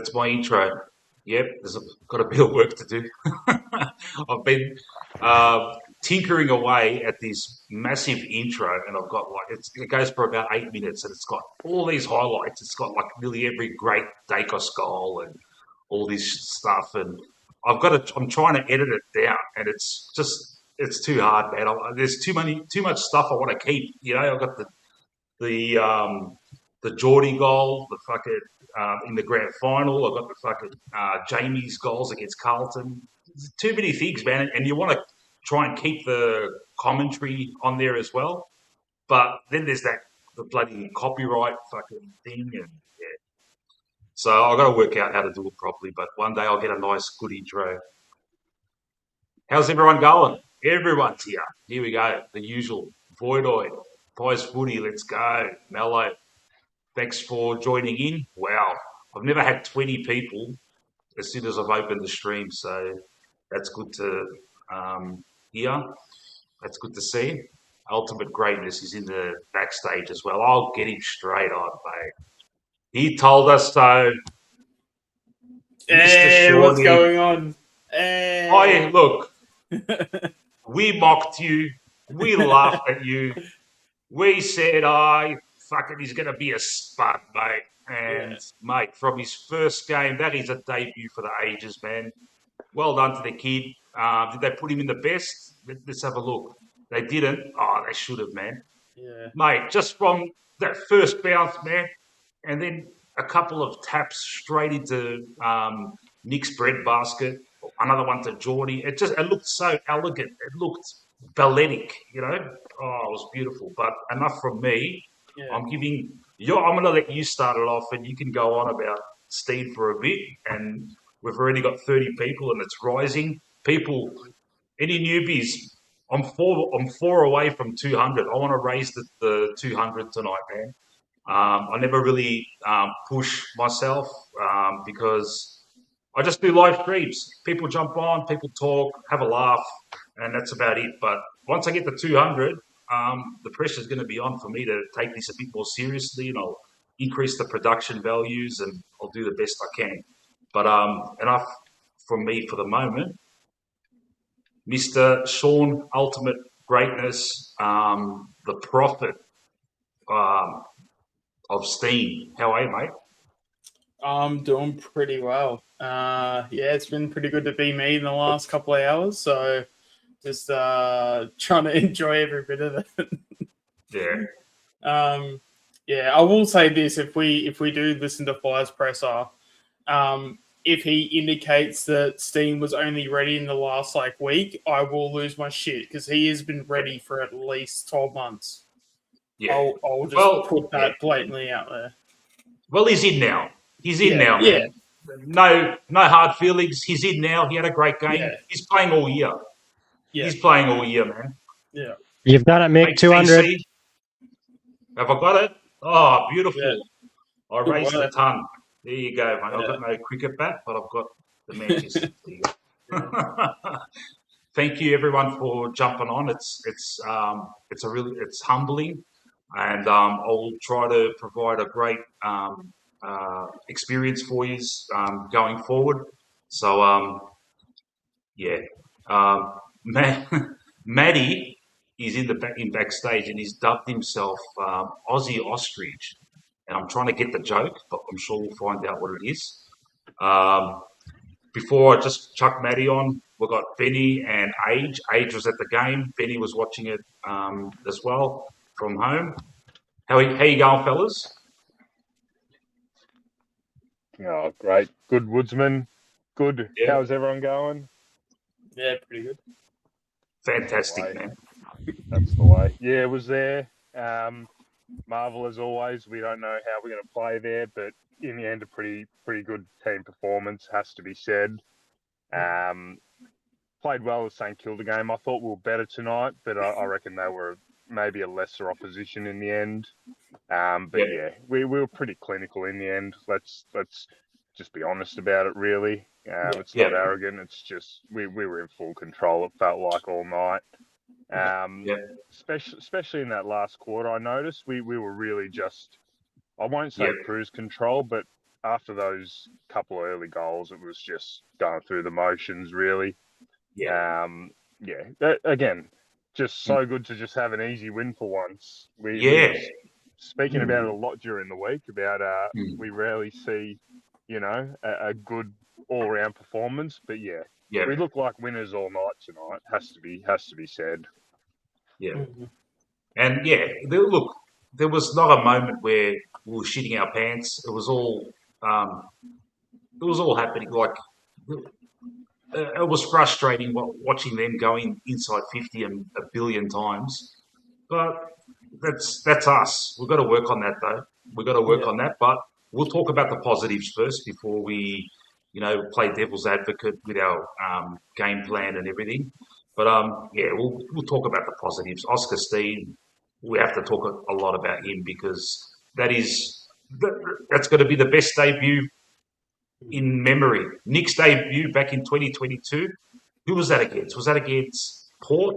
that's my intro. Yep, there's got a bit of work to do. I've been tinkering away at this massive intro, and I've got it goes for about 8 minutes, and it's got all these highlights. It's got like nearly every great Daicos goal and all this stuff, and I'm trying to edit it down, and it's too hard, man. There's too much stuff I want to keep. I've got the um, the Geordie goal, the fucking in the grand final. I've got the fucking Jamie's goals against Carlton. There's too many things, man, and you want to try and keep the commentary on there as well. But then there's the bloody copyright fucking thing, and yeah. So I've got to work out how to do it properly. But one day I'll get a nice good intro. How's everyone going? Everyone's here. Here we go. The usual. Voidoid. Pies Footy. Let's go. Mello. Thanks for joining in. Wow. I've never had 20 people as soon as I've opened the stream. So that's good to hear. That's good to see. Ultimate Greatness is in the backstage as well. I'll get him straight on, mate. He told us so. Hey, Mr. what's Shawnee. going on? Hey. Oh, yeah, look. We mocked you. We laughed at you. We said, fucking, he's going to be a spud, mate. And, mate, from his first game, that is a debut for the ages, man. Well done to the kid. Did they put him in the best? Let's have a look. They didn't. Oh, they should have, man. Yeah. Mate, just from that first bounce, man, and then a couple of taps straight into Nick's breadbasket, another one to Geordie. It looked so elegant. It looked balletic, Oh, it was beautiful. But enough from me. Yeah. I'm going to let you start it off, and you can go on about Steene for a bit. And we've already got 30 people, and it's rising. People, any newbies? I'm four away from 200. I want to raise the 200 tonight, man. I never really push myself because I just do live streams. People jump on, people talk, have a laugh, and that's about it. But once I get to 200, the pressure is going to be on for me to take this a bit more seriously, and I'll increase the production values, and I'll do the best I can. But enough from me for the moment. Mr. Sean, Ultimate Greatness, the prophet of Steene. How are you, mate? I'm doing pretty well. It's been pretty good to be me in the last couple of hours. So just trying to enjoy every bit of it. Yeah. I will say this: if we do listen to Fire's presser, if he indicates that Steene was only ready in the last week, I will lose my shit because he has been ready for at least 12 months. Yeah. I'll just put that blatantly out there. Well, he's in now. He's in now, man. No hard feelings. He's in now. He had a great game. Yeah. He's playing all year. Yeah. He's playing all year, man. Yeah. You've got it, Mick. 200. Have I got it? Oh, beautiful. Yeah. I raised a ton. There you go, mate. I've got no cricket bat, but I've got the Manchester. Thank you, everyone, for jumping on. It's humbling, and I'll try to provide a great experience for you going forward. So, Maddie is in backstage, and he's dubbed himself Aussie Ostrich. And I'm trying to get the joke, but I'm sure we'll find out what it is. Before I just chuck Maddie on, we've got Benny and Age. Age was at the game. Benny was watching it as well from home. How you going, fellas? Oh, great. Good, Woodsman. Good. Yeah. How's everyone going? Yeah, pretty good. Fantastic, man. That's the way. Yeah, it was there. Marvel as always. We don't know how we're going to play there, but in the end, a pretty good team performance has to be said. Played well with St Kilda game. I thought we were better tonight, but I reckon they were maybe a lesser opposition in the end. We were pretty clinical in the end. Let's just be honest about it. Really, it's not arrogant. It's just we were in full control. It felt like all night. Especially in that last quarter, I noticed we were really just, I won't say cruise control, but after those couple of early goals, it was just going through the motions, really. Yeah. Again, just so good to just have an easy win for once. We Yeah. speaking about it a lot during the week about we rarely see, a good all-round performance. But Yeah. we look like winners all night tonight. Has to be said. Yeah. And look, there was not a moment where we were shitting our pants. It was all happening. Like it was frustrating watching them going inside 50 a billion times. But that's us. We've got to work on that, though. We've got to work on that. But we'll talk about the positives first before we, play devil's advocate with our game plan and everything. But we'll talk about the positives. Oscar Steene, we have to talk a lot about him because that's going to be the best debut in memory. Nick's debut back in 2022. Who was that against? Was that against Port?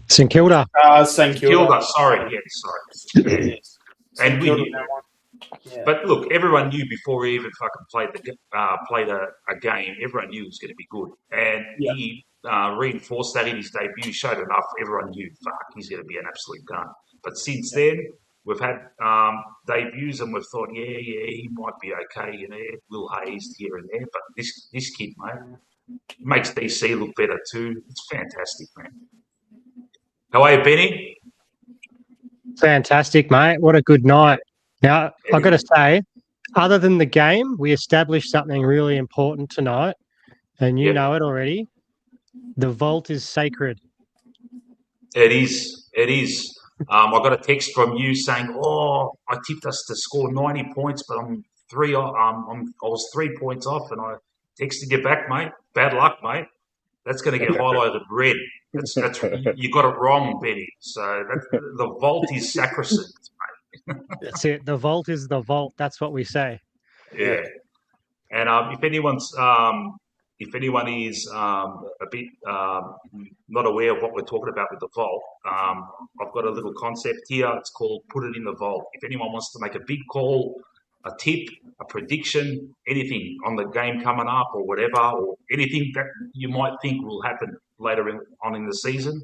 St Kilda. St Kilda. Sorry. Yes. And we knew. Yeah. But look, everyone knew before he even fucking played a game. Everyone knew he was going to be good, and he reinforced that in his debut. Showed enough. Everyone knew, he's going to be an absolute gun. But since then, we've had debuts, and we've thought, he might be okay. Will Hayes here and there, but this kid, mate, makes DC look better too. It's fantastic, man. How are you, Benny? Fantastic, mate. What a good night. Now, I've got to say, other than the game, we established something really important tonight, and you know it already. The vault is sacred. It is. I got a text from you saying, I tipped us to score 90 points, but I was 3 points off, and I texted you back, mate. Bad luck, mate. That's going to get highlighted red. That's you got it wrong, Benny. So the vault is sacrosanct, mate. That's it. The vault is the vault. That's what we say. Yeah. And if anyone is a bit not aware of what we're talking about with the vault, I've got a little concept here. It's called Put It in the Vault. If anyone wants to make a big call, a tip, a prediction, anything on the game coming up or whatever, or anything that you might think will happen later on in the season,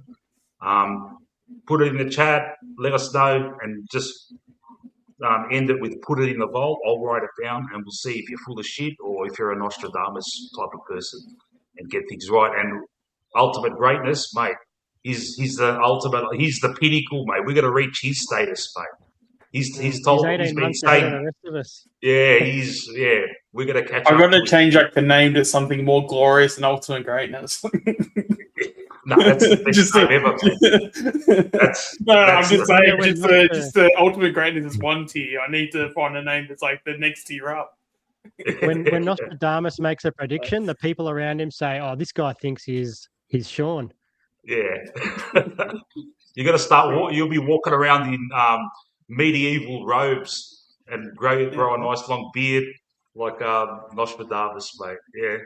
put it in the chat, let us know, and just end it with put it in the vault. I'll write it down, and we'll see if you're full of shit or if you're a Nostradamus type of person and get things right. And ultimate greatness, mate, he's the ultimate. He's the pinnacle, mate. We're going to reach his status, mate. He's been saying, the rest of us. we're going to catch up. I'm going to change the name to something more glorious than ultimate greatness. No, that's the best name ever. I'm just saying, just the ultimate greatness is one tier. I need to find a name that's like the next tier up. When Nostradamus makes a prediction, the people around him say, this guy thinks he's Sean. Yeah. You're going to start, you'll be walking around in medieval robes and grow a nice long beard like Nostradamus, mate. Yeah.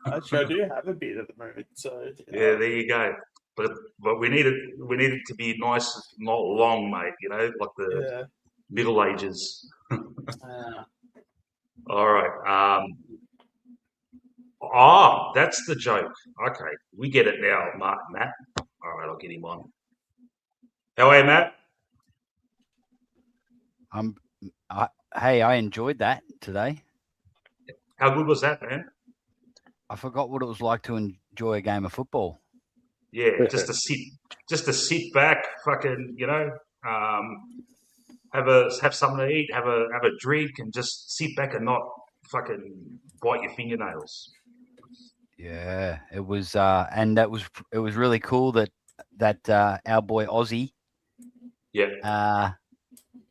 Actually, I do have a beard at the moment, so yeah, there you go. But we need it to be nice, not long, mate. Like the Middle Ages. All right. That's the joke. Okay, we get it now, Matt. All right, I'll get him on. How are you, Matt? I enjoyed that today. How good was that, man? I forgot what it was like to enjoy a game of football. Yeah, just to sit back, fucking, have something to eat, have a drink, and just sit back and not fucking bite your fingernails. Yeah, it was, and it was really cool that our boy Aussie,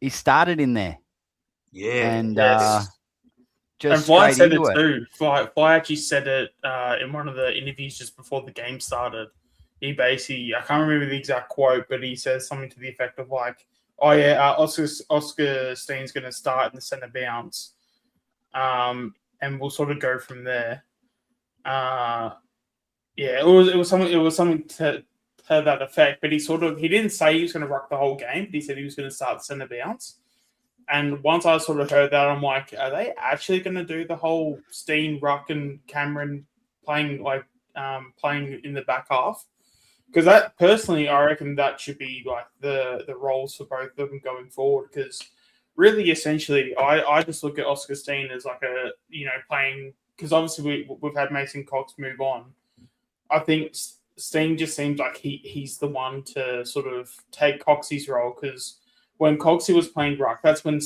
he started in there. Yeah, and and Fly said it too. Fly actually said it in one of the interviews just before the game started. He basically, I can't remember the exact quote, but he says something to the effect of like, Oscar Steen's going to start in the centre bounce, and we'll sort of go from there. It was something to that effect, but he didn't say he was going to rock the whole game, but he said he was going to start the centre bounce. And once I sort of heard that, I'm like, are they actually going to do the whole Steene, Ruck, and Cameron playing playing in the back half? Because that personally, I reckon that should be like the roles for both of them going forward. Because really, essentially, I just look at Oscar Steene as like a playing, because obviously we've had Mason Cox move on. I think Steene just seems like he's the one to sort of take Coxie's role, because when Coxie was playing Ruck, that's when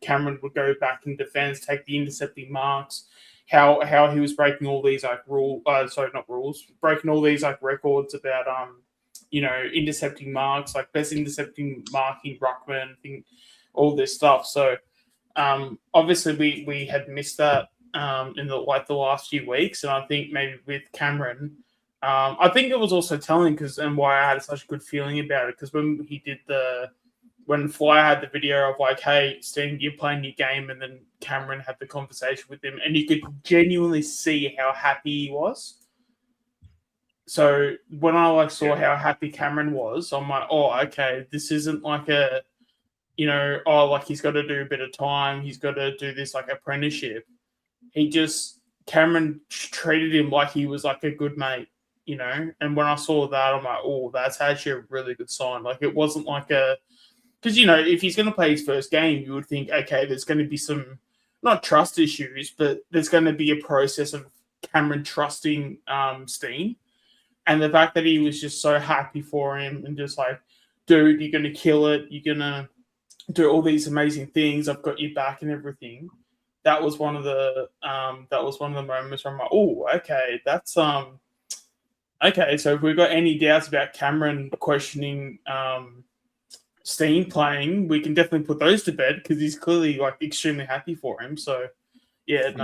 Cameron would go back in defense, take the intercepting marks. How he was breaking all these like breaking all these like records about intercepting marks, like best intercepting marking Ruckman, all this stuff. So obviously we had missed that in the last few weeks, and I think maybe with Cameron, I think it was also telling and why I had such a good feeling about it, because when Fly had the video of like, hey, Steene, you're playing your game, and then Cameron had the conversation with him, and you could genuinely see how happy he was. So when I saw how happy Cameron was, I'm like, oh, okay, this isn't like a, he's got to do a bit of time, he's got to do this like apprenticeship. Cameron treated him like he was like a good mate, And when I saw that, I'm like, oh, that's actually a really good sign. Like, it wasn't like because, if he's going to play his first game, you would think, okay, there's going to be some, not trust issues, but there's going to be a process of Cameron trusting Steene. And the fact that he was just so happy for him and just like, dude, you're going to kill it. You're going to do all these amazing things. I've got you back and everything. That was one of the moments where I'm like, oh, okay, that's okay. So if we've got any doubts about Cameron questioning Steene playing, we can definitely put those to bed, because he's clearly like extremely happy for him. So it's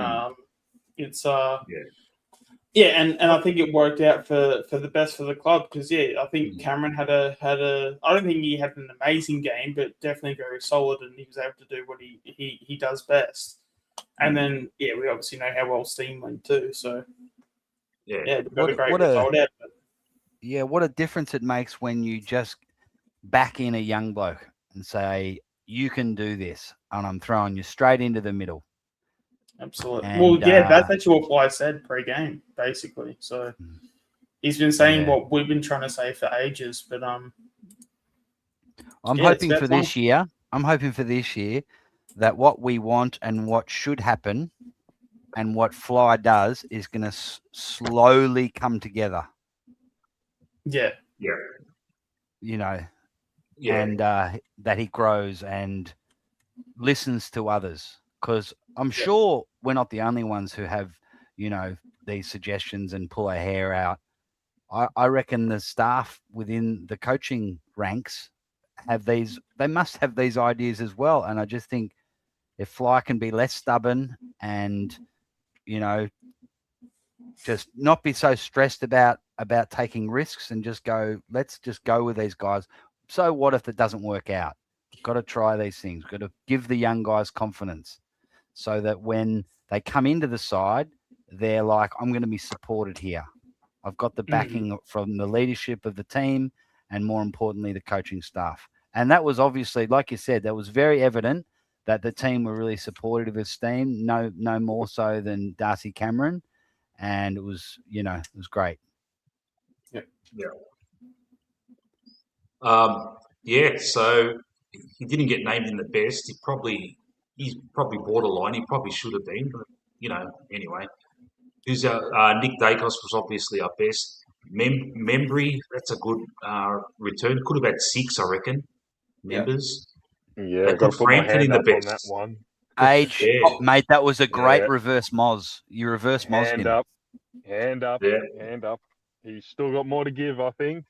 and I think it worked out for the best for the club, because I think Cameron had a I don't think he had an amazing game, but definitely very solid, and he was able to do what he does best. And then we obviously know how well Steene went too. So we got a great result out of it. Yeah, what a difference it makes when you just back in a young bloke and say, you can do this, and I'm throwing you straight into the middle. Absolutely. And, that's actually what Fly said pre-game, basically. So he's been saying what we've been trying to say for ages, but I'm hoping for this year. I'm hoping for this year that what we want and what should happen and what Fly does is going to slowly come together. Yeah. Yeah. And that he grows and listens to others, because I'm sure we're not the only ones who have, these suggestions and pull our hair out. I reckon the staff within the coaching ranks they must have these ideas as well. And I just think if Fly can be less stubborn and, just not be so stressed about taking risks and just go, let's just go with these guys. So what if it doesn't work out? Got to try these things. Got to give the young guys confidence, so that when they come into the side, they're like, I'm going to be supported here. I've got the backing from the leadership of the team, and more importantly, the coaching staff. And that was obviously, like you said, that was very evident that the team were really supportive of Steene, no more so than Darcy Cameron. And it was, it was great. So he didn't get named in the best. He's probably borderline. He probably should have been, but anyway. Who's Nick Daicos was obviously our best. Membry, that's a good return. Could have had 6, I reckon. Members. Yeah, got to put my hand up on that one. Mate, that was a great reverse Moz. You reverse Moz him. Hand up. He's still got more to give, I think.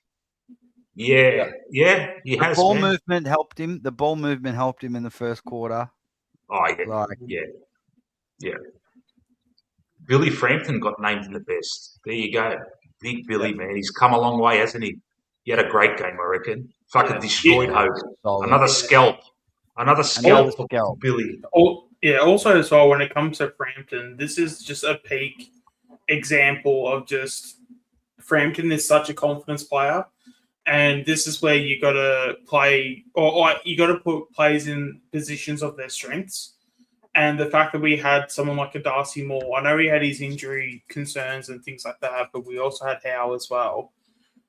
He has. The ball movement helped him. The ball movement helped him in the first quarter. Oh, yeah. Billy Frampton got named in the best. There you go. Big Billy, man. He's come a long way, hasn't he? He had a great game, I reckon. Fucking destroyed Hogan. Another scalp. Another scalp for Billy. Also as well, when it comes to Frampton, this is just a peak example of just Frampton is such a confidence player. And this is where you got to play, or you got to put players in positions of their strengths. And the fact that we had someone like a Darcy Moore, I know he had his injury concerns and things like that, but we also had Howe as well.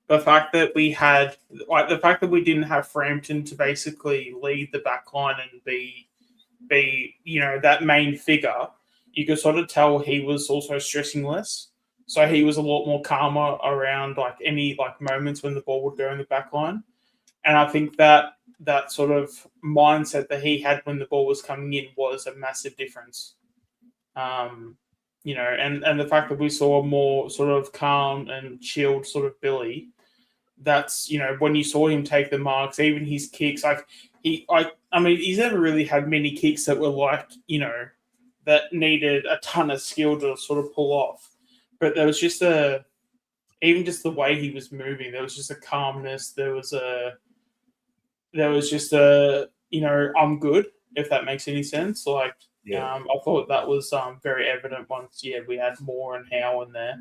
The fact that we had, the fact that we didn't have Frampton to basically lead the back line and be that main figure, you could sort of tell he was also stressing less. So he was a lot more calmer around any moments when the ball would go in the back line. And I think that sort of mindset that he had when the ball was coming in was a massive difference. And the fact that we saw a more sort of calm and chilled sort of Billy, that's, when you saw him take the marks, even his kicks, he's never really had many kicks that were that needed a ton of skill to sort of pull off. But there was just even just the way he was moving, there was just a calmness. There was just I'm good, if that makes any sense. I thought that was very evident once, we had Moore and Howe in there.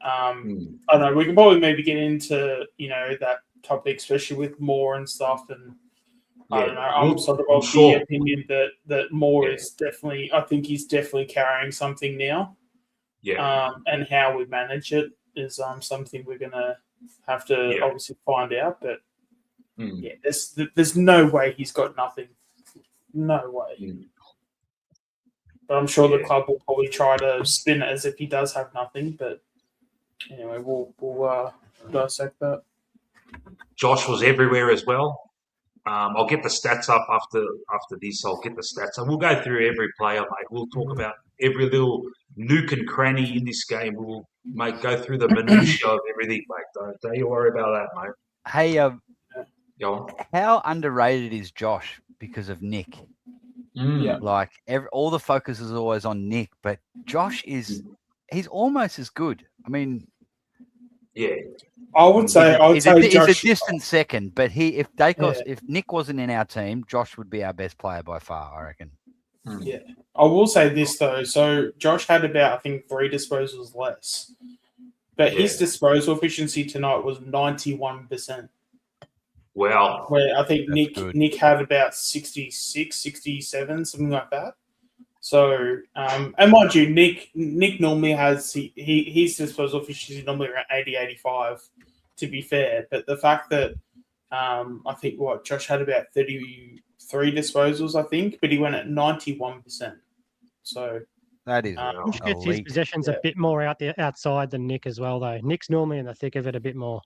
I don't know, we can probably maybe get into, that topic, especially with Moore and stuff. And I don't know, I'm sort of the opinion that Moore is definitely, I think he's definitely carrying something now. Yeah. And how we manage it is something we're going to have to obviously find out. But there's no way he's got nothing. No way. But I'm sure the club will probably try to spin it as if he does have nothing. But anyway, we'll dissect that. Josh was everywhere as well. I'll get the stats up after this. I'll get the stats. And we'll go through every player, mate. We'll talk about every little nook and cranny in this game. We'll go through the minutiae of everything, mate. Don't you worry about that, mate. Hey, Go on. How underrated is Josh because of Nick? All the focus is always on Nick, but Josh he's almost as good. I mean, I would say Josh, he's a distant second, but if Daicos, if Nick wasn't in our team, Josh would be our best player by far, I reckon. Yeah, I will say this though. So Josh had about, I think, 3 disposals less, but his disposal efficiency tonight was 91%. Wow. Where I think Nick had about 66, 67, something like that. So, and mind you, Nick normally has his disposal efficiency normally around 80, 85, to be fair. But the fact that I think Josh had about 33 disposals, I think, but he went at 91%. So that is Josh gets his possessions a bit more outside than Nick as well, though. Nick's normally in the thick of it a bit more.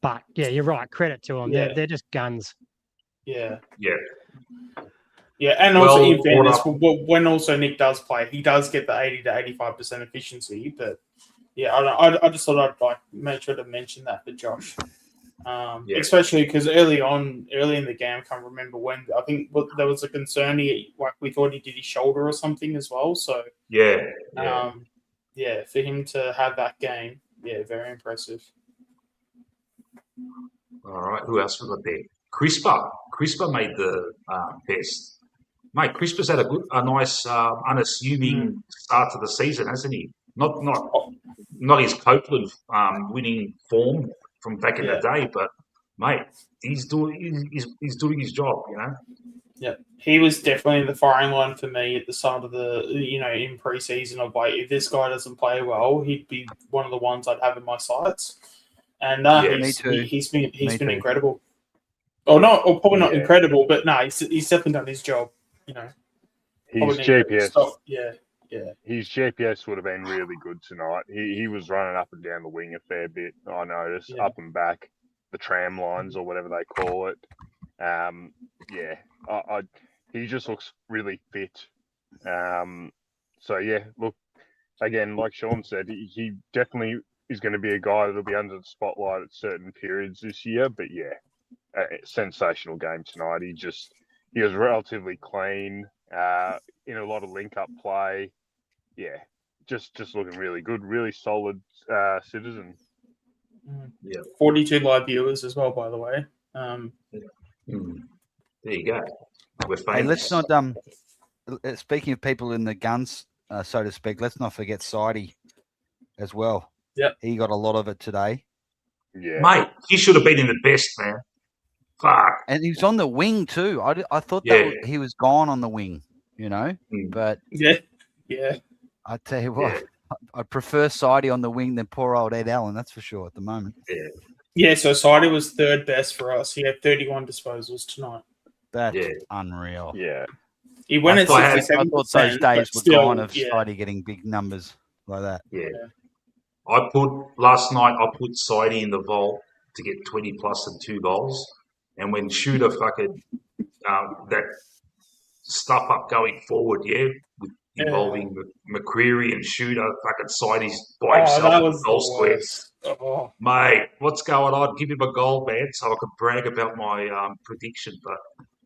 But you're right. Credit to them. They're just guns. Yeah. Yeah. Yeah, and also in fairness, when also Nick does play, he does get the 80 to 85% efficiency. But I just thought I'd make sure to mention that for Josh, especially because early in the game, I can't remember when. I think there was a concern. We thought he did his shoulder or something as well. So for him to have that game, very impressive. All right, who else we got there? Crispa made the best. Mate, Crispa's had a nice, unassuming start to the season, hasn't he? Not his Copeland winning form from back in the day, but mate, he's doing his job, Yeah, he was definitely in the firing line for me at the start of the in preseason of if this guy doesn't play well, he'd be one of the ones I'd have in my sights. And he's been incredible. Probably not incredible, but no, he's definitely done his job. His GPS, his GPS would have been really good tonight. He was running up and down the wing a fair bit. I noticed up and back the tram lines or whatever they call it. He just looks really fit. Look, again, like Sean said, he definitely is going to be a guy that'll be under the spotlight at certain periods this year. But a sensational game tonight. He was relatively clean in a lot of link-up play. Yeah, just looking really good, really solid citizen. 42 live viewers as well, by the way. There you go. We're famous. Hey, let's not speaking of people in the guns, so to speak, let's not forget Sidey as well. Yeah, he got a lot of it today. Yeah. Mate, he should have been in the best, man. Fuck. And he was on the wing too. I thought Yeah. he was gone on the wing, you know. Mm. But Yeah. I tell you what, Yeah. I prefer Sidey on the wing than poor old Ed Allen. That's for sure at the moment. Yeah, so Sidey was third best for us. He had 31 disposals tonight. That's Yeah. unreal. Yeah. He went at I 67%. I thought those days were still, gone of yeah. Sidey getting big numbers like that. Yeah. Last night I put Sidey in the vault to get 20 plus and 2 goals. And when Shooter fucking that stuff up going forward, involving McCreary and Shooter, fucking Sidey's by himself that in was the goal the square. worst. Oh. Mate, what's going on? Give him a goal, man, so I could brag about my prediction. But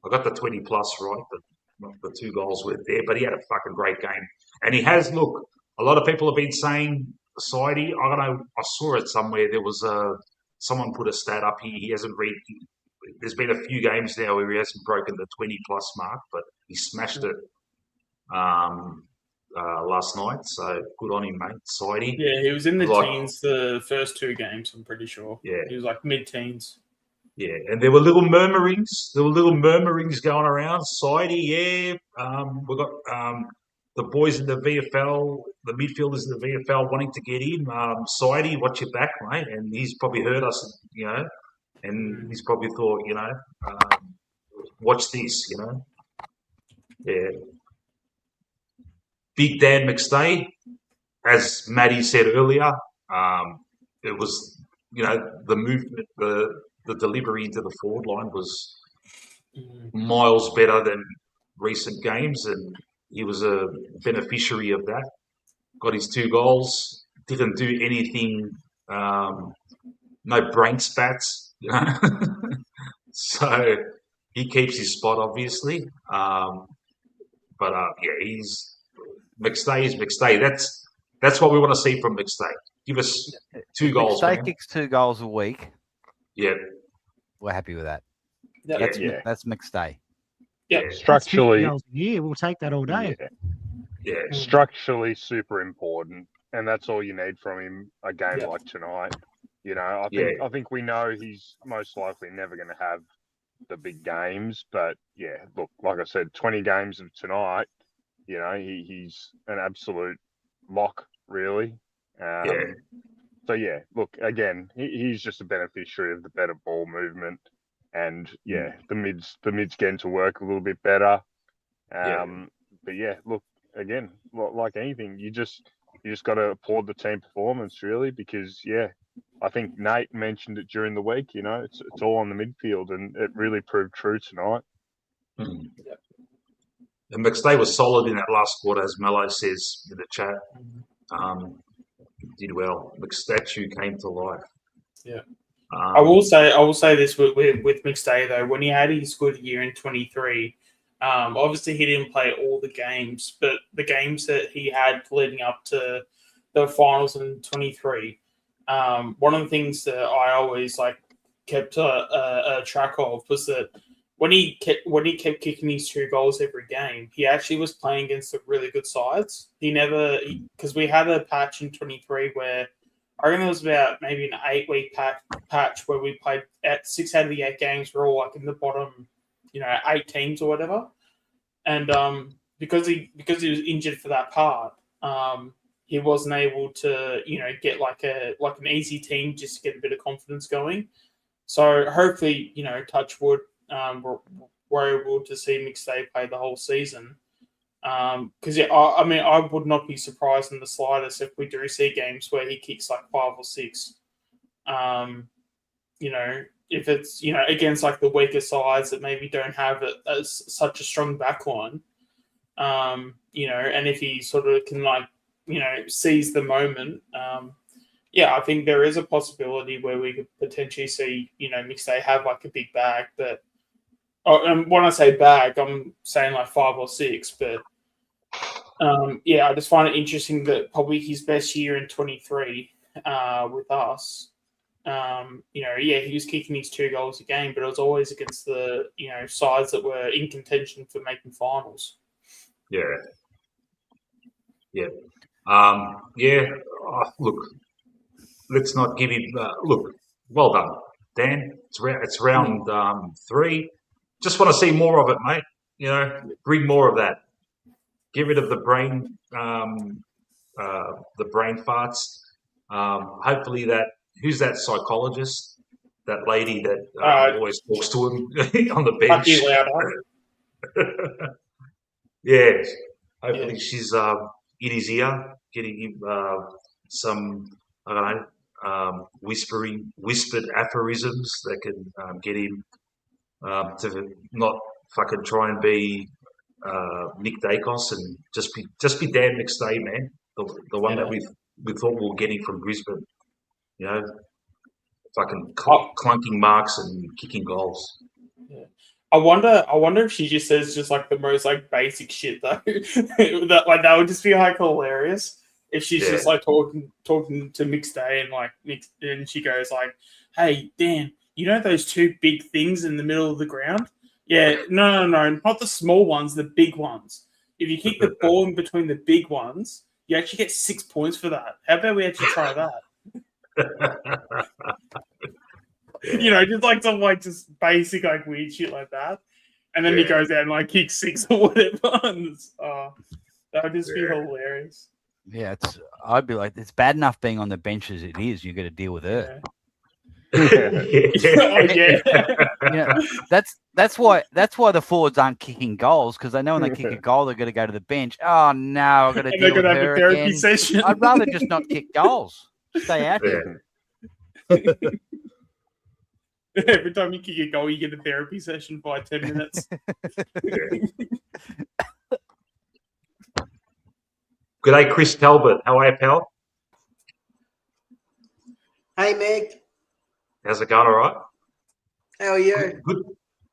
I got the 20 plus right, but the 2 goals weren't there. But he had a fucking great game. And he has, look, a lot of people have been saying Sidey, I don't know, I saw it somewhere. There was someone put a stat up. He hasn't there's been a few games now where he hasn't broken the 20 plus mark, but he smashed it last night. So good on him, mate. Sidey. Yeah, he was in the teens the first 2 games, I'm pretty sure. Yeah. He was like mid-teens. Yeah, and there were little murmurings. Going around. Sidey, we've got the boys in the VFL, the midfielders in the VFL wanting to get in. Sidey, watch your back, mate. And he's probably heard us, you know, and he's probably thought, you know, watch this, you know. Yeah. Big Dan McStay, as Maddie said earlier, it was, you know, the movement, the delivery into the forward line was miles better than recent games, and he was a beneficiary of that. Got his 2 goals, didn't do anything, no brain spats, you know. So he keeps his spot, obviously. But he's McStay is McStay. That's what we want to see from McStay. Give us 2 goals. McStay kicks 2 goals a week. Yeah, we're happy with that. That's McStay. Yeah, structurally, we'll take that all day. Yeah. Structurally super important, and that's all you need from him. A game like tonight, you know. I think we know he's most likely never going to have the big games, but look, like I said, 20 games of tonight, you know, he's an absolute lock, really. So look, again, he's just a beneficiary of the better ball movement, and the mids getting to work a little bit better. But look, again, like anything, you just got to applaud the team performance, really, because I think Nate mentioned it during the week. You know, it's all on the midfield, and it really proved true tonight. And McStay was solid in that last quarter, as Mello says in the chat. Did well. McStatue came to life. Yeah. I will say this with McStay though, when he had his good year in 23, obviously he didn't play all the games, but the games that he had leading up to the finals in 23, one of the things that I always kept a track of was that when he kept kicking these 2 goals every game, he actually was playing against the really good sides. Because we had a patch in 23 where I reckon it was about maybe an 8-week patch where we played at 6 out of the 8 games. We're all in the bottom, 8 teams or whatever. And because he was injured for that part, he wasn't able to get an easy team just to get a bit of confidence going. So hopefully, touch wood, we're able to see McStay play the whole season. Because I would not be surprised in the slightest if we do see games where he kicks 5 or 6. If it's against the weaker sides that maybe don't have such a strong backline, and if he sort of can seize the moment, I think there is a possibility where we could potentially see McStay have a big bag, but. And when I say bag, I'm saying 5 or 6, but I just find it interesting that probably his best year in 23 with us, he was kicking his 2 goals a game, but it was always against the sides that were in contention for making finals. Look, let's not give him. Look, Well done, Dan. It's round 3. Just want to see more of it, mate. You know, bring more of that. Get rid of the brain farts. Hopefully who's that psychologist? That lady that always talks to him on the bench. Yeah. Hopefully she's in his ear, getting him some, I don't know, whispered aphorisms that can get him to not fucking try and be Nick Daicos and just be Dan McStay, man. The one that we thought we were getting from Brisbane. You know, fucking clunking marks and kicking goals. Yeah. I wonder if she just says just like the most like basic shit though. that would just be like hilarious if she's just like talking to McStay and like and she goes like, "Hey Dan, you know those 2 big things in the middle of the ground? Yeah, no, not the small ones, the big ones. If you kick the ball in between the big ones, you actually get 6 points for that. How about we actually try that?" You know, just like some like just basic like weird shit like that, and then he goes out and like kicks 6 or whatever. That would just be hilarious. Yeah, I'd be like, it's bad enough being on the bench as it is. You got to deal with her. Yeah. You know, that's why the forwards aren't kicking goals, because they know when they kick a goal they're going to go to the bench. Oh no, I've got to deal with her again. Session. I'd rather just not kick goals. Stay out here. Every time you kick a goal, you get a therapy session for like 10 minutes. Good day, Chris Talbot. How are you, pal? Hey, Meg. How's it going? All right. How are you?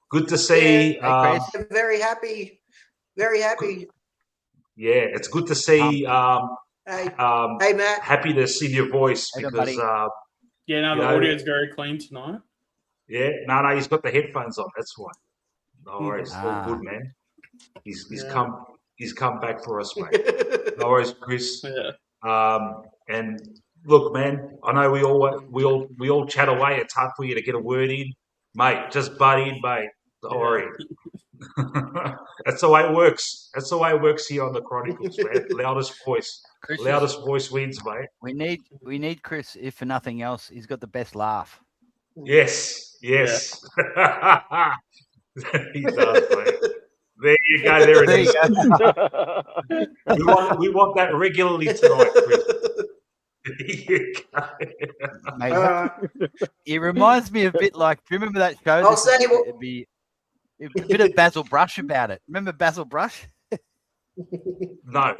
Good to see. I'm very happy. Very happy. Yeah, it's good to see. Hey, Matt. Happy to see your voice because. The audio's very clean tonight. Yeah, no, he's got the headphones on. That's why. No worries. All good, man. He's come back for us, mate. No worries, Chris. Yeah. And look, man, I know we all chat away. It's hard for you to get a word in, mate. Just butt in, mate. Don't worry. That's the way it works. That's the way it works here on the Chronicles, man. Loudest voice wins, mate. We need Chris, if for nothing else. He's got the best laugh. Yes. Yeah. He does, mate. There you go. There it is. We want that regularly tonight, Chris. There you go. Mate, it reminds me a bit like. Do you remember that show? I'll say it'd be a bit of Basil Brush about it. Remember Basil Brush? No.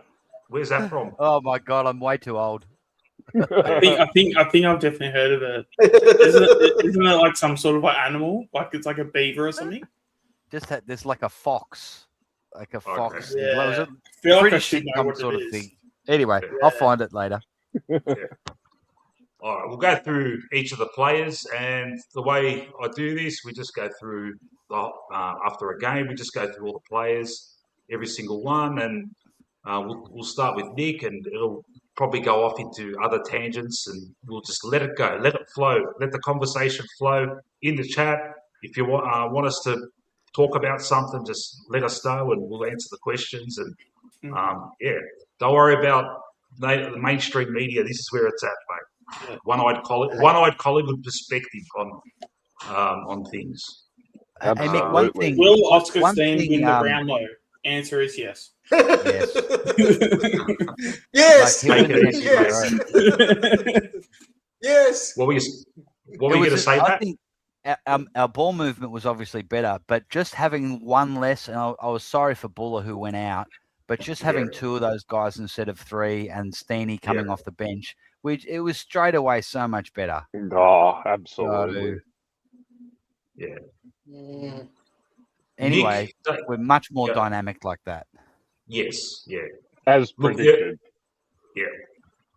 Where's that from? Oh my god, I'm way too old. I think I've definitely heard of it. Isn't it like some sort of like animal? Like it's like a beaver or something? There's like a fox. Like a fox. Yeah. What was it? I feel like I British should know sitcom what sort it of is. thing. Anyway, Yeah. I'll find it later. Yeah. All right, we'll go through each of the players, and the way I do this, we just go through after a game. We just go through all the players, every single one, and we'll start with Nick, and it'll probably go off into other tangents, and we'll just let it go, let it flow, let the conversation flow in the chat. If you want us to talk about something, just let us know, and we'll answer the questions. And don't worry about the mainstream media. This is where it's at, mate. One-eyed Collingwood perspective on things. Hey, Mick, one thing. Will Oscar one Steene thing, win the Brownlow? Answer is yes. Yes. Yes. Like, Yes. Yes. What were you going to say, I Matt? think our ball movement was obviously better, but just having one less, and I was sorry for Buller who went out, but just having 2 of those guys instead of 3 and Steene coming off the bench, it was straight away so much better. Oh, absolutely. Yeah. Anyway, Nick, we're much more dynamic like that. Yes, yeah. As predicted.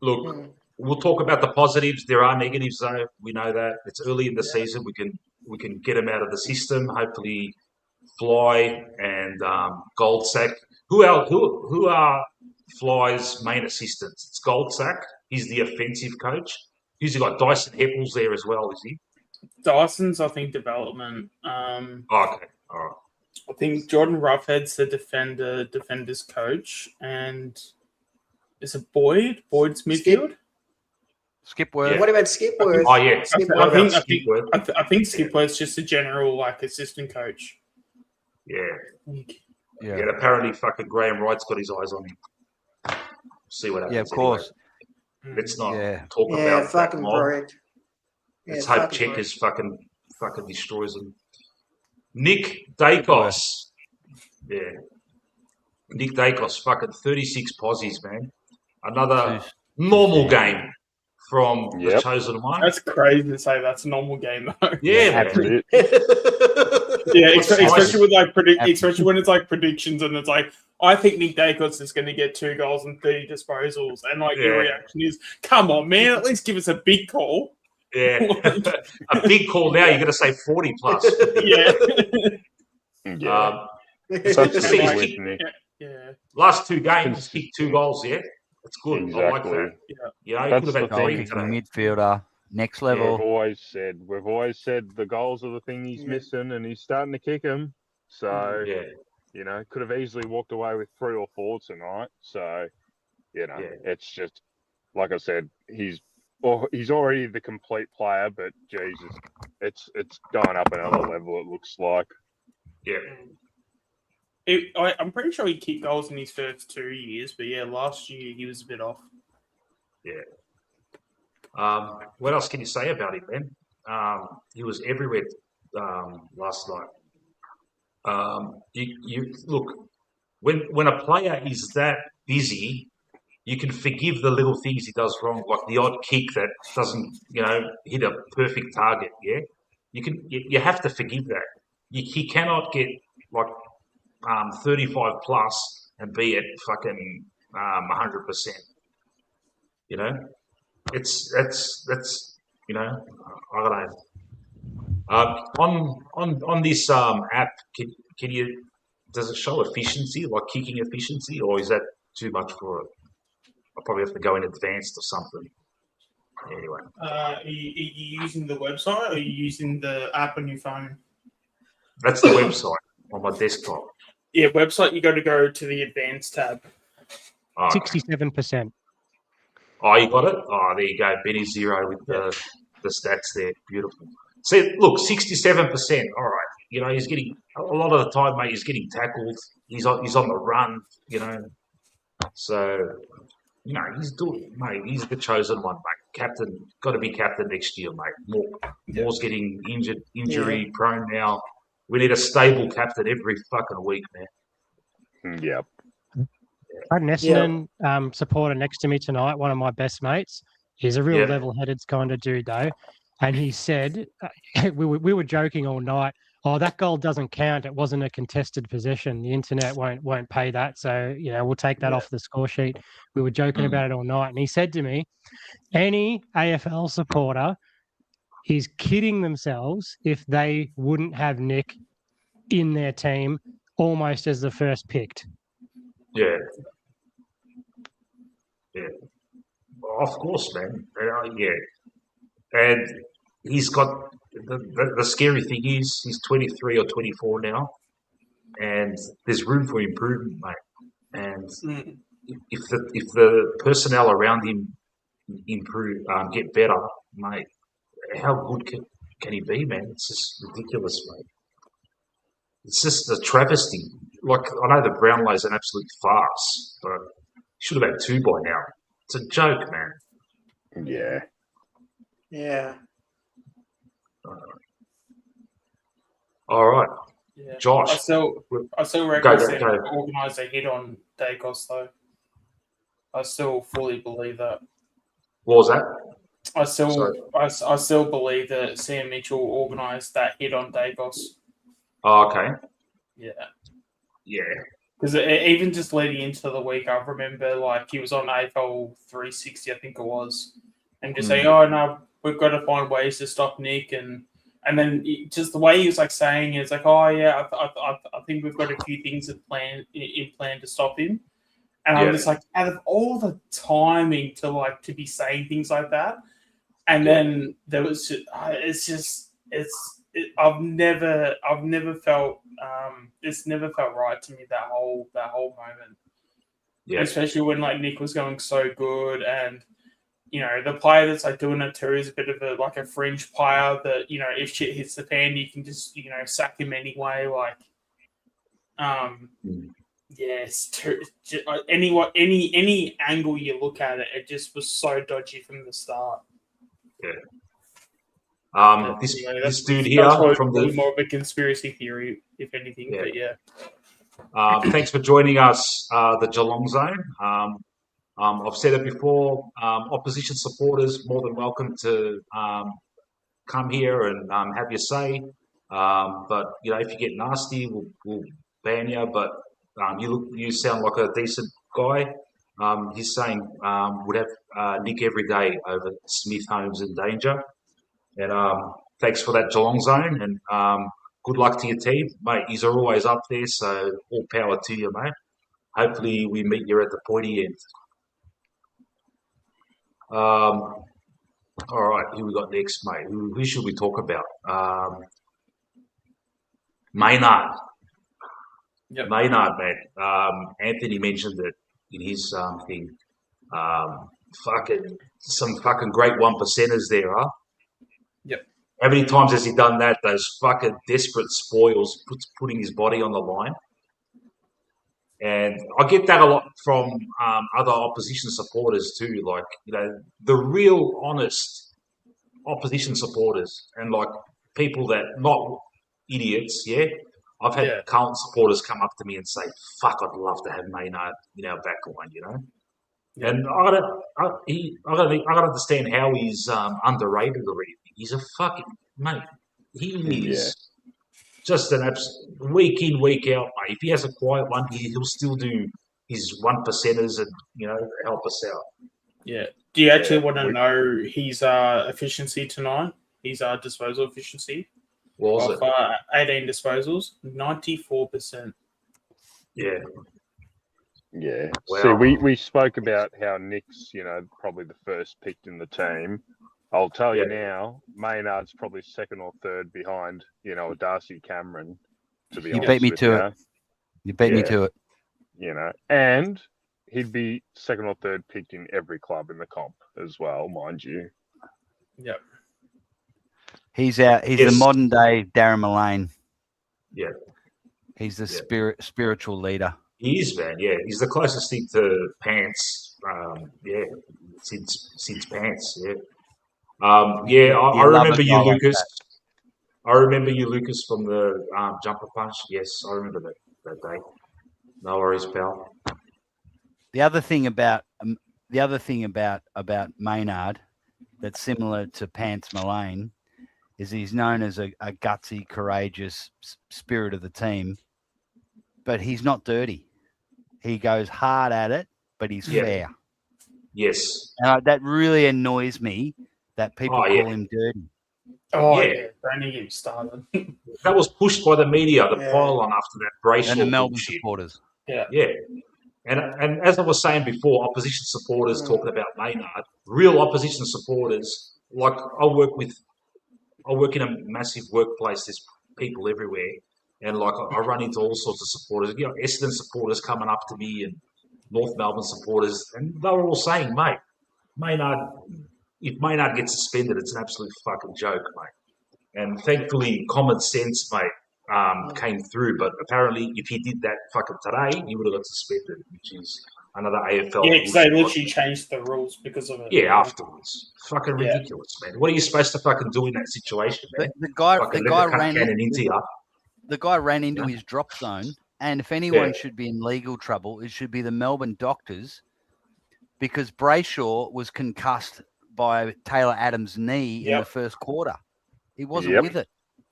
Look, we'll talk about the positives. There are negatives, though. We know that it's early in the season. We can get them out of the system. Hopefully, Fly and Goldsack. Who are Fly's main assistants? It's Goldsack. He's the offensive coach. He's got Dyson Heppels there as well, is he? Dyson's, I think, development. Okay, all right. I think Jordan Roughhead's the defender's coach, and is it Boyd? Boyd's midfield. Skipworth. What about Skipworth? Oh yeah, Skipworth. I think Skipworth's just a general like assistant coach. Yeah. Yeah. Yeah, apparently fucking Graham Wright's got his eyes on him. See what happens. Yeah, of course. Anyway. Let's not Yeah. talk Yeah, about that fucking mob. Brett. Let's Yeah, hope fucking Checkers fucking destroys him. Nick Daicos. Yeah. Nick Daicos, fucking 36 posies, man. Another normal game from the chosen one. That's crazy to say that's a normal game though. Yeah, That's man. it. Yeah, What's especially with like Absolutely. especially when it's like predictions and it's like I think Nick Daicos is going to get 2 goals and 30 disposals, and like your Yeah. reaction is, "Come on, man! At least give us a big call." Yeah. A big call now, you're going to say 40 plus. Yeah, Yeah. It's Such good to a see big he's win kicked, for Nick. yeah. last 2 games, he's kicked 2 goals, yeah? That's good. I like Exactly. that. You know, he That's could have had the 3 thing. Goal-kicking today. midfielder, next We've level. always said the goals are the thing he's missing, and he's starting to kick them. So, Yeah. you know, could have easily walked away with 3 or 4 tonight. So, you know, Yeah. it's just like I said, he's already the complete player, but Jesus, it's going up another level. It looks like. Yeah. I'm pretty sure he kicked goals in his first 2 years, but yeah, last year he was a bit off. Yeah. What else can you say about him, man? He was everywhere last night. You look when a player is that busy, you can forgive the little things he does wrong, like the odd kick that doesn't, hit a perfect target. Yeah, you have to forgive that. He cannot get like 35 plus and be at fucking 100%. You know, that's I don't know. On this app, can you does it show efficiency, like kicking efficiency, or is that too much for it? I'll probably have to go in advanced or something. Anyway, Are you using the website or are you using the app on your phone? that's the website on my desktop. Yeah, website, you got to go to the advanced tab. Oh, 67%. oh, you got it? Oh, there you go. Benny Zero with the stats there. Beautiful. See, look, 67%. All right. He's getting a lot of the time, mate. He's getting tackled. He's on the run. So he's doing, mate. He's the chosen one, mate. Captain, got to be captain next year, mate. Moore's getting injury prone now. We need a stable captain every fucking week, man. Yep. I had an Essendon supporter next to me tonight, one of my best mates. He's a real level-headed kind of dude, though. And he said, we were joking all night, oh, that goal doesn't count. It wasn't a contested possession. The internet won't pay that. So, we'll take that off the score sheet. We were joking about it all night. And he said to me, any AFL supporter is kidding themselves if they wouldn't have Nick in their team almost as the first picked. Yeah. Yeah. Of course, man. Yeah. And he's got the scary thing is he's 23 or 24 now, and there's room for improvement, mate. And if the personnel around him improve, get better, mate, how good can he be, man? It's just ridiculous, mate. It's just a travesty. Like, I know the Brownlow's an absolute farce, but he should have had 2 by now. It's a joke, man. Yeah. Yeah. All right. Yeah. Josh. I still reckon to organise a hit on Daicos, though. I still fully believe that. What was that? I still believe that Sam Mitchell organised that hit on Daicos. Oh, okay. Yeah. Yeah. Because even just leading into the week, I remember he was on AFL 360, I think it was, and just saying, "Oh no, we've got to find ways to stop Nick," and then just the way he was saying it's "Oh yeah, I think we've got a few things in plan to stop him," and I'm just out of all the timing to be saying things like that, and then there was it's just I've never felt it's never felt right to me, that whole moment. Yeah. Especially when like Nick was going so good, and the player that's like doing it too is a bit of a fringe player that if shit hits the fan you can just sack him anyway. Yes, any angle you look at it, it just was so dodgy from the start. Yeah. This dude here from the more of a conspiracy theory, if anything. Yeah. But yeah. Thanks for joining us, the Geelong Zone. I've said it before. Opposition supporters more than welcome to come here and have your say. But if you get nasty, we'll ban you. But you sound like a decent guy. He's saying would have Nick every day over Smith, Holmes, and Danger. And thanks for that, Geelong Zone, and good luck to your team, mate. He's always up there, so all power to you, mate. Hopefully, we meet you at the pointy end. All right, who we got next, mate? Who should we talk about? Maynard. Yep. Maynard, man. Anthony mentioned it in his thing. Some fucking great 1%ers there, huh? Yep. How many times has he done that? Those fucking desperate spoils, putting his body on the line. And I get that a lot from other opposition supporters too. Like, the real honest opposition supporters and people that, not idiots, yeah? I've had Carlton supporters come up to me and say, fuck, I'd love to have Maynard in our back line, Yeah. And I gotta understand how he's underrated already. He's a fucking mate. He is just an absolute week in, week out, mate. If he has a quiet one, he'll still do his 1%ers and help us out. Yeah. Do you actually want to know his efficiency tonight? His disposal efficiency? What was it? 18 disposals, 94%. Yeah. Yeah. Wow. So we spoke about how Nick's, probably the first picked in the team. I'll tell you now, Maynard's probably second or third behind, a Darcy Cameron, to be honest. You beat me to it. You beat me to it. And he'd be second or third picked in every club in the comp as well, mind you. Yep. He's the modern day Darren Mullane. Yeah. He's the spiritual leader. He is, man. Yeah, he's the closest thing to Pants. Since Pants. Yeah. I remember you, Lucas. I remember you, Lucas, from the jumper punch. Yes, I remember that day. No worries, pal. The other thing about Maynard that's similar to Pants Mullane is he's known as a gutsy, courageous spirit of the team, but he's not dirty. He goes hard at it, but he's fair. Yes. And that really annoys me that people call him dirty. Oh, yeah. Don't even started. That was pushed by the media, the pile-on after that Brayshaw and the Melbourne bullshit. supporters. Yeah. Yeah. And as I was saying before, opposition supporters talking about Maynard, real opposition supporters, like I work in a massive workplace, there's people everywhere, and I run into all sorts of supporters. Essendon supporters coming up to me and North Melbourne supporters, and they were all saying, mate, if Maynard gets suspended, it's an absolute fucking joke, mate. And thankfully, common sense, mate, came through. But apparently, if he did that fucking today, he would have got suspended, which is another AFL. Yeah, because they literally changed the rules because of it. Yeah, afterwards. Fucking ridiculous, man. What are you supposed to fucking do in that situation, man? The guy ran into his drop zone, and if anyone should be in legal trouble, it should be the Melbourne doctors, because Brayshaw was concussed by Taylor Adams' knee in the first quarter. He wasn't with it.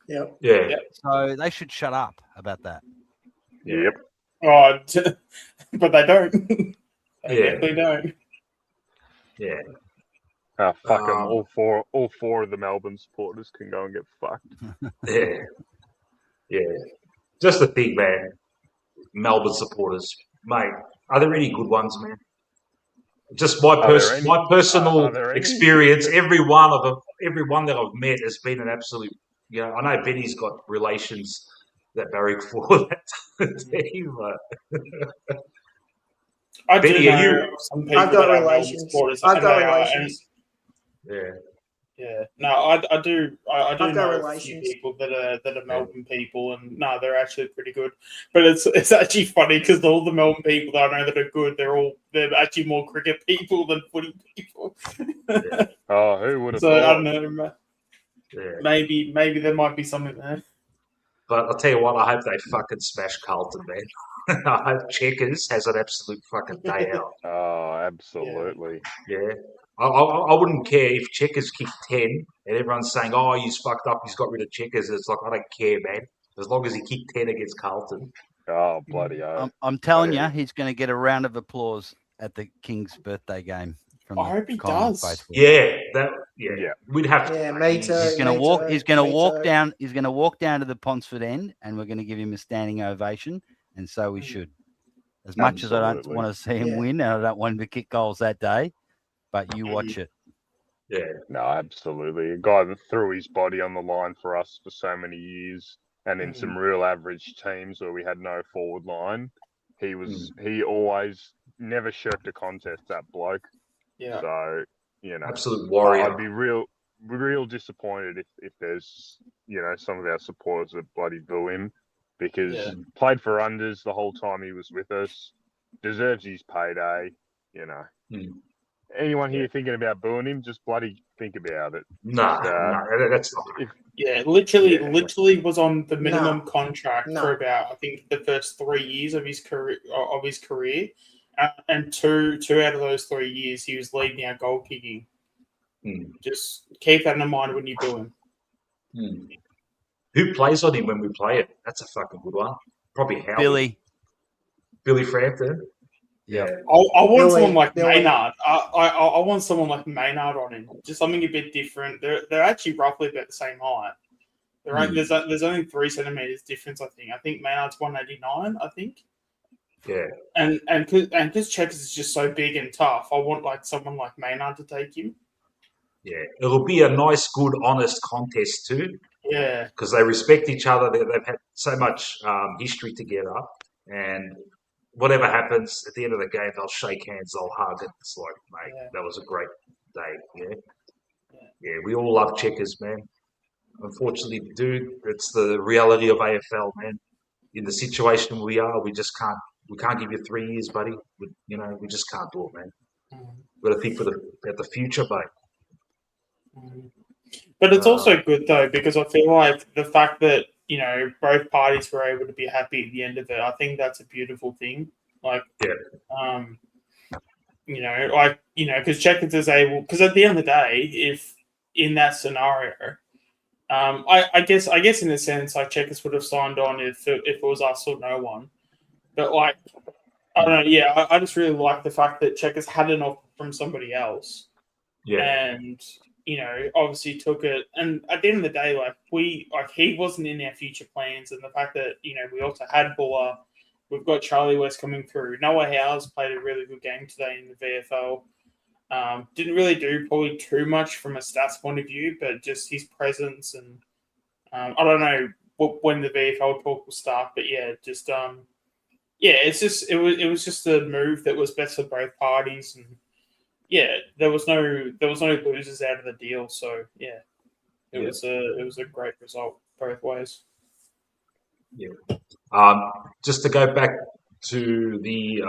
Yep. Yeah. So they should shut up about that. Yep. Oh, but they don't. They definitely don't. Yeah. Fuck them. All four of the Melbourne supporters can go and get fucked. Yeah. Yeah. Just the thing, man. Melbourne supporters, mate. Are there any good ones, man? Just my personal experience. Every one that I've met has been an absolute Yeah, I know Benny's got relations that barrack for that team. I Benny, do are you? know some people I've got that are Melbourne relations. supporters, I've and got they are, relations. Yeah. yeah. No, I do I've got know a few relations. people that are Melbourne people, and no, they're actually pretty good. But it's actually funny because all the Melbourne people that I know that are good, they're actually more cricket people than footy people. Oh, who would have So I thought? don't know. Yeah. Maybe there might be something there. But I'll tell you what, I hope they fucking smash Carlton, man. I hope Checkers has an absolute fucking day out. Oh, absolutely. Yeah. I wouldn't care if Checkers kicked 10 and everyone's saying, oh, he's fucked up, he's got rid of Checkers. It's like, I don't care, man. As long as he kicked 10 against Carlton. Oh, bloody oath. I'm telling Yeah. you, he's going to get a round of applause at the King's birthday game. From I the hope he Collingwood does. faithful. Yeah. We'd have to. Yeah, me too. He's going to me walk. too, He's going to me walk too. down. He's going to walk down to the Ponsford end, and we're going to give him a standing ovation. And so we should. As much as I don't Absolutely. want to see him Yeah. win, and I don't want him to kick goals that day, but you watch it. Yeah. No, absolutely. A guy that threw his body on the line for us for so many years, and in some real average teams where we had no forward line, he always never shirked a contest, that bloke. Yeah. So, Absolute warrior. I'd be real disappointed if there's, some of our supporters that bloody boo him, because played for unders the whole time he was with us, deserves his payday, Anyone here thinking about booing him, just bloody think about it. No, that's not. Yeah, literally was on the minimum contract No. for about, I think, the first 3 years of his career, and two out of those 3 years he was leading our goal kicking. Just keep that in mind when you boo him. Who plays on him when we play it? That's a fucking good one. Probably Howie. Billy Frampton. Yeah. I want someone like Billy. Maynard. I want someone like Maynard on him. Just something a bit different. They're actually roughly about the same height. There's only 3 centimeters difference. I think Maynard's 189. I think. Yeah. And because Checkers is just so big and tough, I want like someone like Maynard to take him. Yeah, it'll be a nice, good, honest contest too. Yeah. Because they respect each other. They've had so much history together, and whatever happens at the end of the game, they'll shake hands, they'll hug. It's like, mate, that was a great day. Yeah. We all love Checkers, man. Unfortunately, dude, it's the reality of AFL, man. In the situation we are, we just can't. We can't give you 3 years, buddy. We just can't do it, man. We've got to think about the future, mate. But it's also good though, because I feel like the fact that both parties were able to be happy at the end of it, I think that's a beautiful thing. Like, because Checkers is able. Because at the end of the day, if in that scenario, I guess in a sense, like Checkers would have signed on if it was us or no one. But like, I don't know. Yeah, I just really like the fact that Checkers had an offer from somebody else. Yeah. And obviously took it. And at the end of the day, he wasn't in our future plans. And the fact that, we also had Buller, we've got Charlie West coming through. Noah Howe's played a really good game today in the VFL. Didn't really do probably too much from a stats point of view, but just his presence. And I don't know when the VFL talk will start, but it was just a move that was best for both parties. And there was no losers out of the deal. So it was a great result both ways. Yeah. Just to go back to the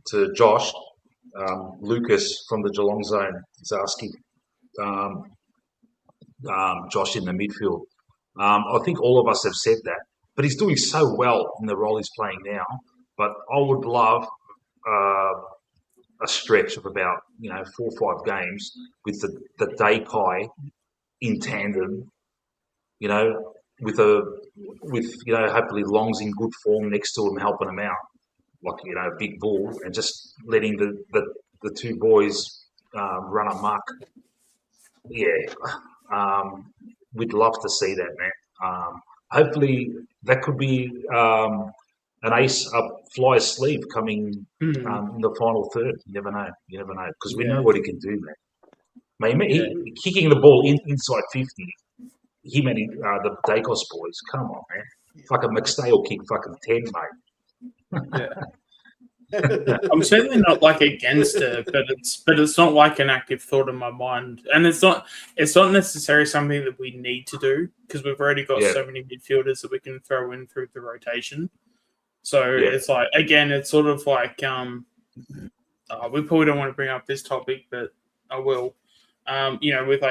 to Josh, Lucas from the Geelong zone is asking Josh in the midfield. I think all of us have said that, but he's doing so well in the role he's playing now. But I would love a stretch of about 4 or 5 games with the Daicos in tandem, with hopefully Long's in good form next to him, helping him out, like Big Bull, and just letting the 2 boys run amok. Yeah, we'd love to see that, man. Hopefully that could be an ace up Flyer's sleeve coming in the final third. You never know, because we know what he can do, man. Kicking the ball inside 50 him and the Daicos boys. Come on, man. Fucking McStay will kick fucking 10, mate. I'm certainly not like against it, but it's not like an active thought in my mind, and it's not necessarily something that we need to do because we've already got so many midfielders that we can throw in through the rotation. So it's like, again, it's sort of like we probably don't want to bring up this topic, but I will. With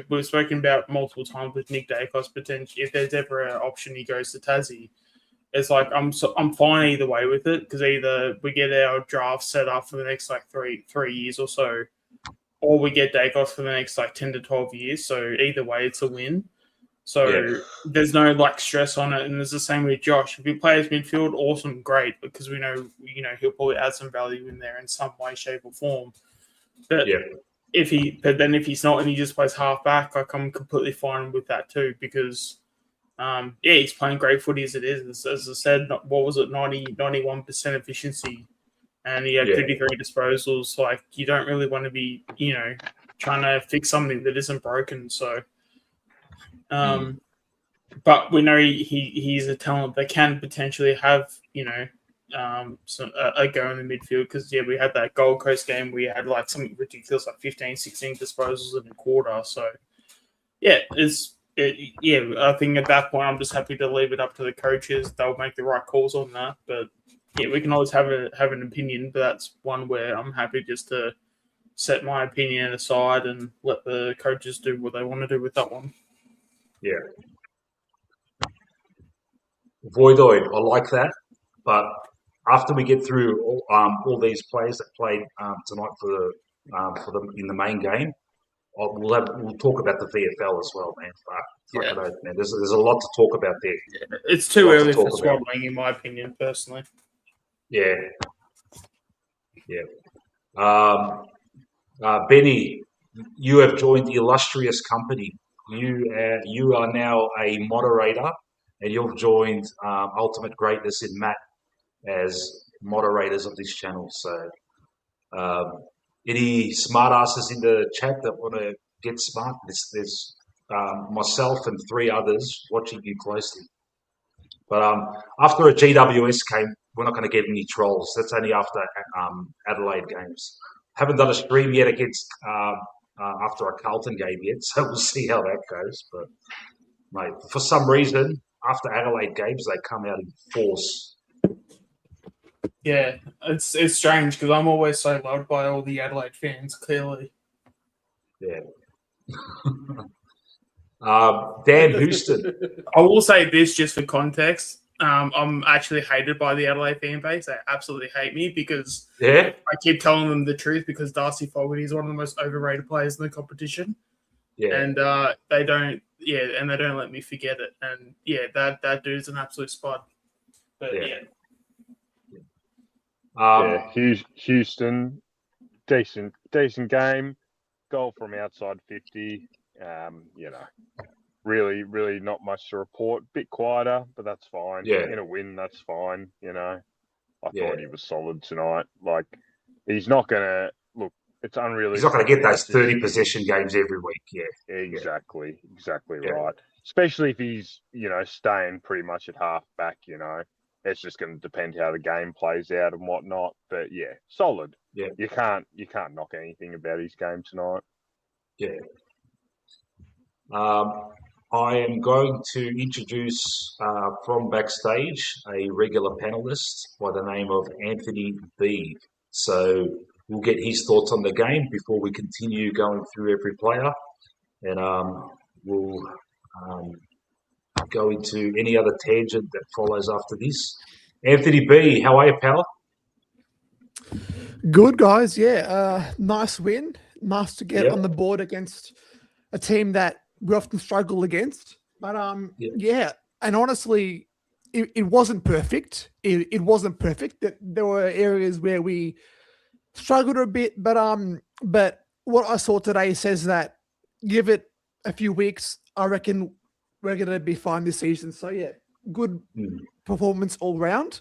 we've spoken about multiple times with Nick Daicos potentially. If there's ever an option, he goes to Tassie. It's like I'm fine either way with it because either we get our draft set up for the next like three years or so, or we get Daicos for the next like 10 to 12 years. So either way, it's a win. So there's no like stress on it, and it's the same with Josh. If he plays midfield, awesome, great, because we know he'll probably add some value in there in some way, shape, or form. But if he's not and he just plays half back, like I'm completely fine with that too because. He's playing great footy as it is. As I said, what was it, 91% efficiency, and he had 33 disposals. Like, you don't really want to be, trying to fix something that isn't broken. So, but we know he's a talent that can potentially have, a go in the midfield because, we had that Gold Coast game. We had like something ridiculous, like 15, 16 disposals in a quarter. So, I think at that point, I'm just happy to leave it up to the coaches. They'll make the right calls on that. But we can always have an opinion. But that's one where I'm happy just to set my opinion aside and let the coaches do what they want to do with that one. Yeah. Voidoid, I like that. But after we get through all these players that played tonight for them in the main game, we'll talk about the VFL as well, man. I don't know, man. There's a lot to talk about there. Yeah. It's too early for swaddling, in my opinion, personally. Yeah. Benny, you have joined the illustrious company. You are now a moderator, and you've joined Ultimate Greatness in Matt as moderators of this channel. So. Any smartasses in the chat that want to get smart? There's myself and 3 others watching you closely. But after a GWS game, we're not going to get any trolls. That's only after Adelaide games. Haven't done a stream yet against after a Carlton game yet, so we'll see how that goes. But mate, for some reason, after Adelaide games, they come out in force. Yeah, it's strange because I'm always so loved by all the Adelaide fans, clearly. Yeah. Dan Houston. I will say this just for context. I'm actually hated by the Adelaide fan base. They absolutely hate me because I keep telling them the truth because Darcy Fogarty is one of the most overrated players in the competition. Yeah. And they don't let me forget it. And that dude's an absolute spud. But Houston, decent game, goal from outside 50. Really not much to report. Bit quieter, but that's fine. Yeah. In a win, that's fine. I thought he was solid tonight. Like, he's not gonna look. It's unrealistic. He's not going to get those 30 possession games every week. Yeah, exactly right. Especially if he's staying pretty much at half back. It's just going to depend how the game plays out and whatnot. But solid. Yeah, you can't knock anything about his game tonight. Yeah. I am going to introduce from backstage a regular panelist by the name of Anthony B. So we'll get his thoughts on the game before we continue going through every player, and we'll go into any other tangent that follows after this. Anthony B, how are you, pal? Good, guys. Yeah, nice win. Nice to get on the board against a team that we often struggle against. But, and honestly, it wasn't perfect. It wasn't perfect. There were areas where we struggled a bit, but what I saw today says that give it a few weeks, I reckon we're going to be fine this season. So, good performance all round.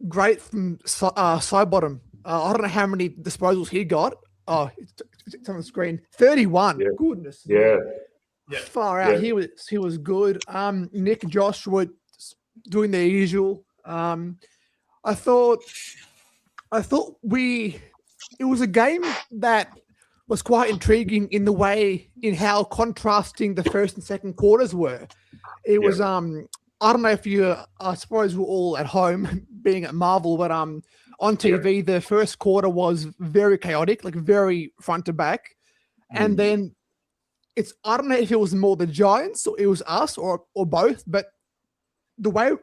Great from Sidebottom. I don't know how many disposals he got. Oh, it's on the screen. 31. Yeah. Goodness. Yeah. Far out. He was good. Nick, Josh were doing their usual. I thought it was a game that was quite intriguing in how contrasting the first and second quarters were. It was I don't know if I suppose we're all at home being at Marvel, but on TV the first quarter was very chaotic, like very front to back, and then I don't know if it was more the Giants or it was us or both, but the way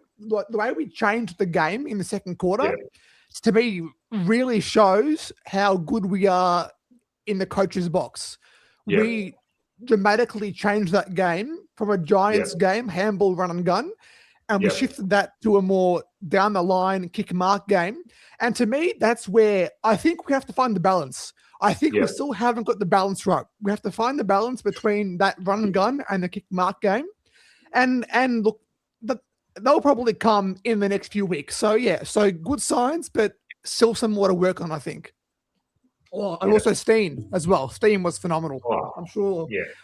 we changed the game in the second quarter to me really shows how good we are in the coach's box. We dramatically changed that game from a Giants game, handball, run and gun, and we shifted that to a more down the line kick mark game. And to me, that's where I think we have to find the balance. I think we still haven't got the balance right. We have to find the balance between that run and gun and the kick mark game. And look, they'll probably come in the next few weeks. So so good signs, but still some more to work on, I think. Oh, and also Steene as well. Steene was phenomenal. Oh,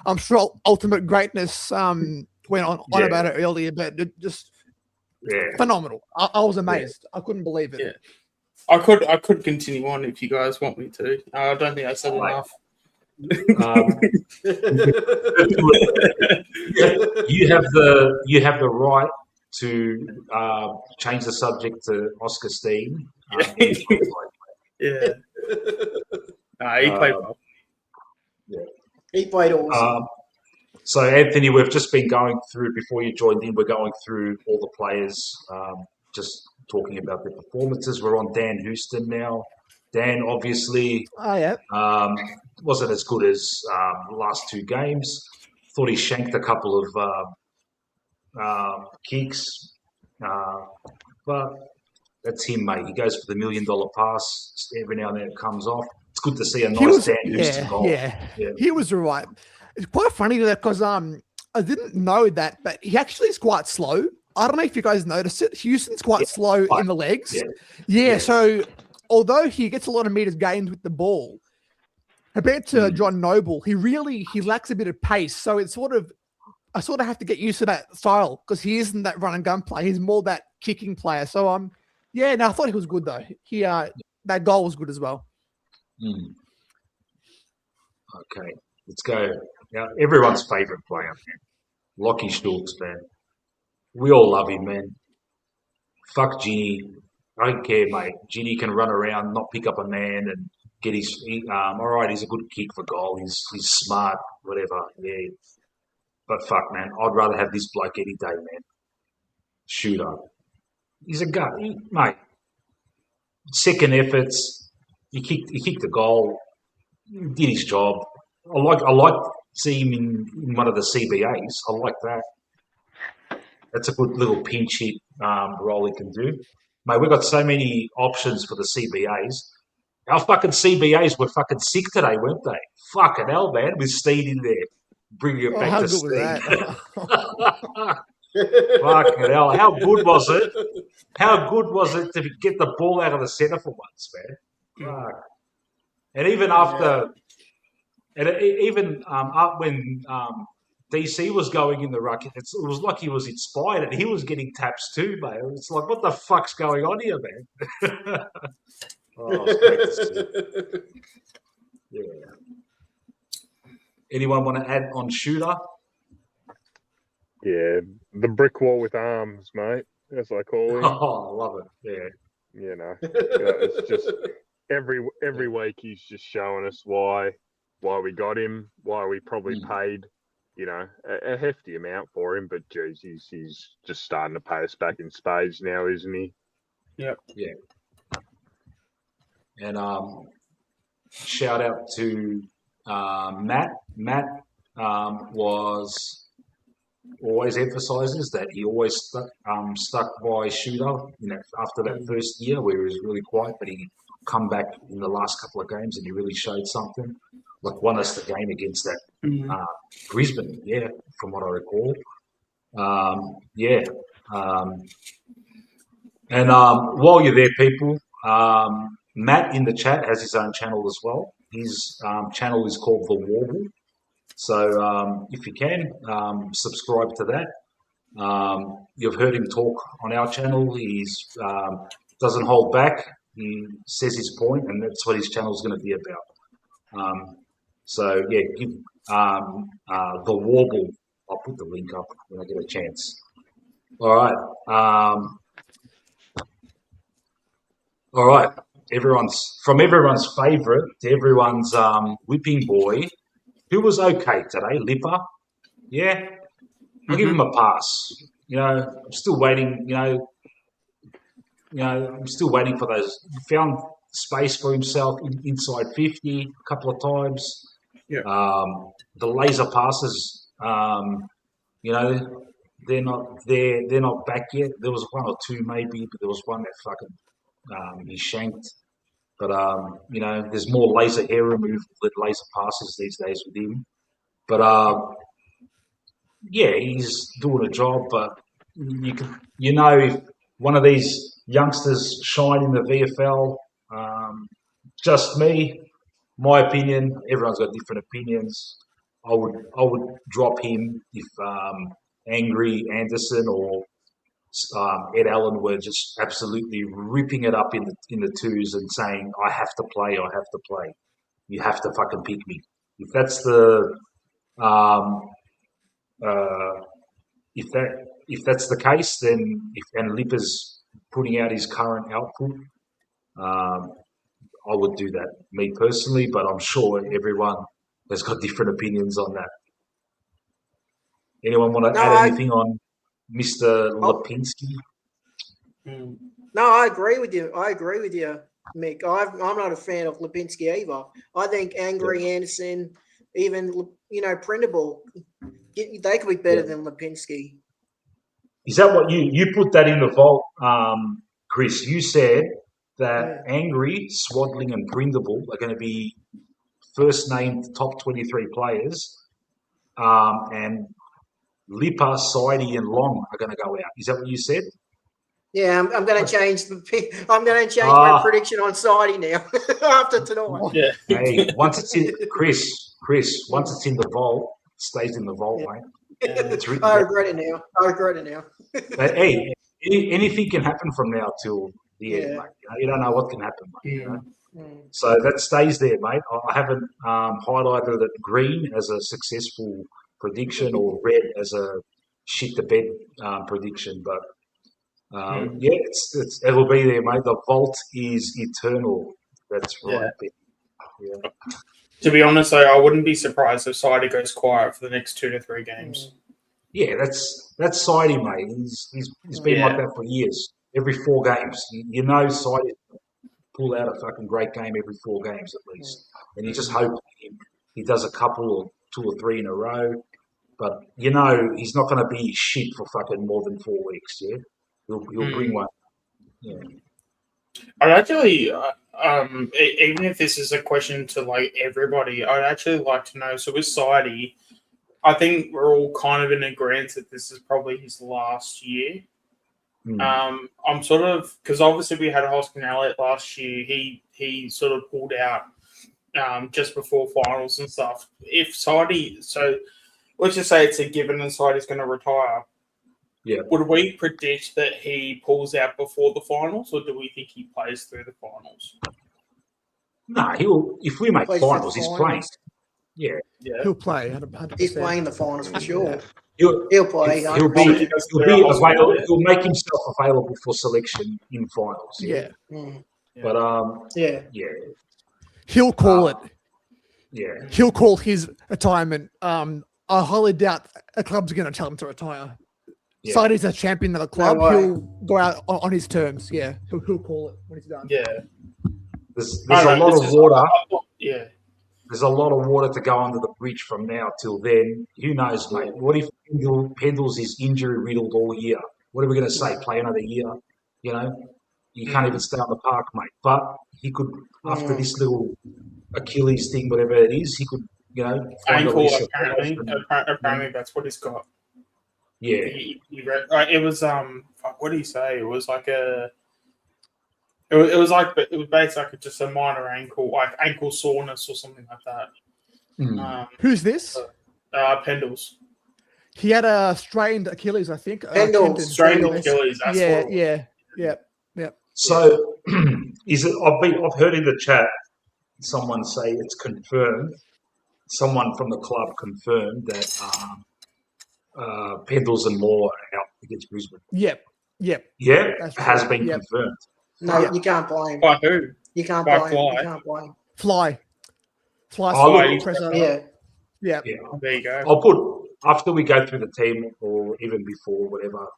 I'm sure Ultimate Greatness went on about it earlier, but it just phenomenal. I was amazed. I couldn't believe it. Yeah. I could continue on if you guys want me to. I don't think I said enough. You have the right to change the subject to Oscar Steene. He played well. He played awesome. So, Anthony, we've just been going through, before you joined in, we're going through all the players, just talking about their performances. We're on Dan Houston now. Dan, obviously, wasn't as good as the last two games. Thought he shanked a couple of kicks. But that's him, mate. He goes for the $1 million pass. Every now and then it comes off. It's good to see a nice Dan Houston goal. Yeah, he was all right. It's quite funny because I didn't know that, but he actually is quite slow. I don't know if you guys noticed it. Houston's quite slow in the legs. So although he gets a lot of meters gained with the ball, compared to John Noble, he lacks a bit of pace. So it's I sort of have to get used to that style because he isn't that run and gun player. He's more that kicking player. So I thought he was good though. That goal was good as well. Okay, let's go. Now, everyone's favourite player, Lockie Schultz, man. We all love him, man. Fuck Ginny. I don't care, mate. Ginny can run around, not pick up a man, and get his. All right, he's a good kick for goal. He's smart, whatever. Yeah. But fuck, man, I'd rather have this bloke any day, man. Shooter. He's a gut, mate. Second efforts. He kicked the goal. He did his job. I like seeing him in one of the CBAs. I like that. That's a good little pinch hit role he can do. Mate, we've got so many options for the CBAs. Our fucking CBAs were fucking sick today, weren't they? Fucking hell, man, with Steene in there. Bringing it back to Steene. Fucking hell, how good was it? How good was it to get the ball out of the centre for once, man? Fuck. And even after... And even up when DC was going in the ruck, it was like he was inspired and he was getting taps too, mate. It's like, what the fuck's going on here, man? It's great to see. Yeah. Anyone want to add on Shooter? Yeah, the brick wall with arms, mate, as I call him. Oh, I love it. Yeah. You know, it's just every week he's just showing us why we got him, why we probably paid, a hefty amount for him. But geez, he's just starting to pay us back in spades now, isn't he? Yep. Yeah. And shout out to Matt. Matt was always emphasises that he always stuck by Shooter. After that first year where he was really quiet, but he come back in the last couple of games and he really showed something. Like won us the game against that Brisbane, from what I recall. And while you're there, people, Matt in the chat has his own channel as well. His channel is called The Warble. So if you can, subscribe to that. You've heard him talk on our channel. He's doesn't hold back. He says his point, and that's what his channel is going to be about. So yeah, give the Warble. I'll put the link up when I get a chance. All right. All right. Everyone's favourite to everyone's whipping boy, who was okay today, Lipper. Yeah, I'll give him a pass. I'm still waiting. I'm still waiting for those. He found space for himself inside 50 a couple of times. Yeah. The laser passes. They're not back yet. There was one or two maybe, but there was one that fucking he shanked. But there's more laser hair removal than laser passes these days with him. But yeah, he's doing a job. But if one of these youngsters shine in the VFL, just me, my opinion. Everyone's got different opinions. I would drop him if Angry Anderson or Ed Allen were just absolutely ripping it up in the twos and saying, I have to play. You have to fucking pick me. If that's the if that's the case, then and Lipper's putting out his current output, I would do that, me personally, but I'm sure everyone has got different opinions on that. Anyone want to add anything on Mr. Lipinski? No, I agree with you. Mick. I'm not a fan of Lipinski either. I think Angry Anderson, even Printable, they could be better than Lipinski. Is that what you put that in the vault, Chris? You said that Angry, Swaddling, and Printable are going to be first named top 23 players, and Lipper, Sidey, and Long are going to go out. Is that what you said? Yeah, I'm going to change my prediction on Sidey now after tonight. Yeah. Hey, once it's in Chris, once it's in the vault, it stays in the vault, mate. It's written I down. regret it now. But hey, anything can happen from now till the end, mate. You don't know what can happen, mate. So that stays there, mate. I haven't highlighted it green as a successful prediction or red as a shit the bed prediction, but it'll be there, mate. The vault is eternal. That's right. Yeah. To be honest, though, I wouldn't be surprised if Sidey goes quiet for the next 2 to 3 games. Yeah, that's Sidey, mate. He's been like that for years. Every 4 games, Sidey pull out a fucking great game every 4 games at least, and you just hope he does a couple or 2 or 3 in a row. But he's not going to be shit for fucking more than 4 weeks. Yeah, he'll bring one. Yeah. I'd actually, even if this is a question to like everybody, I'd actually like to know. So with Sidey, I think we're all kind of in agreement that this is probably his last year. I'm sort of, because obviously we had Hoskin Elliott last year. He sort of pulled out just before finals and stuff. If Sidey, so let's just say it's a given and Sidey's going to retire. Yeah. Would we predict that he pulls out before the finals, or do we think he plays through the finals? No, he'll. If we make finals, he's playing. Yeah. He'll play 100%. He's playing in the finals for sure. He'll play. He'll be available. He'll make himself available for selection in finals. Yeah. But he'll call it. Yeah. He'll call his retirement. I highly doubt a club's going to tell him to retire. Yeah. Sidey's a champion of the club. No way. He'll go out on his terms. Yeah, he'll call it when he's done. Yeah. There's a lot of water. Yeah. There's a lot of water to go under the bridge from now till then. Who knows, mate? What if Pendles is injury riddled all year? What are we going to say? Play another year? You can't even stay on the park, mate. But he could, after this little Achilles thing, whatever it is, he could, find ankle. Apparently, that's what he's got. Yeah. It was what did he say? It was like it was basically just a minor ankle, like ankle soreness or something like that. Who's this? Pendles. He had a strained Achilles, I think. Pendles. Tendon. Strained Achilles. That's what it was. Yeah. So, is it? I've heard in the chat someone say it's confirmed. Someone from the club confirmed that Pendles and Moore are out against Brisbane. Yep. Yeah, That's has right. been Yep. confirmed. No, you can't blame. By who? You can't By blame. Fly. You can't blame. Fly. Oh, look, presser. Yeah. Yeah. There you go. I'll put after we go through the team, or even before, whatever.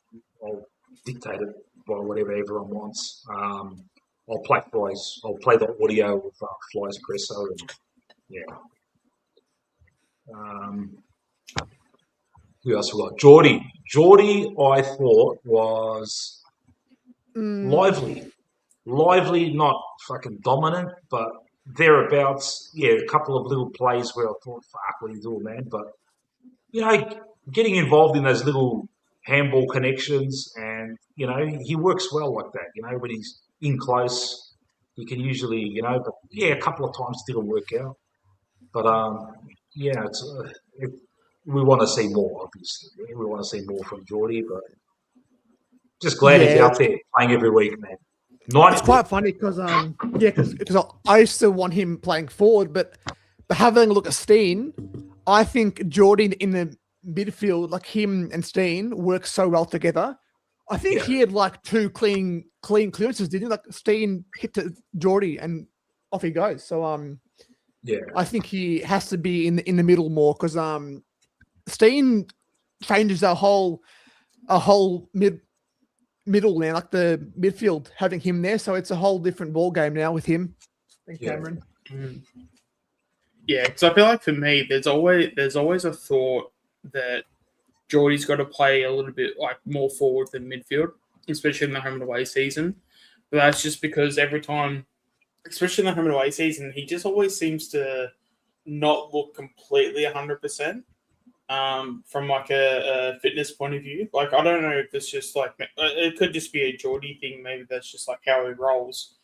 I'll dictate it by whatever everyone wants. I'll play Fly's. I'll play the audio of Fly's presser, and yeah. Who else we got? Geordie. Geordie, I thought was lively. Lively, not fucking dominant, but thereabouts. Yeah, a couple of little plays where I thought, fuck, what are you doing, man? But, you know, getting involved in those little handball connections, and, you know, he works well like that. You know, when he's in close, he can usually, you know, but yeah, a couple of times didn't work out. But, yeah, we want to see more, obviously. We want to see more from Geordie, but just glad he's out there playing every week, man. It's quite funny because because I used to want him playing forward, but having a look at Steene, I think Geordie in the midfield, like him and Steene, work so well together. I think he had like 2 clean clearances, didn't he? Like Steene hit to Geordie and off he goes. So I think he has to be in the middle more because Steene changes a whole middle now, like the midfield, having him there. So it's a whole different ball game now with him and Cameron. Yeah, because I feel like for me, there's always a thought that Geordie's got to play a little bit like more forward than midfield, especially in the home and away season. But that's just because every time, especially in the home and away season, he just always seems to not look completely 100%. From like a fitness point of view, like I don't know if it's just like it could just be a Geordie thing. Maybe that's just like how he rolls.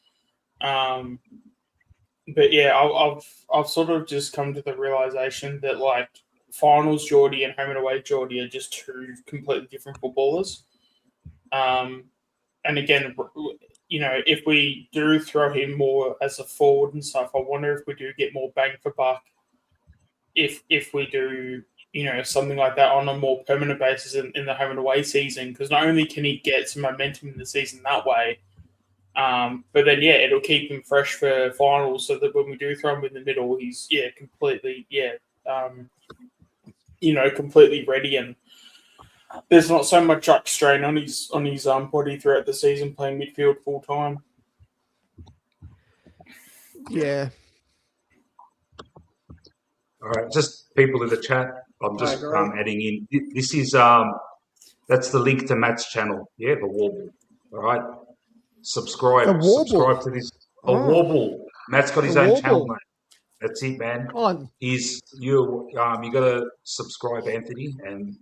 But yeah, I've sort of just come to the realization that like finals Geordie and home and away Geordie are just 2 completely different footballers. And again, you know, if we do throw him more as a forward and stuff, I wonder if we do get more bang for buck if we do, you know, something like that on a more permanent basis in the home and away season, because not only can he get some momentum in the season that way, but then, it'll keep him fresh for finals so that when we do throw him in the middle, he's, completely, completely ready, and there's not so much strain on his body throughout the season playing midfield full time. Yeah. All right, just people in the chat. I'm just adding in. This is that's the link to Matt's channel. Yeah, the Warble. All right, subscribe to this. The Warble. Matt's got his own channel, mate. That's it, man. You got to subscribe, Anthony, and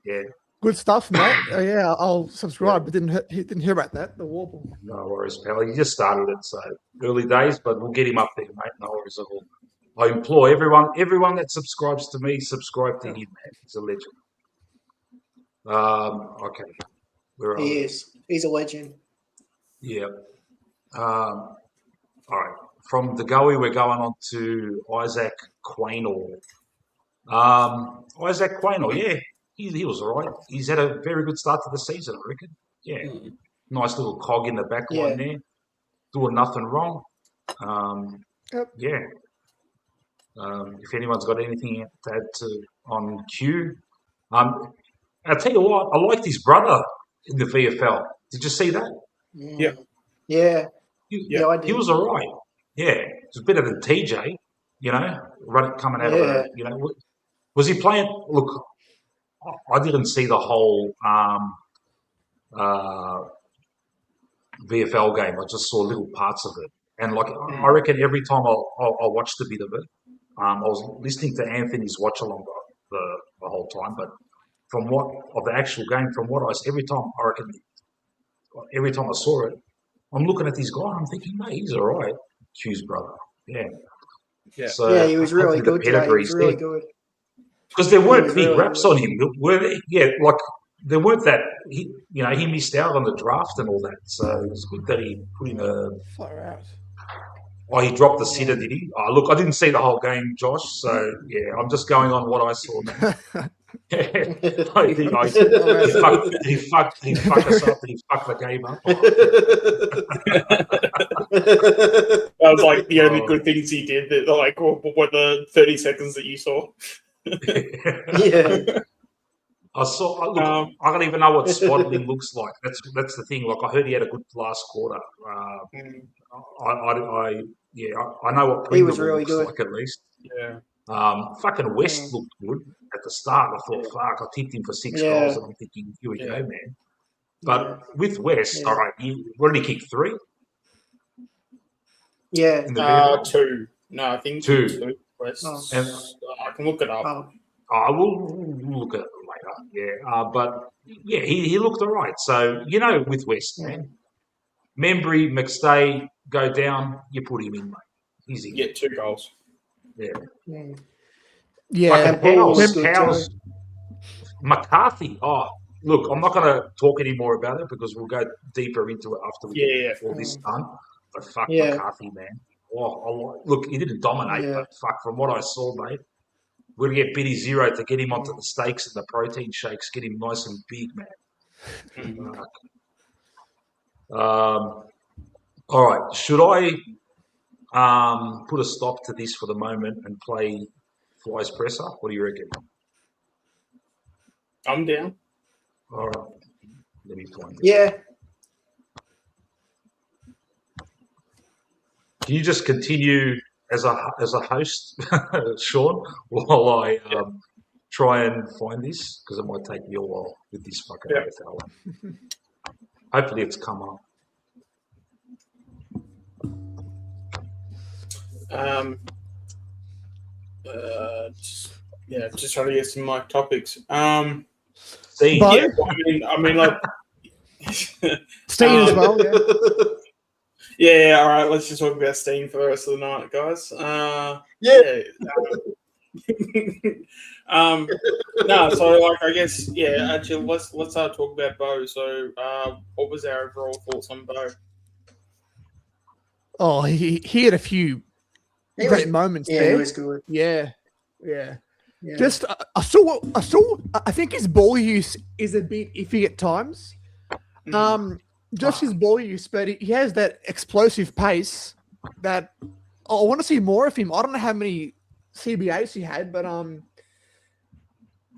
good stuff, mate. Yeah, I'll subscribe. But didn't hear about that. The Warble. No worries, pal. He just started it, so early days, but we'll get him up there, mate. No worries at all. I implore everyone that subscribes to me, subscribe to him, man. He's a legend. Okay. He is. He's a legend. Yeah. All right. From the Goey, we're going on to Isaac Quaynor. Isaac Quaynor, yeah, he was all right. He's had a very good start to the season, I reckon. Yeah. Nice little cog in the back line there. Doing nothing wrong. Yeah. If anyone's got anything to add on Q, I'll tell you what, I liked his brother in the VFL. Did you see that? Yeah. I did. He was all right. Yeah, it was better than TJ, you know, coming out of the, you know. Was he playing? Look, I didn't see the whole VFL game. I just saw little parts of it. And, like, I reckon every time I watched a bit of it, I was listening to Anthony's watch-along the whole time. But from the actual game, from what every time I saw it, I'm looking at this guy and I'm thinking, mate, he's all right. Q's brother. Yeah. So he was really good today. He was really good. Because there He weren't was big really raps good. on him, were there? Yeah, like there weren't that. He missed out on the draft and all that. So it's good that he put in a. Far out. Oh, he dropped the sitter, did he? Oh, look, I didn't see the whole game, Josh. So yeah, I'm just going on what I saw, man. I think he fucked us up. He fucked the game up. That was like the only good things he did. That like were the 30 seconds that you saw. Yeah. I saw. Look, I don't even know what Swaddling looks like. That's the thing. Like I heard he had a good last quarter. I know what He was Pringle really looks good. like at least. Yeah. Fucking West looked good at the start. I thought, fuck, I tipped him for 6 Yeah. goals, and I'm thinking, here we go, man. But with West, all right, what did he kick? 3? Yeah. In the video? 2. No, I think 2. West. And I can look it up. I will look at it later. Yeah, but yeah, he looked all right. So with West, man, Membry, McStay go down, you put him in, mate. Easy. Get 2 goals. Yeah. Yeah. How's McCarthy? Oh, look, I'm not going to talk any more about it because we'll go deeper into it after we get all this done. But fuck McCarthy, man. Oh, look, he didn't dominate, but fuck, from what I saw, mate, we're going to get Biddy 0 to get him onto the steaks and the protein shakes, get him nice and big, man. All right, should I put a stop to this for the moment and play Fly's presser? What do you reckon? I'm down. All right, let me find it. Yeah. Can you just continue as a host, Sean, while I try and find this? Because it might take me a while with this fucking AFL. Hopefully it's come up. Just trying to get some mic topics. Steene. Yeah, I mean, like Steene as well. Yeah. All right. Let's just talk about Steene for the rest of the night, guys. No, so like I guess actually let's talk about Bo. So what was our overall thoughts on Bo? Oh, he had a few great moments there. He was good. Yeah. Just I think his ball use is a bit iffy at times. Just his ball use, but he has that explosive pace that I want to see more of him. I don't know how many CBAs he had, but I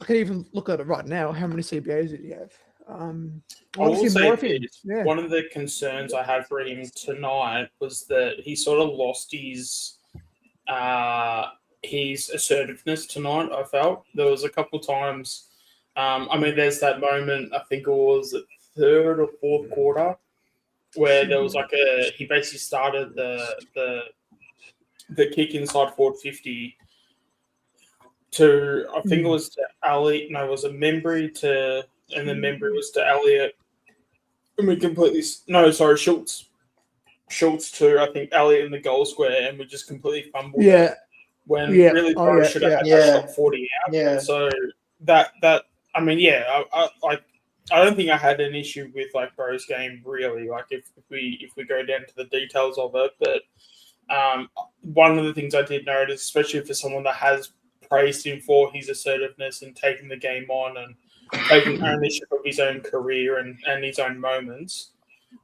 can even look at it right now. How many CBAs did he have? I want to see more of him. Yeah. One of the concerns I had for him tonight was that he sort of lost his assertiveness tonight. I felt there was a couple times. There's that moment. I think it was the 3rd or 4th quarter where there was like he basically started the kick inside forward 50 to, I think it was to Ali. No, it was a Membry to, and then Membry was to Elliott. And we Schultz. Schultz to, I think, Elliott in the goal square, and we just completely fumbled. Yeah. When really Bo should have had that shot 40 out. Yeah. So I don't think I had an issue with like Bro's game really. Like if we go down to the details of it, but one of the things I did notice, especially for someone that has praised him for his assertiveness and taking the game on and taking ownership of his own career and his own moments,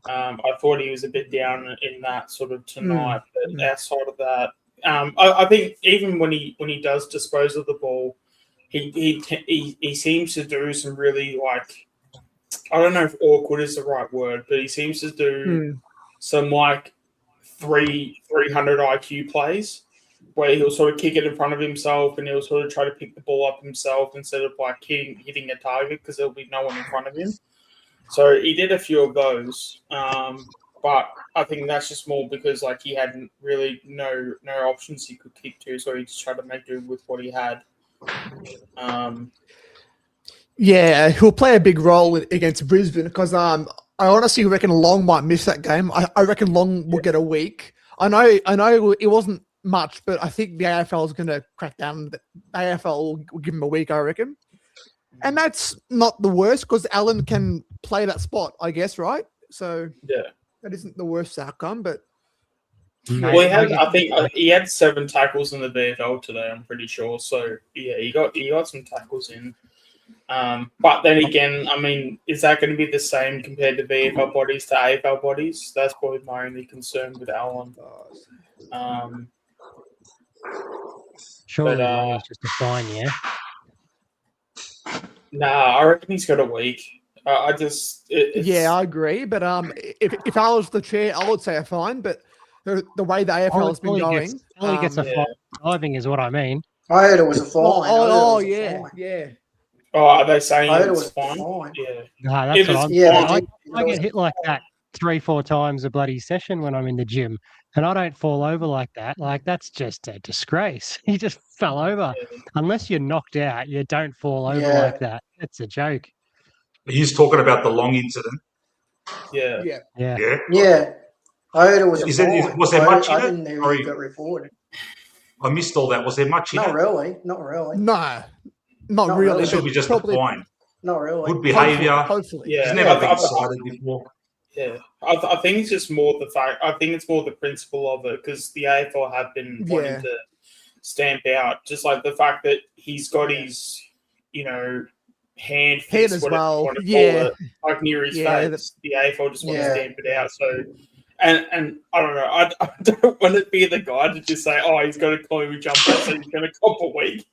I thought he was a bit down in that sort of tonight. But outside of that, I think even when he does dispose of the ball, he seems to do some really like, I don't know if awkward is the right word, but he seems to do some like 300 IQ plays where he'll sort of kick it in front of himself and he'll sort of try to pick the ball up himself instead of like hitting a target because there'll be no one in front of him. So he did a few of those, but I think that's just more because like he had really no options he could kick to, so he just tried to make do with what he had. Yeah, he'll play a big role against Brisbane because I honestly reckon Long might miss that game. I reckon Long will get a week. I know it wasn't much, but I think the AFL is going to crack down. The AFL will give him a week, I reckon. And that's not the worst because Allen can play that spot, I guess, right? So that isn't the worst outcome, but well, I think he had 7 tackles in the VFL today. I'm pretty sure. So yeah, he got some tackles in. But then again, I mean, is that going to be the same compared to VFL bodies to AFL bodies? That's probably my only concern with Allen. Surely Longy's just a fine, yeah. Nah, I reckon he's got a week. I agree. But if I was the chair, I would say a fine. But the way the AFL has been going, all he gets a fine diving is what I mean. I heard it was a fine. Yeah. Oh, are they saying I heard it's fine? Yeah. No, that's what I'm saying. I get hit like that 3-4 times a bloody session when I'm in the gym, and I don't fall over like that. Like, that's just a disgrace. He just fell over. Unless you're knocked out, you don't fall over like that. It's a joke. He's talking about the long incident. Yeah. I heard it was a fine. Was there much in it? I didn't know he got reported. I missed all that. Was there much in it? Not really. No, not really. It should be just a fine. Not really. Good behaviour. Hopefully. He's never been cited before. Yeah, I think it's just more the fact. I think it's more the principle of it because the AFL have been wanting to stamp out just like the fact that he's got his, hand as well. Call it, like near his face. The AFL just want to stamp it out. So, and I don't know. I don't want to be the guy to just say, "Oh, he's got a Collingwood jumper, so he's going to cop a week."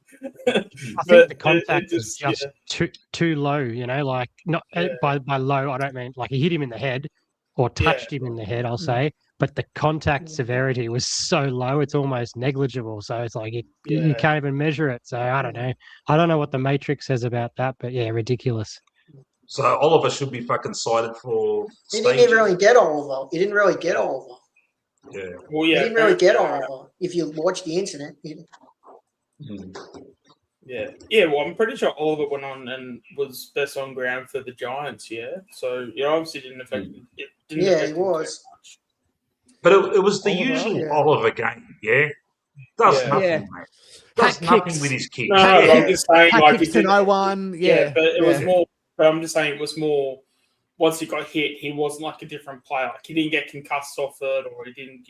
I think the contact is just too low, like not by low, I don't mean like he hit him in the head or touched him in the head, I'll say, but the contact severity was so low, it's almost negligible. So it's like you can't even measure it. So I don't know. I don't know what the Matrix says about that, but yeah, ridiculous. So Oliver should be fucking cited for He didn't really get Oliver. Yeah. Well, He didn't really get Oliver. If you watch the incident. Yeah. Well, I'm pretty sure Oliver went on and was best on ground for the Giants. Yeah, so obviously didn't affect. It didn't affect he was. But it was the usual Oliver game. Yeah, does nothing, mate. Does nothing with his kicks. No, I'm just saying, like it's an 0-1. But it was more. But I'm just saying it was more. Once he got hit, he wasn't like a different player. Like he didn't get concussed off it, or he didn't.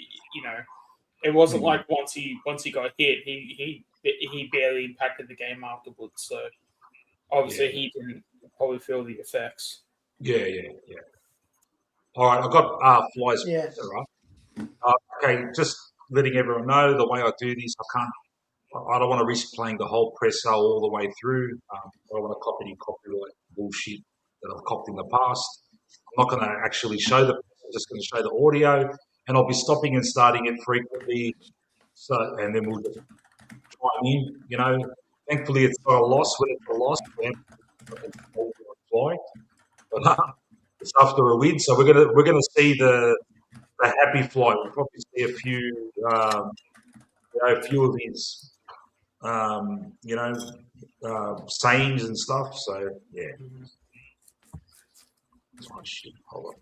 It wasn't like once he got hit, he barely impacted the game afterwards. So obviously he didn't probably feel the effects. Yeah. All right, I've got flies. Yeah. Right. Okay, just letting everyone know the way I do this. I don't want to risk playing the whole presser all the way through. I don't want to copy any copyright bullshit that I've copped in the past. I'm not going to actually show I'm just going to show the audio, and I'll be stopping and starting it frequently. So, and then we'll just chime in. Thankfully, it's not a loss. When it's a loss, but it's after a win. So we're gonna see the happy fly. We'll probably see a few of his sayings and stuff. So yeah. That's my shit. Hold on.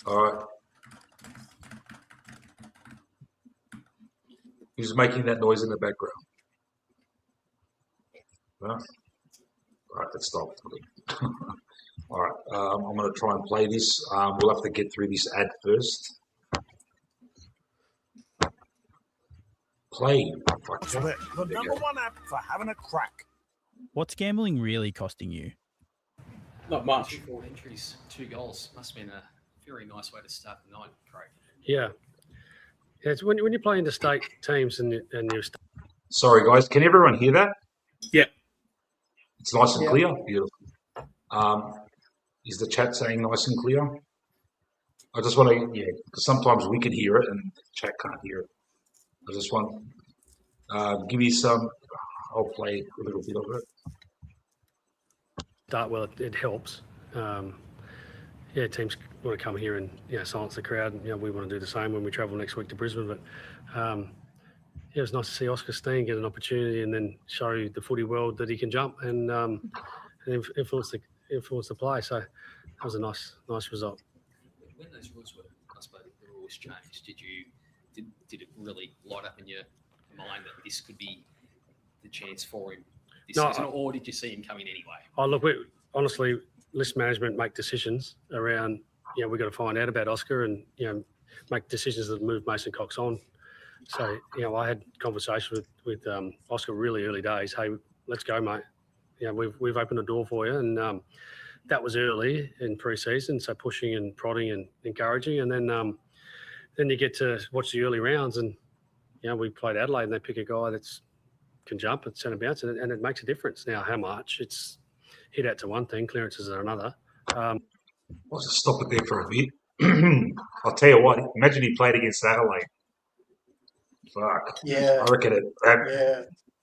All right. Who's making that noise in the background? Huh? All right, let's stop. All right, I'm going to try and play this. We'll have to get through this ad first. Play. The number one app for having a crack. What's gambling really costing you? Not much. 4 entries, 2 goals. Must have been a very nice way to start the night, Craig. Yeah. It's when you're playing the state teams and you're. Sorry, guys. Can everyone hear that? Yeah. It's nice and clear. Beautiful. Is the chat saying nice and clear? I just want to, because sometimes we can hear it and the chat can't hear it. I just want give me some. I'll play a little bit of it. Well, it helps. Teams want to come here and silence the crowd, and we want to do the same when we travel next week to Brisbane. But it was nice to see Oscar Steene get an opportunity and then show the footy world that he can jump and influence the play. So that was a nice result. when those rules were, I suppose, the rules changed, did it really light up in your mind that this could be the chance for him this season, or did you see him coming anyway? Oh, look, honestly, list management make decisions around, we've got to find out about Oscar and, make decisions that move Mason Cox on. So, I had conversation with Oscar really early days. Hey, let's go, mate. We've opened a door for you. And that was early in pre-season, so pushing and prodding and encouraging. And then you get to watch the early rounds and, we played Adelaide and they pick a guy that's can jump at centre bounce and it makes a difference. Now, how much? It's hit out to one thing, clearances are another. I'll just stop it there for a bit. I'll tell you what, imagine he played against Adelaide. Fuck. Yeah. I reckon it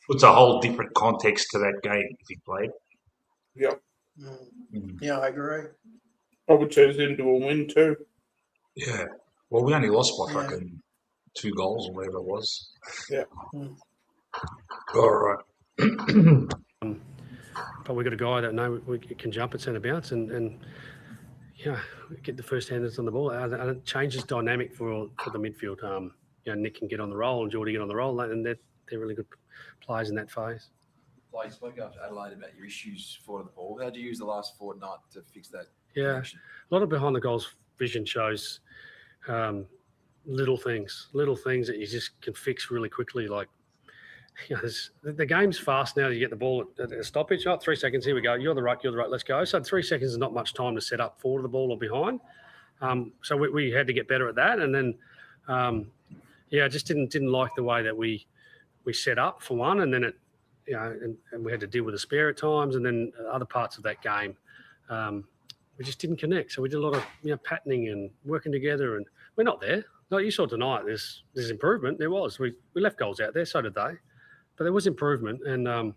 puts a whole different context to that game if he played. Yep. Yeah, I agree. Probably turns into a win too. Yeah. Well, we only lost by fucking 2 goals or whatever it was. Yeah. All right. But we've got a guy that we can jump at centre bounce and get the first handers on the ball. And it changes dynamic for the midfield. Nick can get on the roll and Geordie get on the roll, and they're really good players in that phase. You spoke after Adelaide about your issues for the ball. How do you use the last fortnight to fix that? Yeah, connection? a lot of behind the goals vision shows little things that you just can fix really quickly. Like, the game's fast now. You get the ball at a stoppage. 3 seconds. Here we go. You're the right. Let's go. So 3 seconds is not much time to set up forward of the ball or behind. So we had to get better at that. And then, I just didn't like the way that we set up for one, and then it, and we had to deal with the spare at times, and then other parts of that game, we just didn't connect. So we did a lot of patterning and working together, and we're not there. Like you saw tonight, there's improvement. There was. We left goals out there, so did they. But there was improvement, and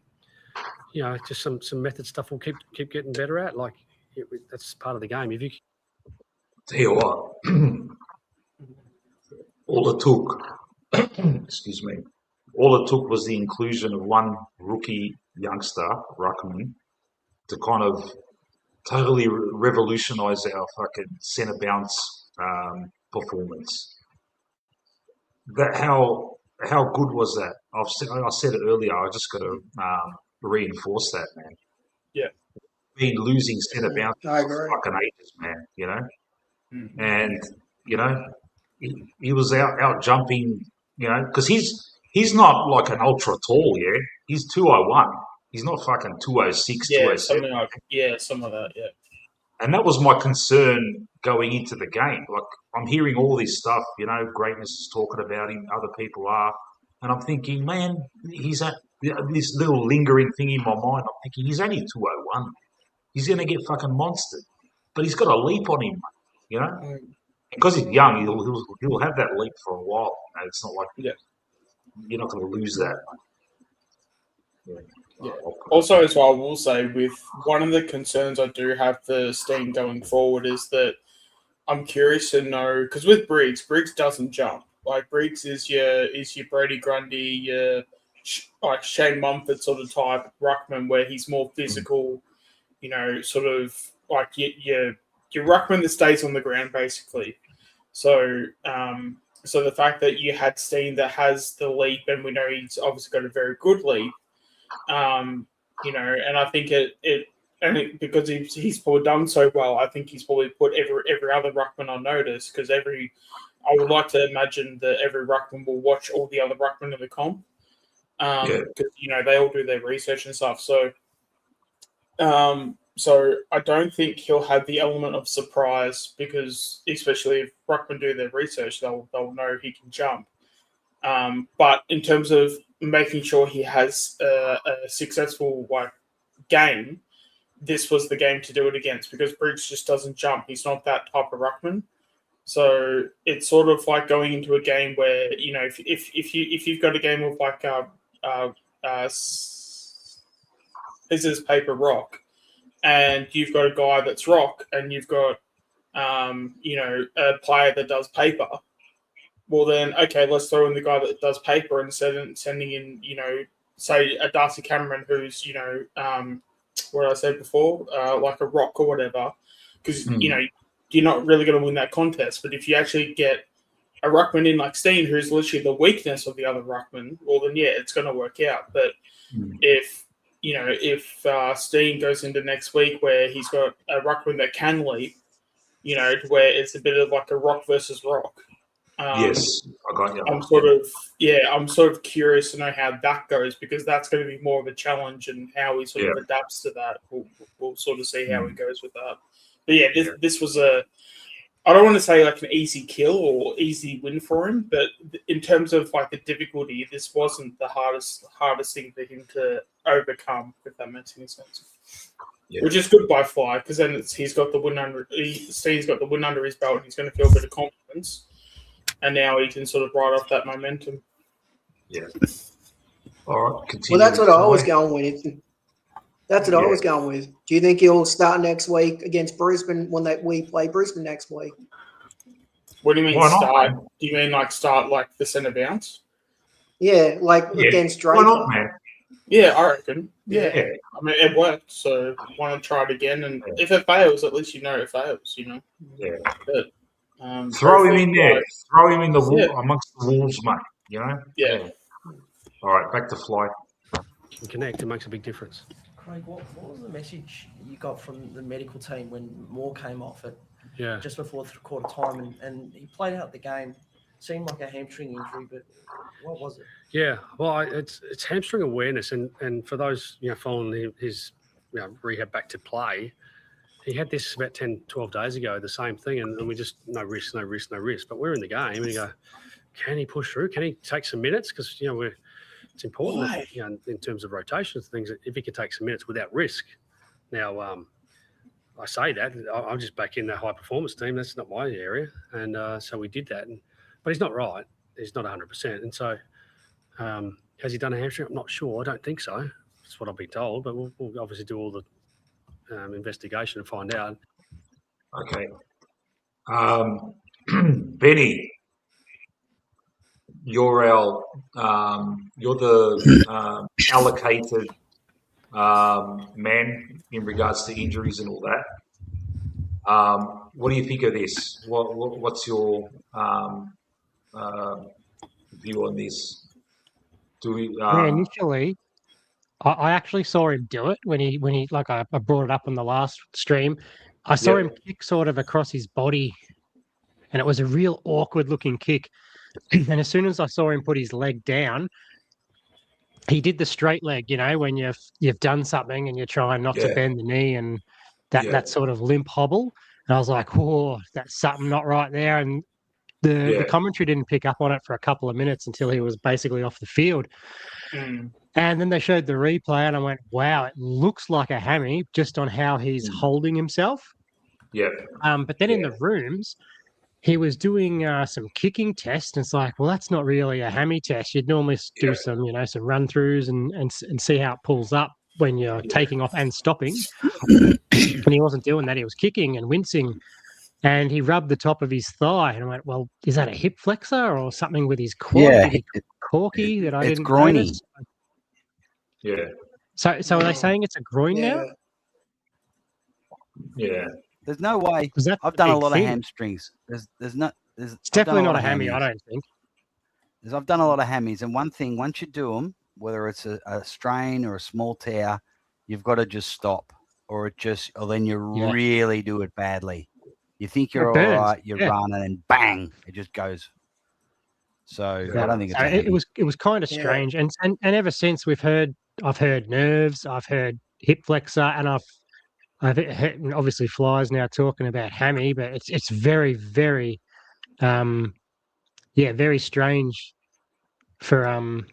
just some method stuff we'll keep getting better at. Like that's part of the game. If you tell you what, all it took, excuse me, all it took was the inclusion of one rookie youngster, Ruckman, to kind of totally revolutionise our fucking centre bounce performance. How good was that? I said it earlier. I just got to reinforce that, man. Yeah. Been losing centre bounce for fucking ages, man. And he was out jumping, because he's not like an ultra tall, He's 201. He's not fucking 206, 207. Some of that, And that was my concern going into the game. Like, I'm hearing all this stuff, Greatness is talking about him, other people are. And I'm thinking, man, he's at this little lingering thing in my mind. I'm thinking, he's only 201. He's going to get fucking monstered. But he's got a leap on him, Because he's young, he'll have that leap for a while. It's not like you're not going to lose that. Yeah. Also, as well, I will say, with one of the concerns I do have for Steene going forward is that I'm curious to know, because with Briggs doesn't jump. Like, Briggs is your Brady Grundy, your like Shane Mumford sort of type ruckman, where he's more physical, sort of like your ruckman that stays on the ground basically. So, so the fact that you had Steene that has the leap, and we know he's obviously got a very good leap. And I think because he's probably done so well, I think he's probably put every other ruckman on notice, because I would like to imagine that every ruckman will watch all the other ruckmen in the comp, because they all do their research and stuff. So, so I don't think he'll have the element of surprise, because especially if ruckmen do their research, they'll know he can jump. But in terms of making sure he has a successful game, this was the game to do it against, because Briggs just doesn't jump. He's not that type of ruckman. So it's sort of like going into a game where, if you've got a game of scissors, paper, rock, and you've got a guy that's rock, and you've got a player that does paper. Well, then, okay, let's throw in the guy that does paper and sending in, say a Darcy Cameron who's, what I said before, like a rock or whatever. Because, you're not really going to win that contest. But if you actually get a ruckman in like Steene, who's literally the weakness of the other ruckman, well, then yeah, it's going to work out. But if Steene goes into next week where he's got a ruckman that can leap, where it's a bit of like a rock versus rock. Yes, I got you. I'm sort of curious to know how that goes, because that's going to be more of a challenge, and how he sort of adapts to that. We'll sort of see how he goes with that. But yeah, this was I don't want to say like an easy kill or easy win for him, but in terms of like the difficulty, this wasn't the hardest thing for him to overcome, if that makes any sense. Yeah. Which is good by Fly, because then he's got the win under. Steve's got the win under his belt, and he's going to feel a bit of confidence, and now he can sort of ride off that momentum. Yeah. All right. Continue. Well, that's what I was going with. That's what I was going with. Do you think he'll start next week against Brisbane when we play Brisbane next week? What do you mean start? Do you mean like start like the centre bounce? Yeah, against Draper. Why not, man? Yeah, I reckon. Yeah. I mean, it worked, so why not try it again? And if it fails, at least it fails, Yeah. But, throw him in there. Throw him in the amongst the wolves, mate. Yeah. All right, back to Fly. You connect, it makes a big difference. Craig, what was the message you got from the medical team when Moore came off it just before quarter time and he played out the game? Seemed like a hamstring injury, but what was it? Yeah, well, it's hamstring awareness, and for those following his rehab back to play, he had this about 10, 12 days ago, the same thing, and we just no risk. But we're in the game, and you go, can he push through? Can he take some minutes? Because it's important that, in terms of rotations and things, if he can take some minutes without risk. Now, I say that I'm just back in the high performance team. That's not my area, and so we did that. But he's not right. He's not 100%. And so, has he done a hamstring? I'm not sure. I don't think so. That's what I've been told. But we'll obviously do all the investigation and find out. Okay. Benny, you're the allocated man in regards to injuries and all that. What do you think of this? What's your view on this? Do we? Initially, I actually saw him do it when he like I brought it up on the last stream. I saw him kick sort of across his body, and it was a real awkward looking kick. And as soon as I saw him put his leg down, he did the straight leg. When you've done something and you're trying not to bend the knee and that sort of limp hobble. And I was like, "Whoa, that's something not right there." And the commentary didn't pick up on it for a couple of minutes until he was basically off the field. And then they showed the replay, and I went, "Wow, it looks like a hammy just on how he's holding himself." Yeah. But then in the rooms, he was doing some kicking tests, and it's like, well, that's not really a hammy test. You'd normally do some, some run throughs and see how it pulls up when you're taking off and stopping. And he wasn't doing that. He was kicking and wincing, and he rubbed the top of his thigh. And I went, well, is that a hip flexor or something with his quad? Yeah, corky that I didn't groiny. notice? Yeah. So are they saying it's a groin now? Yeah. There's no way. I've done a lot of hamstrings. It's definitely not a hammy, I don't think. I've done a lot of hammies, and one thing, once you do them, whether it's a strain or a small tear, you've got to just stop, or then you really do it badly. You think you're all right, you run, and then bang, it just goes. So I don't think it's it was kind of strange, and ever since I've heard nerves, I've heard hip flexor, and I've heard, obviously Fly's now talking about hammy, but it's very, very, very strange for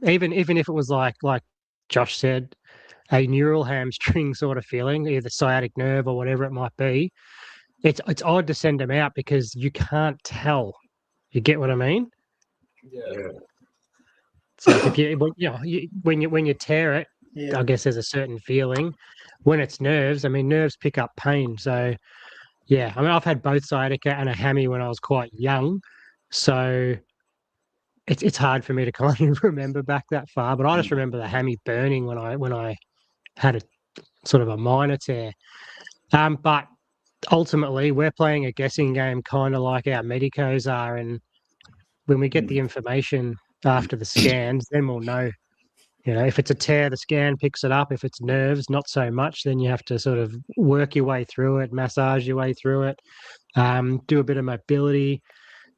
even if it was like Josh said, a neural hamstring sort of feeling, either sciatic nerve or whatever it might be. It's odd to send them out because you can't tell. You get what I mean? Yeah. So if when you tear it, I guess there's a certain feeling. When it's nerves, nerves pick up pain. So, I've had both sciatica and a hammy when I was quite young. So it's hard for me to kind of remember back that far. But I just remember the hammy burning when I had a sort of a minor tear. But ultimately, we're playing a guessing game, kind of like our medicos are. And when we get the information after the scans, then we'll know. If it's a tear, the scan picks it up. If it's nerves, not so much. Then you have to sort of work your way through it, massage your way through it, do a bit of mobility.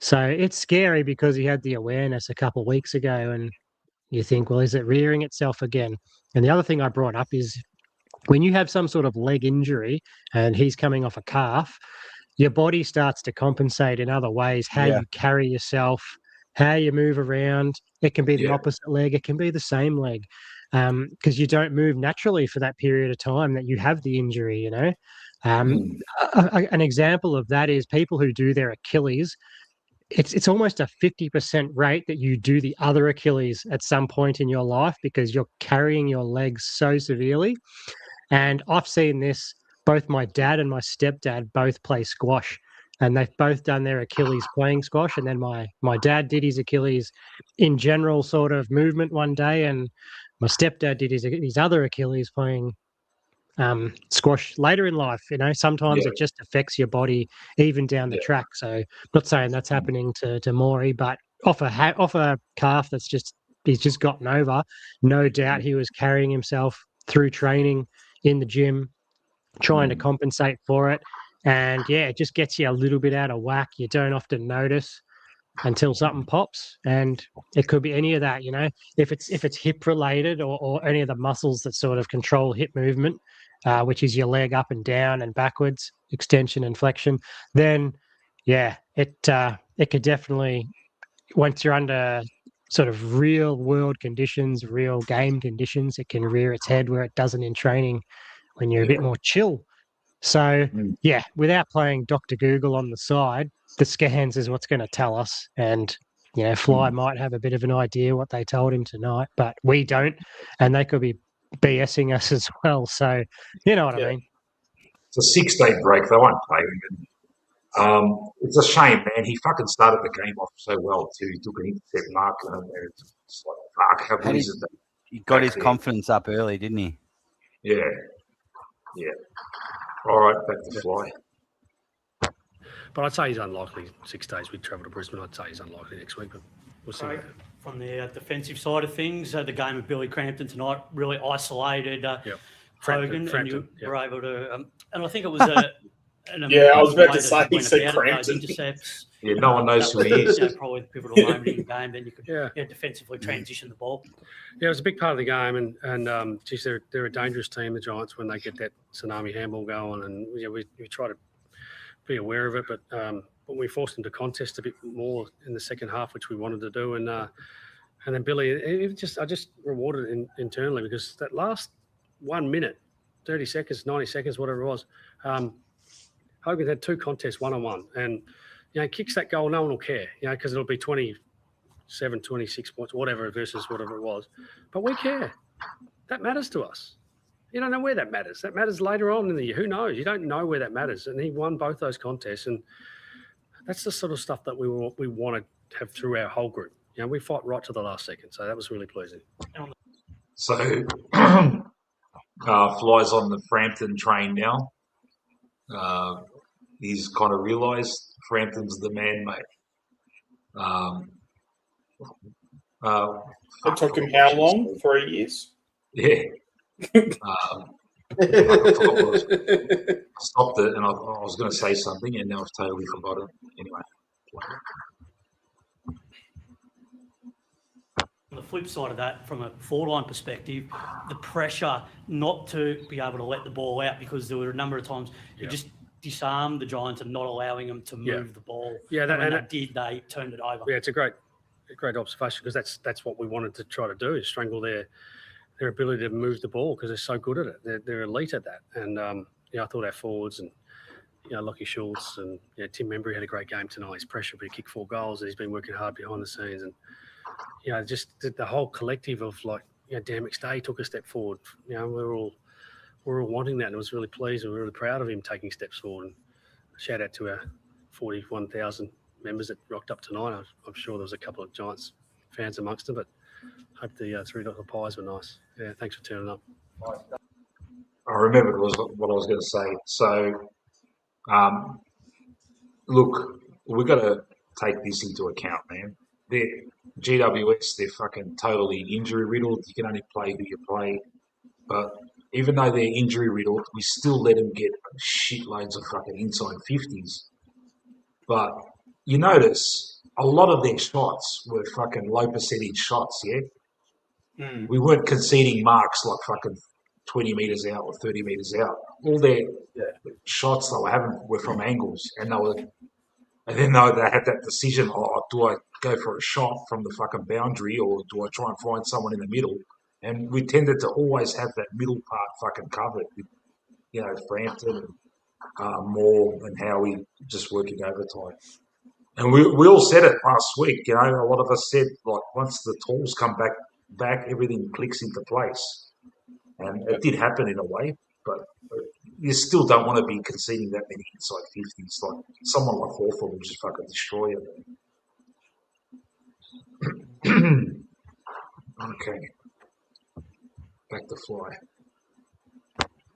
So it's scary because he had the awareness a couple of weeks ago, and you think, well, is it rearing itself again? And the other thing I brought up is when you have some sort of leg injury and he's coming off a calf, your body starts to compensate in other ways, how you carry yourself, how you move around. It can be the opposite leg. It can be the same leg because you don't move naturally for that period of time that you have the injury, An example of that is people who do their Achilles. It's almost a 50% rate that you do the other Achilles at some point in your life because you're carrying your legs so severely. And I've seen this, both my dad and my stepdad both play squash, and they've both done their Achilles playing squash. And then my dad did his Achilles in general sort of movement one day, and my stepdad did his other Achilles playing squash later in life. Sometimes it just affects your body even down the track. So not saying that's happening to Maury, but off a calf he's just gotten over, no doubt he was carrying himself through training in the gym, trying to compensate for it. And it just gets you a little bit out of whack. You don't often notice until something pops, and it could be any of that. If it's hip related or any of the muscles that sort of control hip movement, which is your leg up and down and backwards, extension and flexion, then it could definitely, once you're under sort of real world conditions, real game conditions, it can rear its head where it doesn't in training when you're a bit more chill. So without playing Dr. Google on the side, the scans is what's going to tell us. And Fly might have a bit of an idea what they told him tonight, but we don't, and they could be BSing us as well. So you know what I mean. It's a 6-day break. They won't play him. It's a shame, man. He fucking started the game off so well too. He took an intercept mark, and it's like, fuck, how good is it? He got his confidence up early, didn't he? Yeah. All right, back to Fly. But I'd say he's unlikely 6 days. We travel to Brisbane. I'd say he's unlikely next week, but we'll see. From the defensive side of things, the game of Billy Crampton tonight really isolated Hogan, and you were able to. And I think it was a. I was about to say he said Crampton. Intercepts. Yeah, no one knows who he is. Probably the pivotal moment in the game. Then you could defensively transition the ball. Yeah, it was a big part of the game, and geez, they're a dangerous team, the Giants, when they get that tsunami handball going, and we try to be aware of it, but we forced them to contest a bit more in the second half, which we wanted to do, and then Billy, I just rewarded it internally because that last 1 minute, 30 seconds, 90 seconds, whatever it was, Hogan had 2 contests one-on-one, and kicks that goal, no one will care, because it'll be 27, 26 points, whatever versus whatever it was, but we care. That matters to us. You don't know where that matters. That matters later on in the year. Who knows? You don't know where that matters. And he won both those contests. And that's the sort of stuff that we want to have through our whole group. We fight right to the last second. So that was really pleasing. So Fly's on the Frampton train now. He's kind of realised Frampton's the man, mate. It took him how long? 3 years? Yeah. I stopped it, and I was going to say something, and now I've totally forgotten. Anyway. On the flip side of that, from a forward line perspective, the pressure not to be able to let the ball out, because there were a number of times you just disarmed the Giants and not allowing them to move the ball. Yeah, they turned it over. Yeah, it's a great observation, because that's what we wanted to try to do, is strangle their ability to move the ball, because they're so good at it. They're elite at that. And, I thought our forwards and, Lockie Schultz and Tim Membry had a great game tonight. He's pressure, but he kicked 4 goals, and he's been working hard behind the scenes. And, just the whole collective of Dan McStay took a step forward. We're all wanting that, and it was really pleased and we're really proud of him taking steps forward. And shout out to our 41,000 members that rocked up tonight. I'm sure there was a couple of Giants fans amongst them, but hope the $3 pies were nice. Yeah, thanks for turning up. I remembered what I was going to say. So Look, we've got to take this into account, man. They're GWS, they're fucking totally injury riddled. You can only play who you play. But even though they're injury riddled, we still let them get shitloads of fucking inside 50s. But you notice a lot of their shots were fucking low percentage shots, yeah? We weren't conceding marks like fucking 20 metres out or 30 metres out. All their shots they were having were from angles, and then they had that decision: do I go for a shot from the fucking boundary, or do I try and find someone in the middle? And we tended to always have that middle part fucking covered with, Frampton and Moore and Howie just working overtime. And we all said it last week. A lot of us said, like, once the tools come back, everything clicks into place. And it did happen in a way, but you still don't want to be conceding that many inside 50s. Like, someone like Hawthorn will just fucking destroy it. Okay. Back to Fly.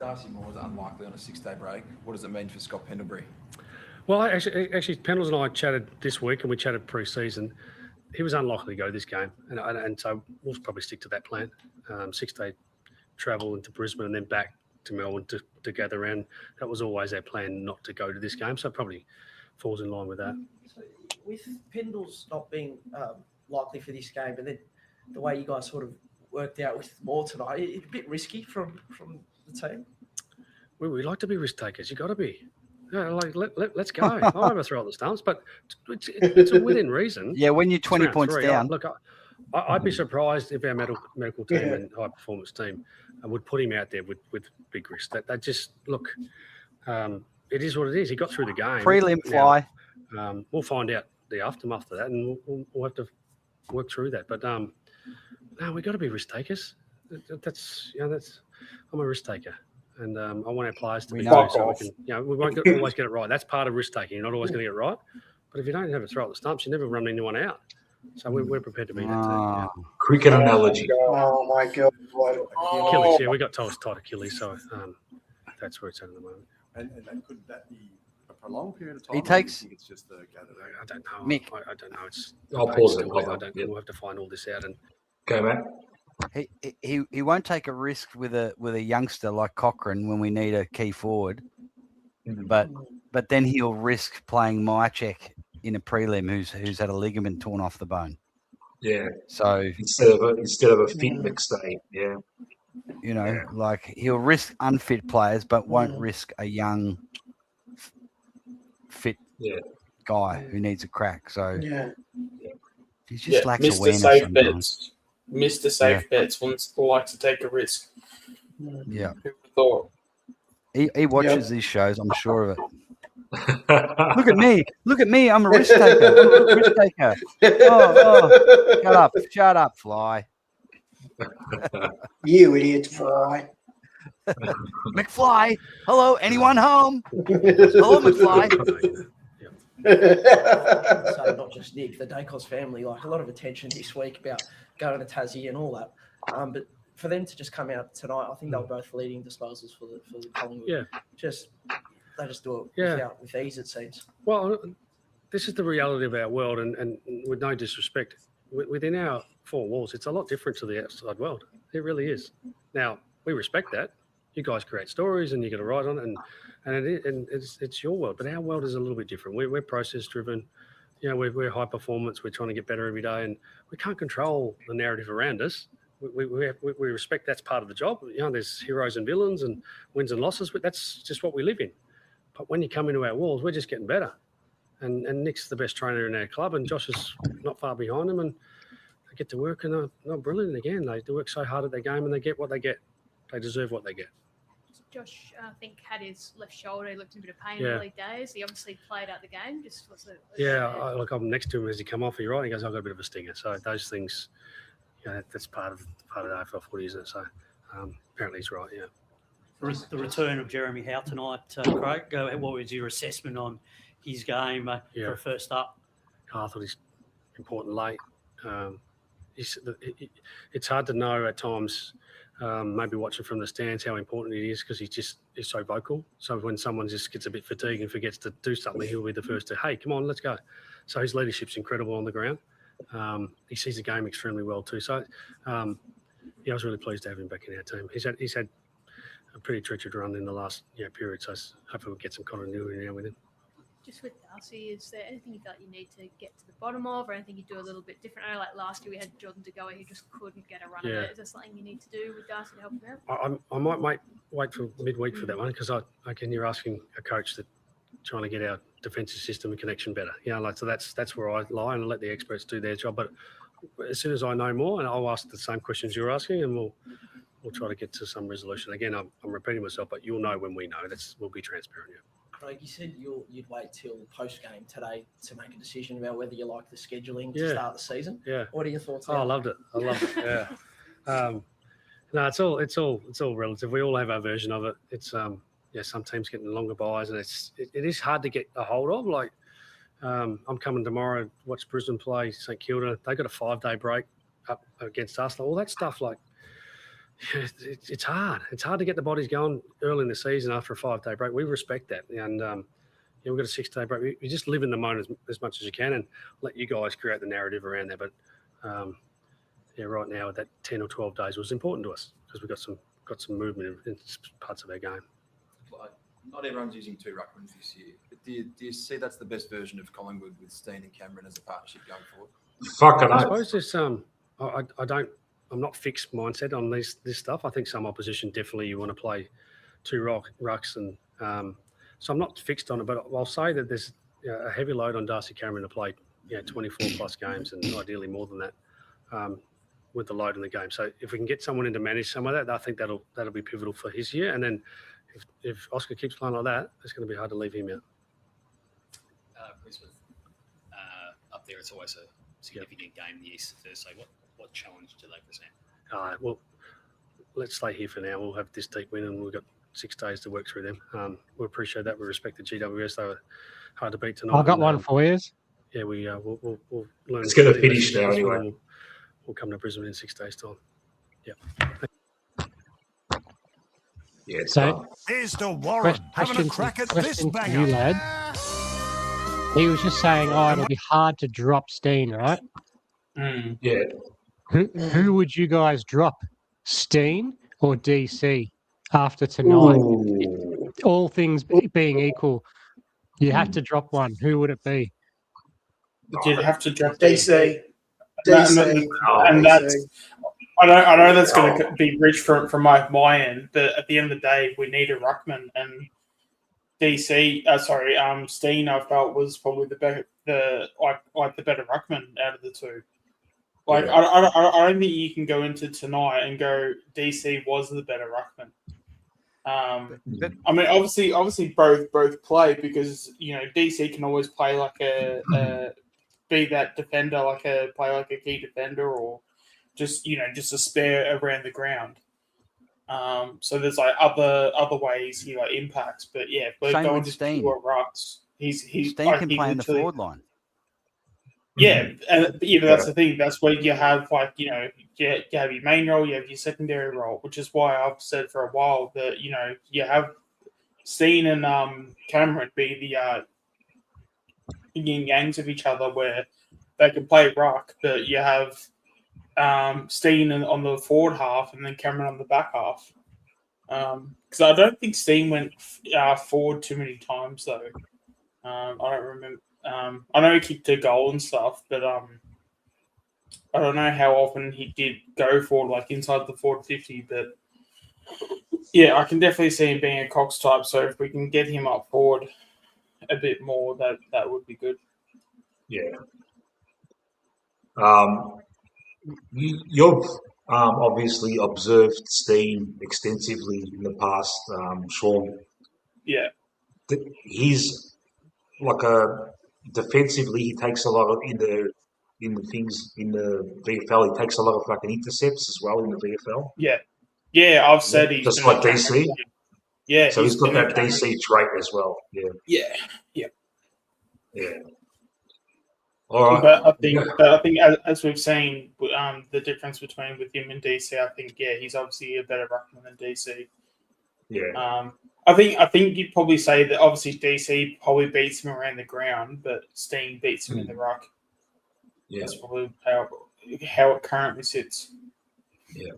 Darcy Moore's unlikely on a 6-day break. What does it mean for Scott Pendlebury? Well, actually, Pendles and I chatted this week, and we chatted pre-season. He was unlikely to go this game, and so we'll probably stick to that plan. 6-day travel into Brisbane and then back to Melbourne to gather around. That was always our plan, not to go to this game, so it probably falls in line with that. So with Pendles not being likely for this game, and then the way you guys sort of worked out with Moore tonight, it's a bit risky from the team. We like to be risk takers. You got to be. Yeah, let's go. I'll have a throw at the stumps, but it's a within reason. Yeah, when you're 20 points down. Look, I'd be surprised if our medical team and high performance team would put him out there with big risk. That just look. It is what it is. He got through the game. Prelim Fly. We'll find out the aftermath of that, and we'll have to work through that. But no, we got to be risk takers. That's I'm a risk taker. And I want our players to be too, so we can, we won't always get it right. That's part of risk taking. You're not always going to get it right. But if you don't have a throw at the stumps, you never run anyone out. So we're prepared to be that team. Yeah. Cricket analogy. Oh my God! Achilles, we got told it's tight Achilles, so that's where it's at the moment. And couldn't that be a prolonged period of time? He takes. It's just a I don't know. Mick. I don't know. It's. I'll pause it. We'll have to find all this out and. Go, Matt. He won't take a risk with a youngster like Cochrane when we need a key forward, but then he'll risk playing Mychek in a prelim who's had a ligament torn off the bone. Yeah. So instead of a fit next day, yeah. Like he'll risk unfit players, but won't risk a young, fit guy who needs a crack. So he just lacks Mr. awareness. Safe Bets. Mr. Safe Bets wants to like to take a risk. Yeah. Who thought? He watches these shows, I'm sure of it. Look at me. I'm a risk taker. Oh, shut up, Fly. You idiot, Fly. McFly, hello, anyone home? Hello, McFly. So not just Nick, the Daicos family, like a lot of attention this week about going to Tassie and all that. But for them to just come out tonight, I think they were both leading disposals for the Collingwood. Yeah. They just do it with ease, it seems. Well, this is the reality of our world, and with no disrespect, within our four walls, it's a lot different to the outside world. It really is. Now, we respect that. You guys create stories and you get a write on it, and it's your world. But our world is a little bit different. We're process driven. We're high performance. We're trying to get better every day, and we can't control the narrative around us. We respect that's part of the job. There's heroes and villains and wins and losses, but that's just what we live in. But when you come into our walls, we're just getting better. And Nick's the best trainer in our club, and Josh is not far behind him. And they get to work, and they're brilliant again. They work so hard at their game, and they get what they get. They deserve what they get. Josh, I think, had his left shoulder. He looked in a bit of pain in the early days. He obviously played out the game. I'm next to him as he come off. He right. He goes, I've got a bit of a stinger. So those things, that's part of the AFL footy, isn't it? So apparently he's right. Yeah. The return of Jeremy Howe tonight, Craig. What was your assessment on his game for a first up? I thought he's important late. It's hard to know at times maybe watching from the stands how important it is because he's so vocal. So when someone just gets a bit fatigued and forgets to do something, he'll be the first to, hey, come on, let's go. So his leadership's incredible on the ground. He sees the game extremely well too. So I was really pleased to have him back in our team. He's had a pretty treacherous run in the last period. So hopefully we'll get some continuity now with him. Just with Darcy, is there anything you felt you need to get to the bottom of, or anything you do a little bit different? I know, like last year we had Jordan DeGoey who just couldn't get a run of it. Is there something you need to do with Darcy to help him out? I might wait for midweek for that one because again you're asking a coach that trying to get our defensive system and connection better. So that's where I lie and let the experts do their job. But as soon as I know more, and I'll ask the same questions you're asking, and we'll try to get to some resolution. Again, I'm repeating myself, but you'll know when we know. We'll be transparent. Yeah. Craig, you said you'd wait till post-game today to make a decision about whether you like the scheduling to start the season. Yeah. What are your thoughts? I loved it. Yeah. No, it's all relative. We all have our version of it. It's some teams getting longer buys, and it is hard to get a hold of. Like I'm coming tomorrow to watch Brisbane play St Kilda. They got a 5-day break up against us. All that stuff, like. It's hard. It's hard to get the bodies going early in the season after a 5-day break. We respect that. And we've got a 6-day break. We just live in the moment as much as you can and let you guys create the narrative around there. But, right now, that 10 or 12 days was important to us because we got some movement in parts of our game. Not everyone's using 2 ruckmans this year. But do you see that's the best version of Collingwood with Steene and Cameron as a partnership going forward? Fucking I suppose there's I'm not fixed mindset on this stuff. I think some opposition definitely you want to play 2 rucks, and so I'm not fixed on it. But I'll say that there's a heavy load on Darcy Cameron to play 24 plus games, and ideally more than that with the load in the game. So if we can get someone in to manage some of that, I think that'll be pivotal for his year. And then if Oscar keeps playing like that, it's going to be hard to leave him out. Brisbane up there, it's always a significant game. The East Thursday. What challenge do they present? Well, let's stay here for now. We'll have this deep win, and we've got 6 days to work through them. We appreciate that. We respect the GWS. They were hard to beat tonight. I've got one for you. Yeah, we'll learn. It's going to finish now anyway. We'll come to Brisbane in 6 days' time. Yeah. Yeah. So, here's the Warren having a crack at this banger. You, lad. He was just saying, it'll be hard to drop Steene, right? Yeah. Who would you guys drop, Steene or DC, after tonight? All things being equal, you have to drop one. Who would it be? You'd have to drop DC. And that's. I know that's going to be rich from my end, but at the end of the day, we need a ruckman, and Steene I felt was probably the better ruckman out of the two. Like I don't think you can go into tonight and go DC was the better ruckman. I mean, obviously both play because DC can always play like be that defender, play like a key defender, or just a spare around the ground. So there's other ways he impacts, but if we're Same going with to Steene. pure rucks, he's Steene can play in the forward line. Yeah, but that's the thing. That's where you have you have your main role, you have your secondary role, which is why I've said for a while that you have Steene and Cameron be the yin yangs of each other, where they can play ruck, but you have Steene on the forward half and then Cameron on the back half. Because I don't think Steene went forward too many times though. I don't remember. I know he kicked a goal and stuff, but I don't know how often he did go forward, inside the forward 50. But yeah, I can definitely see him being a Cox type. So if we can get him up forward a bit more, that would be good. Yeah. You've obviously observed Steene extensively in the past, Sean. Yeah. He's defensively, he takes a lot of in the things in the VFL. He takes a lot of fucking intercepts as well in the VFL. Yeah. I've said he's just like DC. Yeah. So he's got that DC trait as well. Yeah. Yeah. Yeah. All right. But I think as we've seen, the difference between with him and DC, I think he's obviously a better ruckman than DC. Yeah. I think you'd probably say that obviously DC probably beats him around the ground, but Steene beats him in the ruck. Yeah. That's probably how it currently sits. Yeah.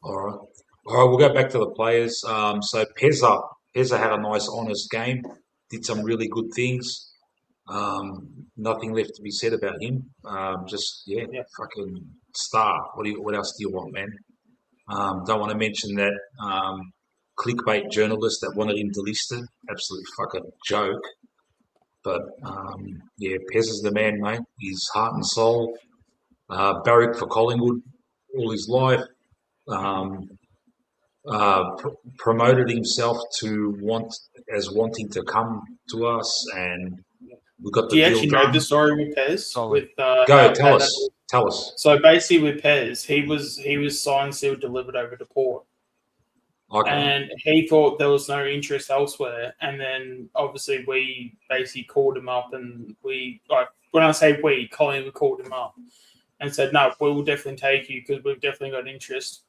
All right. We'll go back to the players. So Pezza had a nice, honest game. Did some really good things. Nothing left to be said about him. Fucking star. What else do you want, man? Don't want to mention that clickbait journalist that wanted him delisted. Absolute fucking joke. But Pez is the man, mate. He's heart and soul. Barrack for Collingwood all his life. Promoted himself to wanting to come to us, and we got the Do you deal actually done. know the story with Pez? Tell us. So basically, with Pez, he was signed, sealed, delivered over to Port. Okay. And he thought there was no interest elsewhere. And then obviously we basically called him up, and when I say we, Collingwood called him up and said, no, we will definitely take you because we've definitely got interest.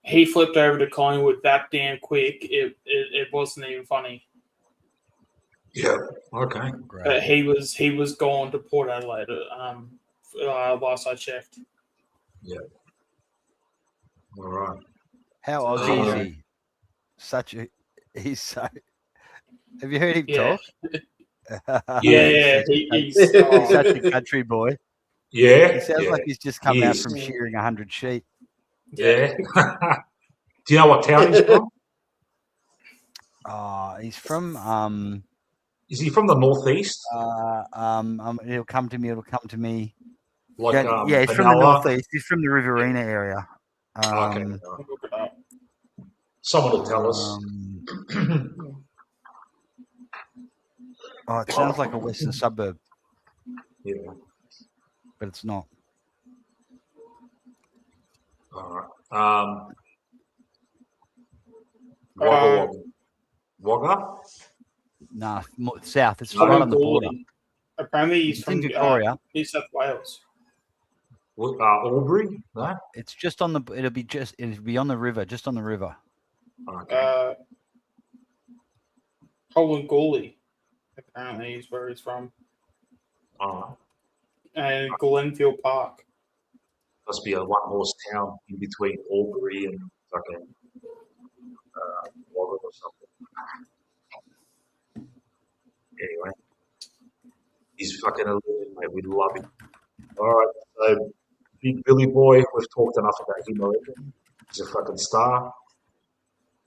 He flipped over to Collingwood that damn quick. It wasn't even funny. Yeah. Okay. Great. But he was gone to Port Adelaide. Last I checked. Yeah. All right. How Aussie is he? He's so. Have you heard him talk? He's such a country boy. Yeah. He sounds like he's just come out from shearing 100 sheep. Yeah. Do you know what town he's from? He's from. Is he from the northeast? It'll come to me. Like, he's from the northeast. He's from the Riverina area. Okay. Someone will tell us. It sounds like a western suburb. Yeah. But it's not. All right. Wagga? Nah, south. It's right on the border. Apparently, he's from Victoria, New South Wales. Albury? No? It's just on the. It'll be on the river, just on the river. Okay. Collingwood, apparently, is where he's from. And Glenfield Park. Must be a one-horse town in between Albury and fucking Wagga or something. Anyway, he's fucking a legend, mate. We love him. All right, so Big Billy Boy, we've talked enough about him already. He's a fucking star.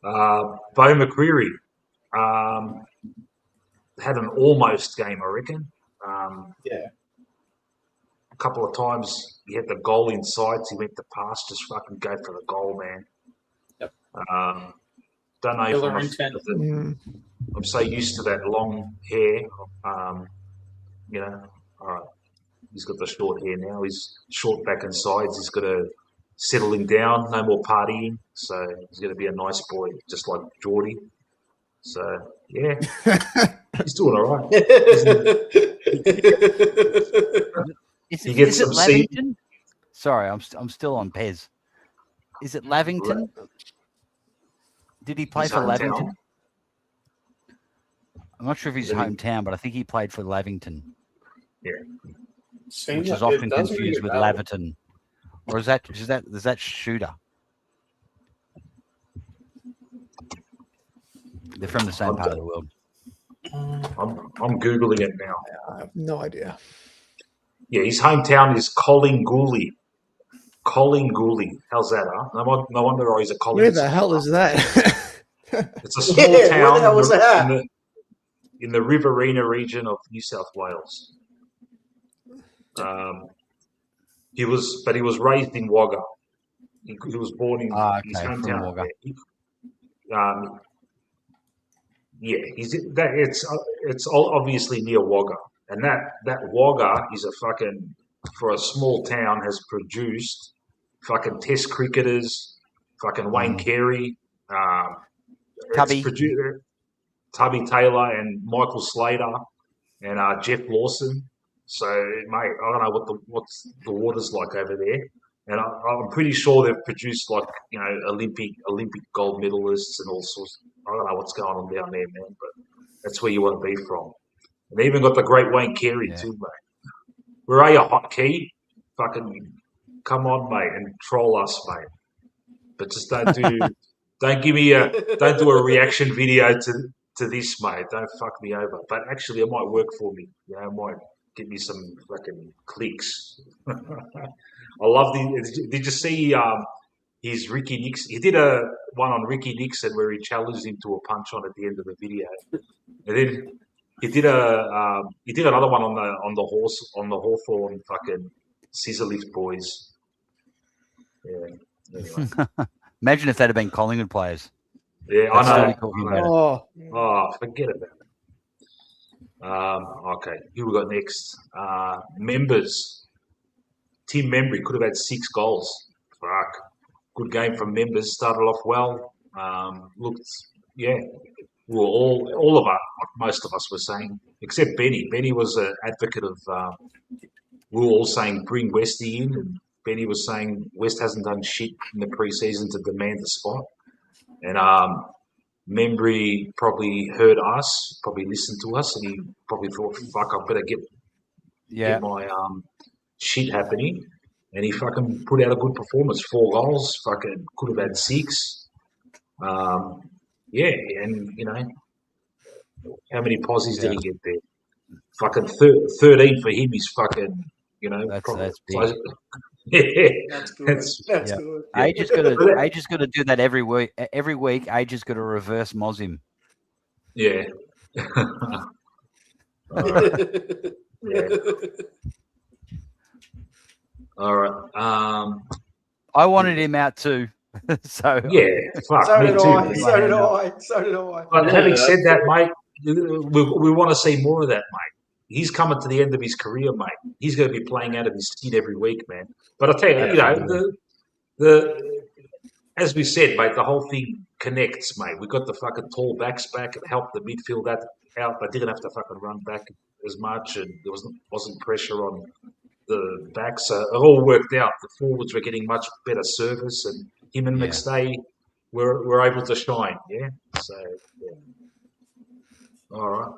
Bo McCreary had an almost game, I reckon. A couple of times he had the goal in sights. He went to pass, just fucking go for the goal, man. Yep. Don't know if I'm so used to that long hair. All right. He's got the short hair now. He's short back and sides. He's got to settle him down. No more partying. So he's going to be a nice boy, just like Geordie. So, yeah. He's doing all right. Is it Lavington? Sorry, I'm still on Pez. Is it Lavington? Did he play for Lavington? I'm not sure if he's hometown, but I think he played for Lavington. Yeah. Which is often confused with Laverton. Or is that Shooter? They're from the same part of the world. I'm Googling it now. I have no idea. Yeah, his hometown is Collingwood. How's that, huh? No wonder he's a Collingwood. Where the hell is that? It's a small town where the hell was that? in the Riverina region of New South Wales. He was raised in Wagga. He was born in his hometown. It's obviously near Wagga, and that Wagga is a fucking, for a small town, has produced fucking Test cricketers, fucking Wayne Carey, Tubby Taylor, and Michael Slater, and Jeff Lawson. So, mate, I don't know what the water's like over there. And I'm pretty sure they've produced Olympic gold medalists and all sorts. I don't know what's going on down there, man, but that's where you want to be from. And they even got the great Wayne Carey too, mate. Where are you, hot key? Fucking come on, mate, and troll us, mate. But just don't do a reaction video to this, mate. Don't fuck me over. But actually, it might work for me. It might get me some fucking clicks. I love Did you see his Ricky Nixon? He did a one on Ricky Nixon where he challenged him to a punch on at the end of the video, and then he did another one on the Hawthorn fucking scissor lift boys. Yeah. Anyway. Imagine if they'd have been Collingwood players. Yeah, That's I know. really talking about it. Oh, forget about it. Okay, who we got next? Members. Tim Membry could have had 6 goals. Fuck. Good game from Members. Started off well. We were all of us, most of us were saying, except Benny. Benny was an advocate of, we were all saying bring Westy in, and Benny was saying West hasn't done shit in the preseason to demand the spot. And Membry probably heard us, probably listened to us, and he probably thought, fuck, I better get my shit happening. And he fucking put out a good performance. 4 goals, fucking could have had 6. And, how many posies did he get there? Fucking 13 for him is fucking, That's big. That's good. That's good. Age is got to do that every week. Every week, Age has got to reverse Moz him. Yeah. All right. I wanted him out too. So yeah, fuck, So me did too. I. So did I. So did I. But having said that, mate, we want to see more of that, mate. He's coming to the end of his career, mate. He's going to be playing out of his skin every week, man. But I tell you, the as we said, mate, the whole thing connects, mate. We got the fucking tall backs back. It helped the midfield out. They didn't have to fucking run back as much, and there wasn't pressure on the back, so it all worked out. The forwards were getting much better service, and him and McStay were able to shine. Yeah. So all right.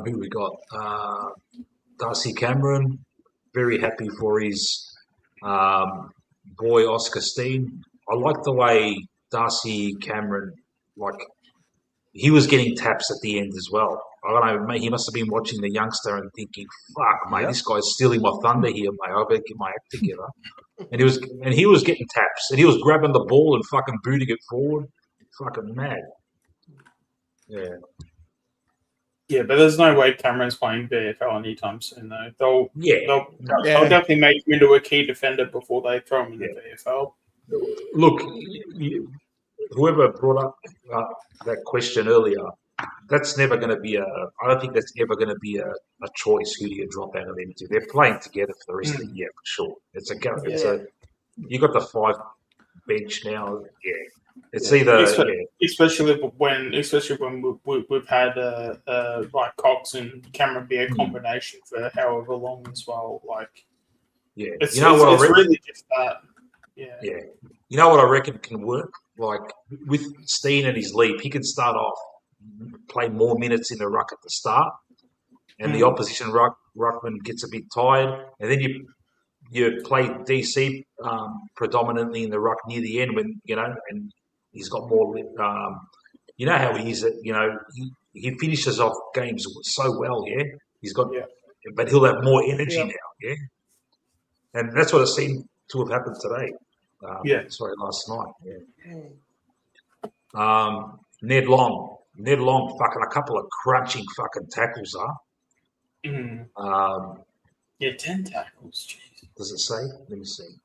Who we got? Darcy Cameron. Very happy for his boy Oscar Steene. I like the way Darcy Cameron, he was getting taps at the end as well. I don't know, mate, he must have been watching the youngster and thinking, fuck, mate, this guy's stealing my thunder here, mate. I better get my act together. And he was getting taps, and he was grabbing the ball and fucking booting it forward. Fucking mad. Yeah. Yeah, but there's no way Cameron's playing VFL anytime soon, though. They'll definitely make him into a key defender before they throw him in the VFL. Look, whoever brought up that question earlier, that's never going to be I don't think that's ever going to be a choice. Who do you drop out of them to? They're playing together for the rest of the year, for sure. You got the 5 bench now. Yeah, it's either especially when we've had like Cox and Cameron be a combination for however long as well. It's really just that. Yeah. You know what I reckon can work? Like with Steene and his leap, he can start off, play more minutes in the ruck at the start, and the opposition ruckman gets a bit tired, and then you play DC predominantly in the ruck near the end when and he's got more. You know how he is. He finishes off games so well. Yeah, he's got, but he'll have more energy now. Yeah, and that's what it seemed to have happened today. Last night. Yeah. Ned Long, fucking a couple of crunching fucking tackles, 10 tackles. Jeez. Does it say? Let me see.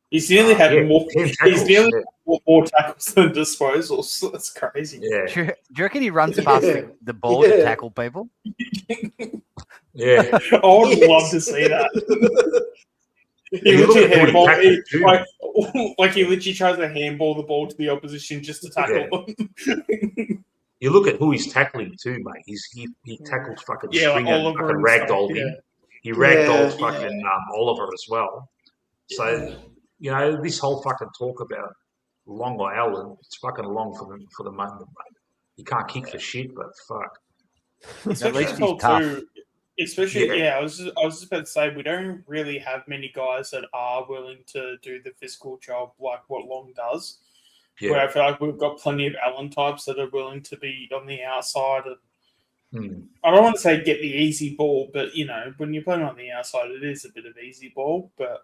He's nearly had more. 10 tackles, He's nearly more tackles than disposals. That's crazy. Yeah. Do you reckon he runs past the ball to tackle people? Yeah. I would love to see that. He literally he literally tries to handball the ball to the opposition just to tackle them. You look at who he's tackling too, mate. He tackled fucking Yeah, like Stringer, Oliver fucking and stuff, ragdolled yeah. him. He ragdolled Yeah. fucking Oliver as well. So this whole fucking talk about Long or Allen, it's fucking Long for the moment, mate. He can't kick for shit, but fuck. Especially least he's tough. too. Especially, I was just about to say we don't really have many guys that are willing to do the physical job like what Long does. Yeah. Where I feel like we've got plenty of Allen types that are willing to be on the outside. And I don't want to say get the easy ball, but when you're playing on the outside, it is a bit of easy ball. But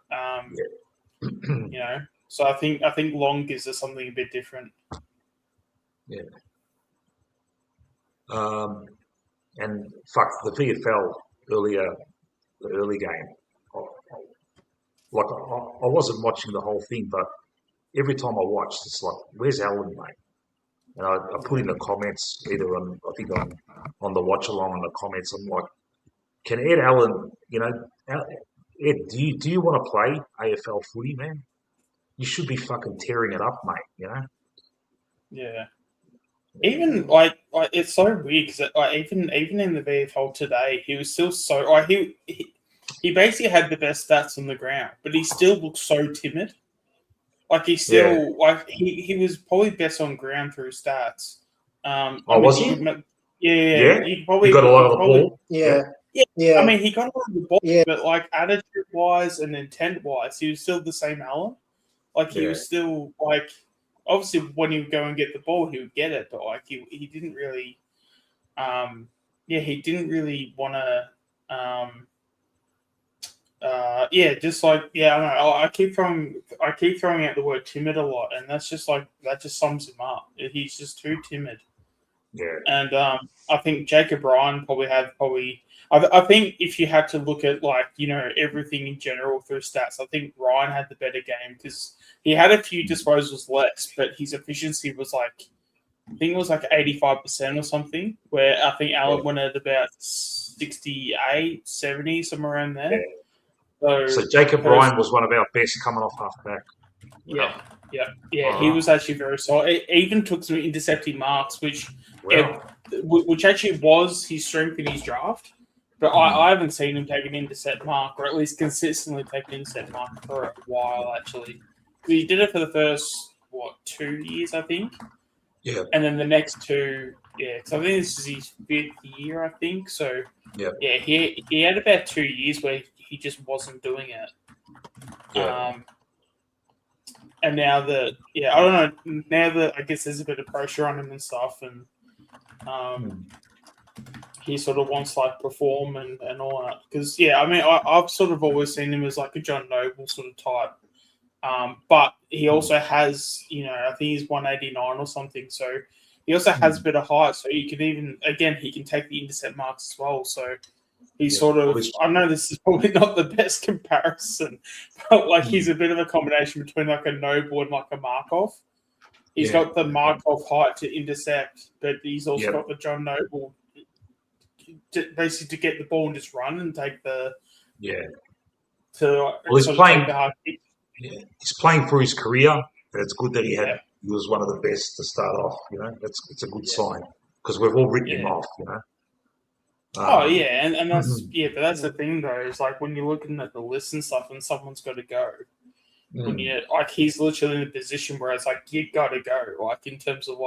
so I think Long gives us something a bit different. Yeah. And fuck the VFL earlier, the early game. Like I wasn't watching the whole thing, but every time I watched, it's like, where's Allen, mate? And I put in the comments either on the watch along in the comments. I'm like, can Ed Allen, Ed, do you want to play AFL footy, man? You should be fucking tearing it up, mate. Yeah. Even like it's so weird because even in the VFL today, he was still so he basically had the best stats on the ground, but he still looked so timid. Like he still he was probably best on ground through stats. Was he? Yeah. He got a lot of the ball. Yeah. I mean, he got a lot of the ball, but like attitude wise and intent wise, he was still the same Allen. Like he was still like. Obviously, when he would go and get the ball, he would get it, but like he didn't really, he didn't really want to, I don't know. I keep throwing out the word timid a lot, and that just sums him up. He's just too timid. Yeah. And I think Jacob Ryan I think if you had to look at everything in general through stats, I think Ryan had the better game because he had a few disposals less, but his efficiency was I think it was 85% or something, where I think Allen went at about 68, 70, somewhere around there. So Jacob Ryan was one of our best coming off half back. Yeah. He was actually very solid. It even took some intercepting marks, which actually was his strength in his draft. But I haven't seen him take an intercept mark, or at least consistently take an intercept mark for a while, actually. He did it for the first, 2 years, I think? Yeah. And then the next two, so I think this is his 5th year, I think. So, he had about 2 years where he just wasn't doing it. Yeah. And now I don't know, now that I guess there's a bit of pressure on him and stuff, and he sort of wants to perform and all that. Because I've sort of always seen him as a John Noble sort of type. But he also has, I think he's 189 or something. So he also has a bit of height. So he can take the intercept marks as well. So he's sort of, I know this is probably not the best comparison, but he's a bit of a combination between a Noble and a Markov. He's got the Markov height to intercept, but he's also got the John Noble basically to get the ball and just run and take the he's playing. He's playing for his career. And it's good that he was one of the best to start off. It's a good sign because we've all written him off. And that's but that's the thing though. Is when you're looking at the list and stuff, and someone's got to go. When you he's literally in a position where it's you got to go. In terms of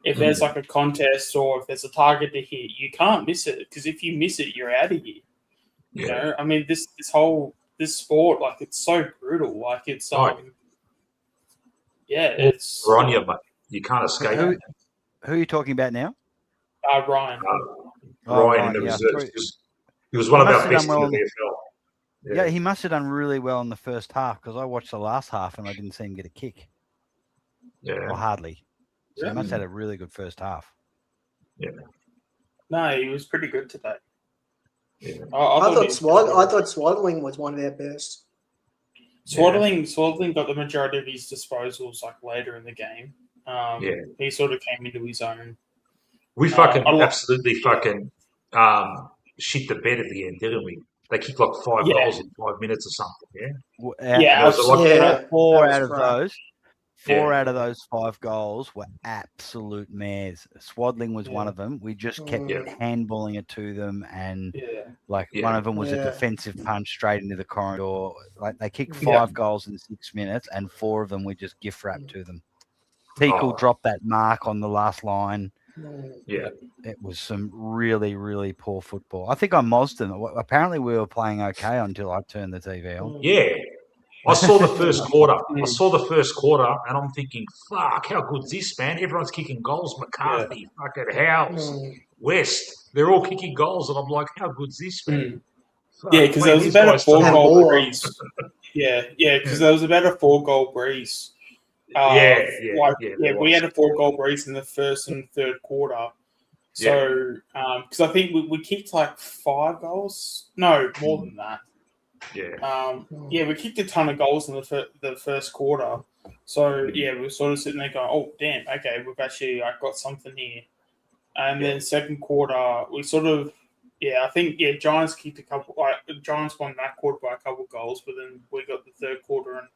if there's a contest or if there's a target to hit, you can't miss it because if you miss it, you're out of here. You know, I mean, this sport, it's so brutal. It's it's we're on you, but you can't escape. Who are you talking about now? Ryan. Ryan in the reserves. He was one of our best in the VFL. Yeah, he must have done really well in the first half because I watched the last half and I didn't see him get a kick. Yeah. Or hardly. So he must have had a really good first half. Yeah. No, he was pretty good today. Yeah. I thought Swaddling was one of their best. Swaddling got the majority of his disposals later in the game. He sort of came into his own. We absolutely shit the bed at the end, didn't we? They kicked 5 goals in 5 minutes or something. Yeah. Four out of those. Four out of those 5 goals were absolute mares. Swaddling was one of them. We just kept handballing it to them, and one of them was a defensive punch straight into the corridor. Like they kicked 5 goals in 6 minutes, and 4 of them we just gift wrapped to them. Teakle dropped that mark on the last line. Yeah. It was some really, really poor football. I think I mozzed them. Apparently we were playing okay until I turned the TV on. Yeah. I saw the first quarter. And I'm thinking, fuck, how good's this, man? Everyone's kicking goals. McCarthy, fucking Howes, West. They're all kicking goals. And I'm like, how good's this, man? Fuck, Yeah, because there was these about a guys 4-goal don't- breeze. Because there was about a 4-goal breeze. We had a 4-goal breeze in the first and third quarter. So, because I think we kicked like 5 goals. No, more than that. We kicked a ton of goals in the first quarter. So we were sort of sitting there going, "Oh damn, okay, we've actually got something here." And then second quarter, we sort of, I think Giants kicked a couple. Giants won that quarter by a couple of goals, but then we got the third quarter and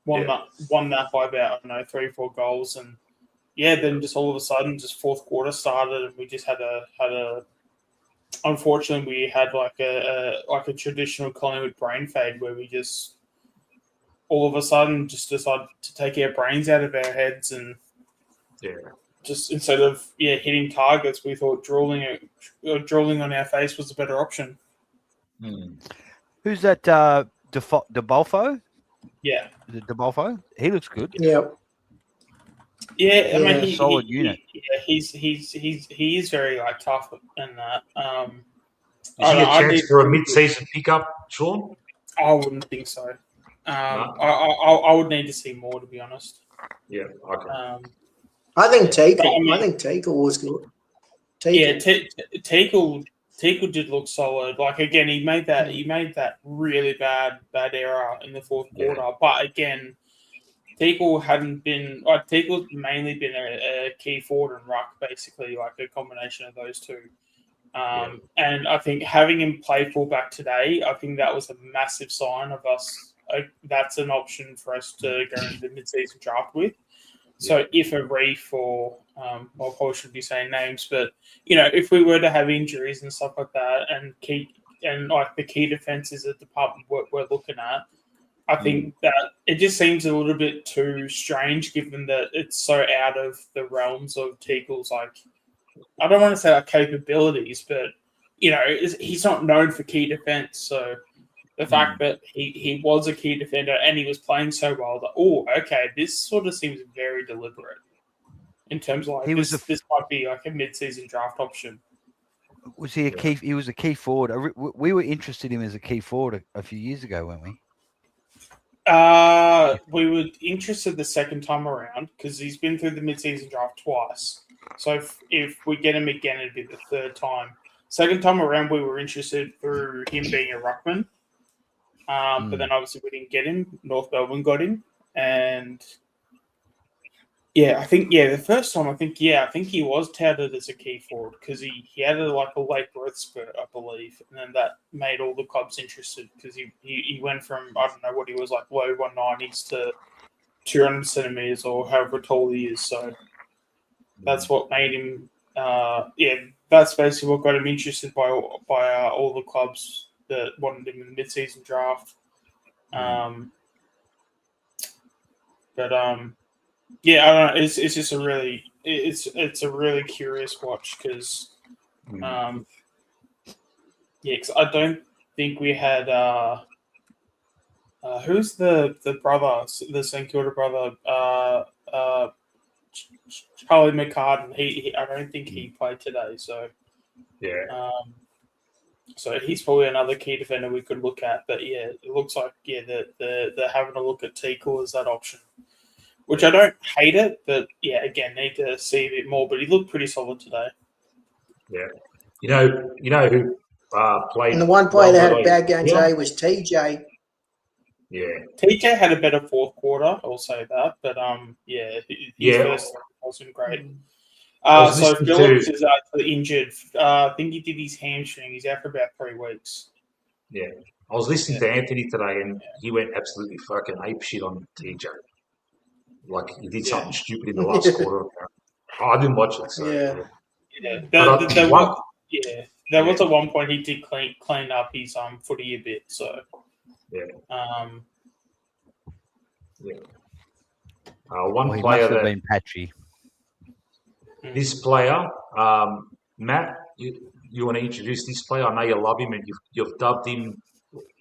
won that by about 3-4 goals, and then just all of a sudden, just fourth quarter started, and we just had a. Unfortunately, we had like a traditional Collingwood brain fade where we just all of a sudden just decided to take our brains out of our heads and just instead of hitting targets, we thought drooling on our face was a better option. Who's that? DeBolfo? Yeah, DeBolfo. He looks good. Yep. Yeah, I mean, solid unit. He is very tough and that. Is he a chance for a mid-season pickup, Sean? I wouldn't think so. I would need to see more, to be honest. Yeah, okay. I think Teakle was good. Teakle did look solid. Like again, he made that really bad error in the fourth quarter. But again, Teakle's mainly been a key forward and ruck, basically, like a combination of those two. And I think having him play fullback today, I think that was a massive sign of us. That's an option for us to go into the mid-season draft with. So if a Reef or I probably shouldn't be saying names, but if we were to have injuries and stuff like that, and the key defense is a department we're looking at, I think that it just seems a little bit too strange, given that it's so out of the realms of Teakle's I don't want to say capabilities, but he's not known for key defense. So the fact that he was a key defender and he was playing so well, this sort of seems very deliberate in terms of this might be like a mid-season draft option. Was he a key? He was a key forward. We were interested in him as a key forward a few years ago, weren't we? We were interested the second time around because he's been through the mid-season draft twice. So if we get him again, it'd be the third time. Second time around, we were interested through him being a ruckman. But then obviously we didn't get him. North Melbourne got him. And I think the first time, I think he was touted as a key forward because he had a late growth spurt, I believe. And then that made all the clubs interested because he went from, I don't know what he was like, low 190s to 200 centimeters or however tall he is. So that's what made him, that's basically what got him interested by all the clubs that wanted him in the mid-season draft. I don't know. It's just a really it's a really curious watch because because I don't think we had who's the brother, the St Kilda brother, Charlie McCartan. I don't think he played today, so so he's probably another key defender we could look at. But it looks like they're having a look at Teakle as that option, which I don't hate it, but again, need to see a bit more. But he looked pretty solid today. Yeah, you know who played. And the one player that had a bad game today was TJ. Yeah, TJ had a better fourth quarter. I'll say that, but his first wasn't great. So Phillips is actually injured. I think he did his hamstring. He's out for about 3 weeks. Yeah, I was listening to Anthony today, and he went absolutely fucking apeshit on TJ. Like he did something stupid in the last quarter. I didn't watch it. So, Yeah. But There was at one point he did clean up his footy a bit. So one he player must have that been patchy. This player, Matt, you want to introduce this player? I know you love him, and you've dubbed him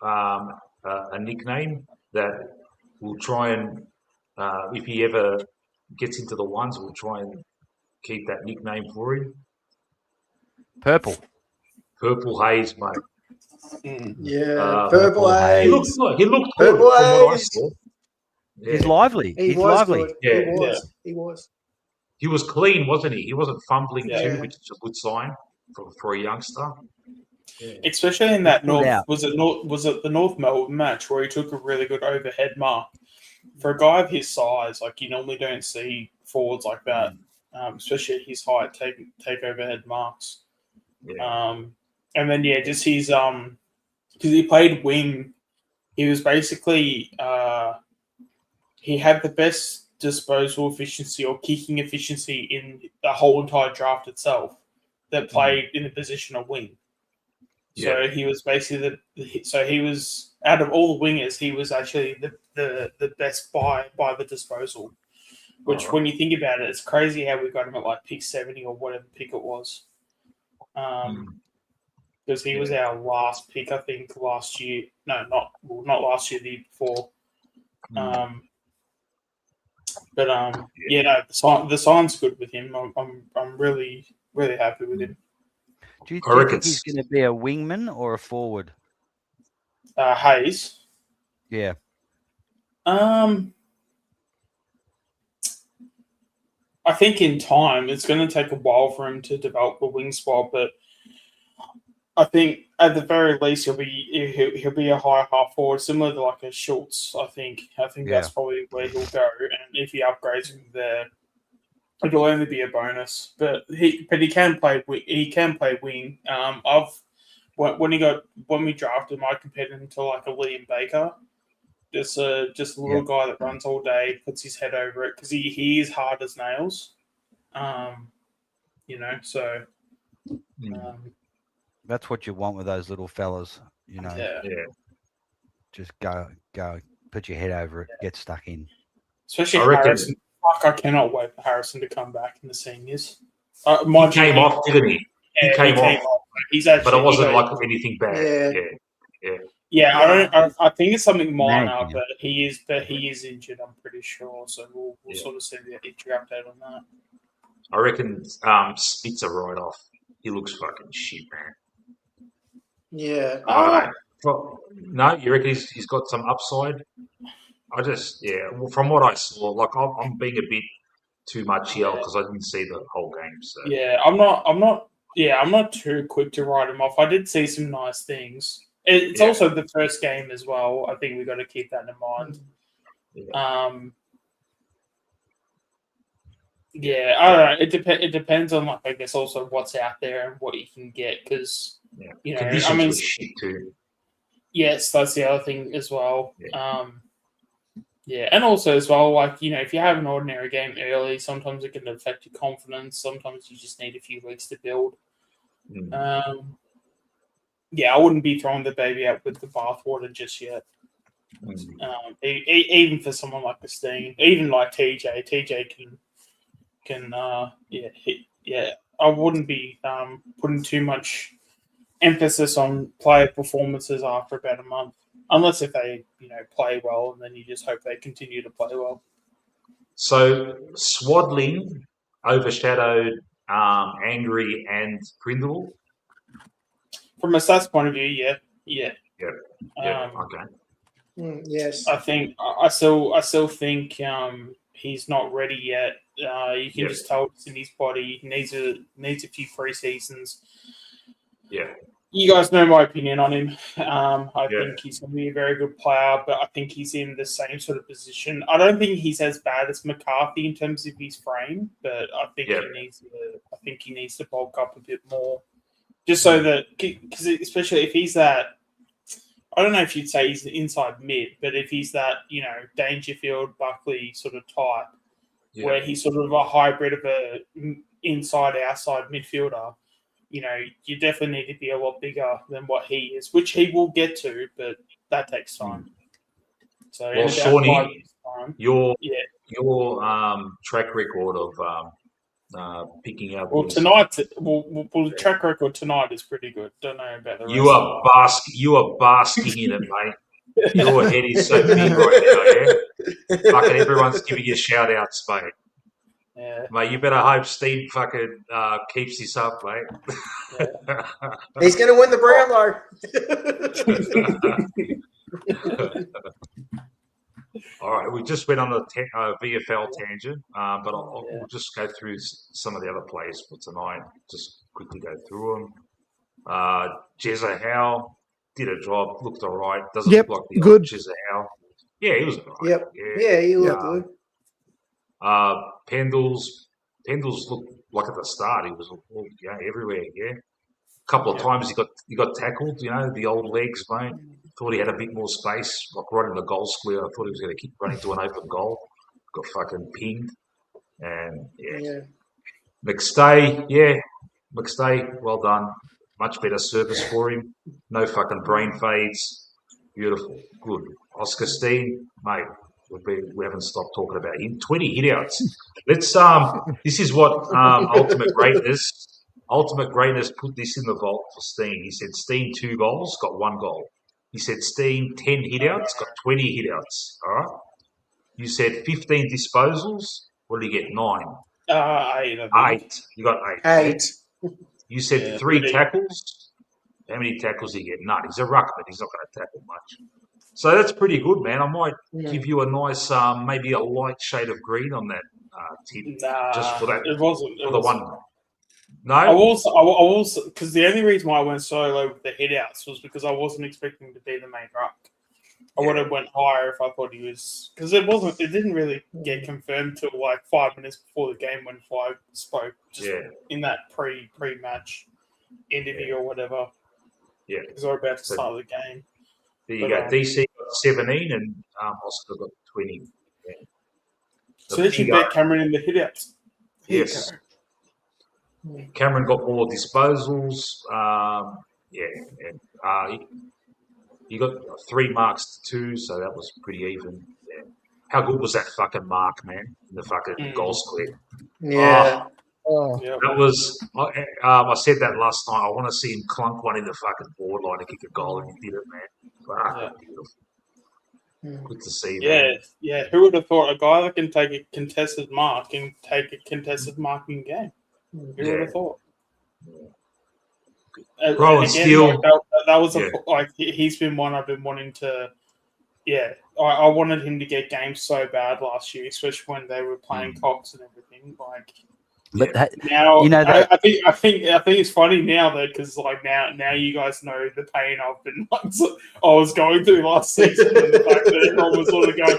a nickname that we'll try and, if he ever gets into the ones, we'll try and keep that nickname for him. Purple Haze, mate. Purple Haze. He looked good Purple from what I Haze. saw. Yeah. He's lively. He He's was lively. good. Yeah. He was. He was clean, wasn't he? He wasn't fumbling too, which is a good sign for a youngster. Especially in that Pulled North, out. was it the North Melbourne match where he took a really good overhead mark for a guy of his size? Like you normally don't see forwards like that, especially at his height take overhead marks. And then just his because he played wing, he was basically he had the best disposal efficiency or kicking efficiency in the whole entire draft itself that played in the position of wing. So he was basically he was out of all the wingers, he was actually the best by the disposal. Which when you think about it, it's crazy how we got him at like pick 70 or whatever pick it was. Because he was our last pick, I think, last year. No, not last year, the year before. The sign's good with him. I'm really happy with him. Do you think he's going to be a wingman or a forward? Hayes. Yeah. I think in time it's going to take a while for him to develop a wing spot, but I think at the very least he'll be a high half forward, similar to like a Schultz. I think that's probably where he'll go, and if he upgrades from there, it'll only be a bonus. But he can play. He can play wing. When we drafted him, I compared him to like a Liam Baker, just a little guy that runs all day, puts his head over it because he is hard as nails. So. That's what you want with those little fellas, Just go, put your head over it, get stuck in. Especially Harrison. I cannot wait for Harrison to come back in the seniors. He came off, didn't he? Yeah, he came off. He's actually, but it wasn't like anything bad. Yeah. I think it's something minor, but he is injured. I'm pretty sure. So we'll sort of see the injury update on that. I reckon Spitzer right off. He looks fucking shit, man. Yeah. No, you reckon he's got some upside? Well, from what I saw, like I'm being a bit too much here because I didn't see the whole game. So yeah, I'm not too quick to write him off. I did see some nice things. It's also the first game as well. I think we've got to keep that in mind. I don't know. It depends on I guess also what's out there and what you can get because conditions were shit too. Yes, that's the other thing as well. And also as well, if you have an ordinary game early, sometimes it can affect your confidence. Sometimes you just need a few weeks to build. I wouldn't be throwing the baby out with the bathwater just yet. Even for someone like the Steene, even like TJ can I wouldn't be putting too much emphasis on player performances after about a month, unless if they play well, and then you just hope they continue to play well. So Swadling overshadowed Angry and Prindle. From a stats point of view, okay. Yes, I think I still think he's not ready yet. You can just tell it's in his body. He needs a few pre-seasons. Yeah. You guys know my opinion on him. I think he's going to be a very good player, but I think he's in the same sort of position. I don't think he's as bad as McCarthy in terms of his frame, but I think he needs to bulk up a bit more, just so that because especially if he's that. I don't know if you'd say he's the inside mid, but if he's that, Dangerfield, Buckley sort of type, where he's sort of a hybrid of a inside-outside midfielder, you definitely need to be a lot bigger than what he is, which he will get to, but that takes time. So, well, Shawnee, your track record of picking up. Well, the track record tonight is pretty good. Don't know about the rest. You are basking in it, mate. Your head is so big right now, yeah? Fucking everyone's giving you shout-outs, mate. Yeah. Mate, you better hope Steene fucking keeps this up, mate. Yeah. He's going to win the Brownlow. All right, we just went on a VFL tangent, but we'll just go through some of the other players for tonight. Just quickly go through them. Jezza Howe did a job, looked all right. Doesn't look like the old Jezza Howe. Yeah, he was all right. Yep. Yeah, he looked good. Pendles looked like at the start he was everywhere. Yeah, a couple of times he got tackled. The old legs, mate. Thought he had a bit more space, like right in the goal square. I thought he was going to keep running to an open goal. Got fucking pinged, and McStay, well done. Much better service for him. No fucking brain fades. Beautiful, good. Oscar Steene, mate. We haven't stopped talking about him. 20 hitouts. Let's this is what Ultimate Greatness put this in the vault for Steene. He said Steene 2 goals, got 1 goal. He said Steene 10 hitouts, got 20 hitouts. All right. You said 15 disposals. What did he get? 9. 8. You got 8. 8. You said 3 tackles. How many tackles did he get? None. He's a ruckman. He's not going to tackle much. So that's pretty good, man. I might give you a nice, maybe a light shade of green on that tip, just for that. It wasn't. For the one. No, I also because the only reason why I went so low with the hitouts was because I wasn't expecting to be the main ruck. I would have went higher if I thought he was, because it didn't really get confirmed till like 5 minutes before the game when Five spoke, just in that pre-match interview or whatever. Yeah, because we're about to start the game. There you go. DC got 17 and Oscar got 20. Yeah. So did you bet Cameron in the hitouts? Yes. Cameron got more disposals. He got 3 marks to 2, so that was pretty even. Yeah. How good was that fucking mark, man? In the fucking goal square. Yeah. That was. I said that last night. I want to see him clunk one in the fucking board line to kick a goal, and he did it, man. Beautiful. Good to see. Man. Yeah. Who would have thought a guy that can take a contested mark can take a contested marking game? Who would have thought? Rowan Steele. That was he's been one I've been wanting to. Yeah, I wanted him to get games so bad last year, especially when they were playing Cox and everything. Now, I think it's funny now that because now you guys know the pain I've been I was going through last season, and the fact that everyone was sort of going,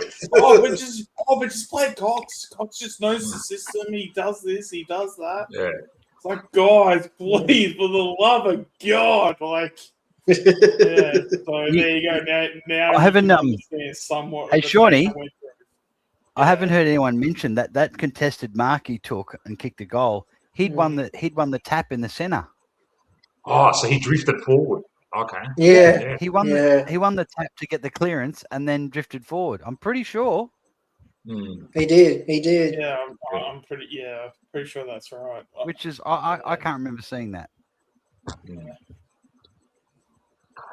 but just play Cox. Cox just knows the system. He does this. He does that. Yeah. It's like, guys, please, for the love of God, So there you go. Now I haven't somewhat. Hey, Shawnee. I haven't heard anyone mention that contested mark he took and kicked a goal. He'd won the tap in the centre. Oh, so he drifted forward. Okay. Yeah. He won the tap to get the clearance and then drifted forward. I'm pretty sure. He did. Yeah, I'm pretty sure that's right. Which is I can't remember seeing that.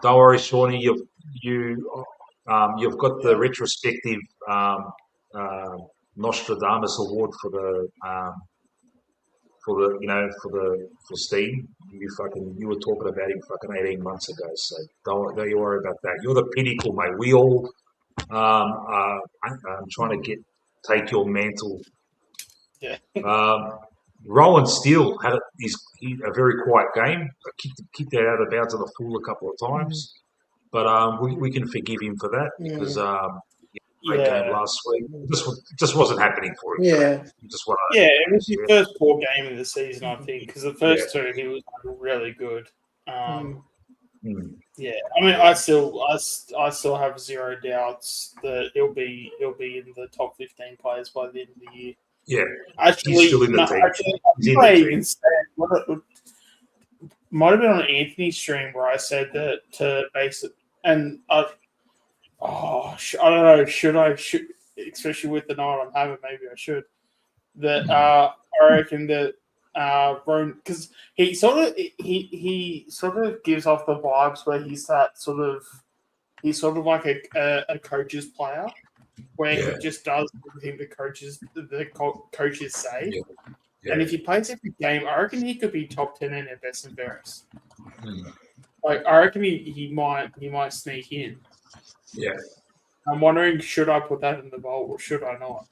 Don't worry, Shawnee. You've got the retrospective Nostradamus Award for Steene. You were talking about him fucking 18 months ago, so don't you worry about that. You're the pinnacle, mate. We all I'm trying to take your mantle. Yeah. Rowan Steele had a very quiet game. Kicked that out of bounds on the full a couple of times, but we can forgive him for that because great game last week. Just wasn't happening for him. Yeah. It was his first poor game of the season, I think, because the first 2 he was really good. Yeah, I mean, I still have zero doubts that he'll be in the top 15 players by the end of the year. Yeah, actually, he's still in the team. Actually, I even said might have been on Anthony's stream where I said that to base it, and I don't know, should especially with the night I'm having, maybe I should. That I reckon that because he sort of gives off the vibes where he's sort of like a coach's player, where he just does everything the coaches say. Yeah. And if he plays every game, I reckon he could be top 10 in at best and fairest. Like, I reckon he might sneak in. Yeah. I'm wondering, should I put that in the vault or should I not?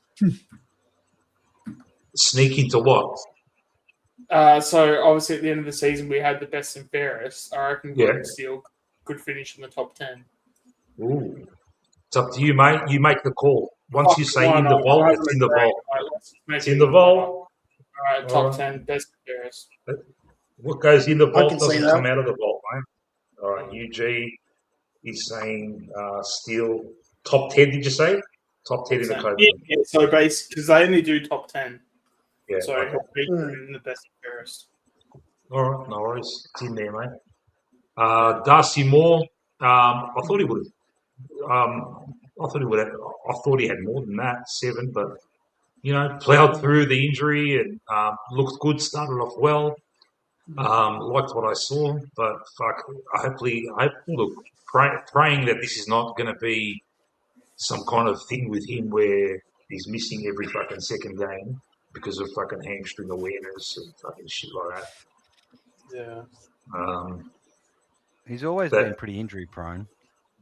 Sneak into what? So obviously at the end of the season we had the best and fairest. I reckon Gordon Steele could finish in the top 10. Ooh. It's up to you, mate. You make the call. Once you say in the vault, it's in the vault. It's in the vault. All right, top 10, best and fairest. What goes in the vault doesn't come out of the vault, mate. All right, UG is saying Steele top 10, did you say? Top 10 in the coach. Yeah, so because they only do top 10. Yeah, so he'll be in the best and fairest. All right, no worries. It's in there, mate. Darcy Moore, I thought he would have. I thought he had more than that, 7, but ploughed through the injury and looked good. Started off well. Liked what I saw, but praying that this is not going to be some kind of thing with him where he's missing every fucking second game because of fucking hamstring awareness and fucking shit like that. Yeah. He's always been pretty injury prone.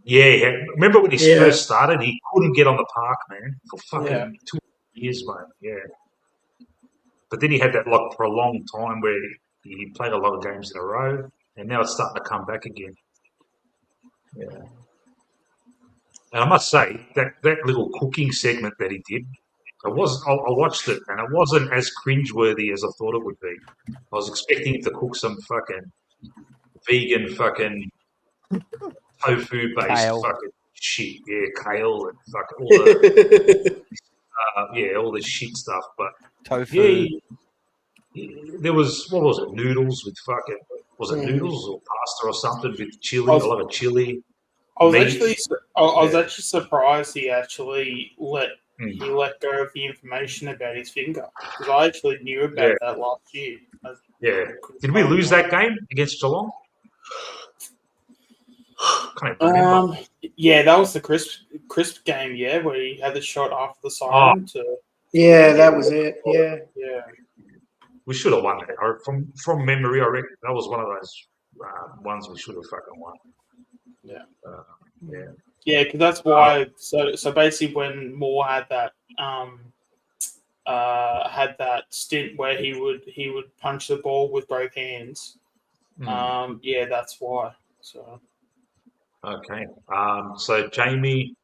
Yeah. Remember when he first started, he couldn't get on the park, man, for fucking 2 years, mate. Yeah. But then he had that prolonged time where he played a lot of games in a row, and now it's starting to come back again. Yeah. And I must say, that little cooking segment that he did, I watched it, and it wasn't as cringeworthy as I thought it would be. I was expecting him to cook some fucking vegan fucking tofu-based fucking shit. Yeah, kale and fucking all the all the shit stuff. But tofu. There was, what was it, noodles with fucking, was it noodles or pasta or something with chili, a lot of chili. I was actually surprised he actually let go of the information about his finger, because I actually knew about that last year. Did we lose that game against Geelong? Can't remember. Yeah, that was the crisp game. Yeah, where he had the shot after the siren. Yeah, that was it. Yeah. We should have won that. From memory, I reckon that was one of those ones we should have fucking won. Yeah. Yeah, because that's why. So basically, when Moore had that stint where he would punch the ball with both hands. That's why. So. Okay. So Jamie,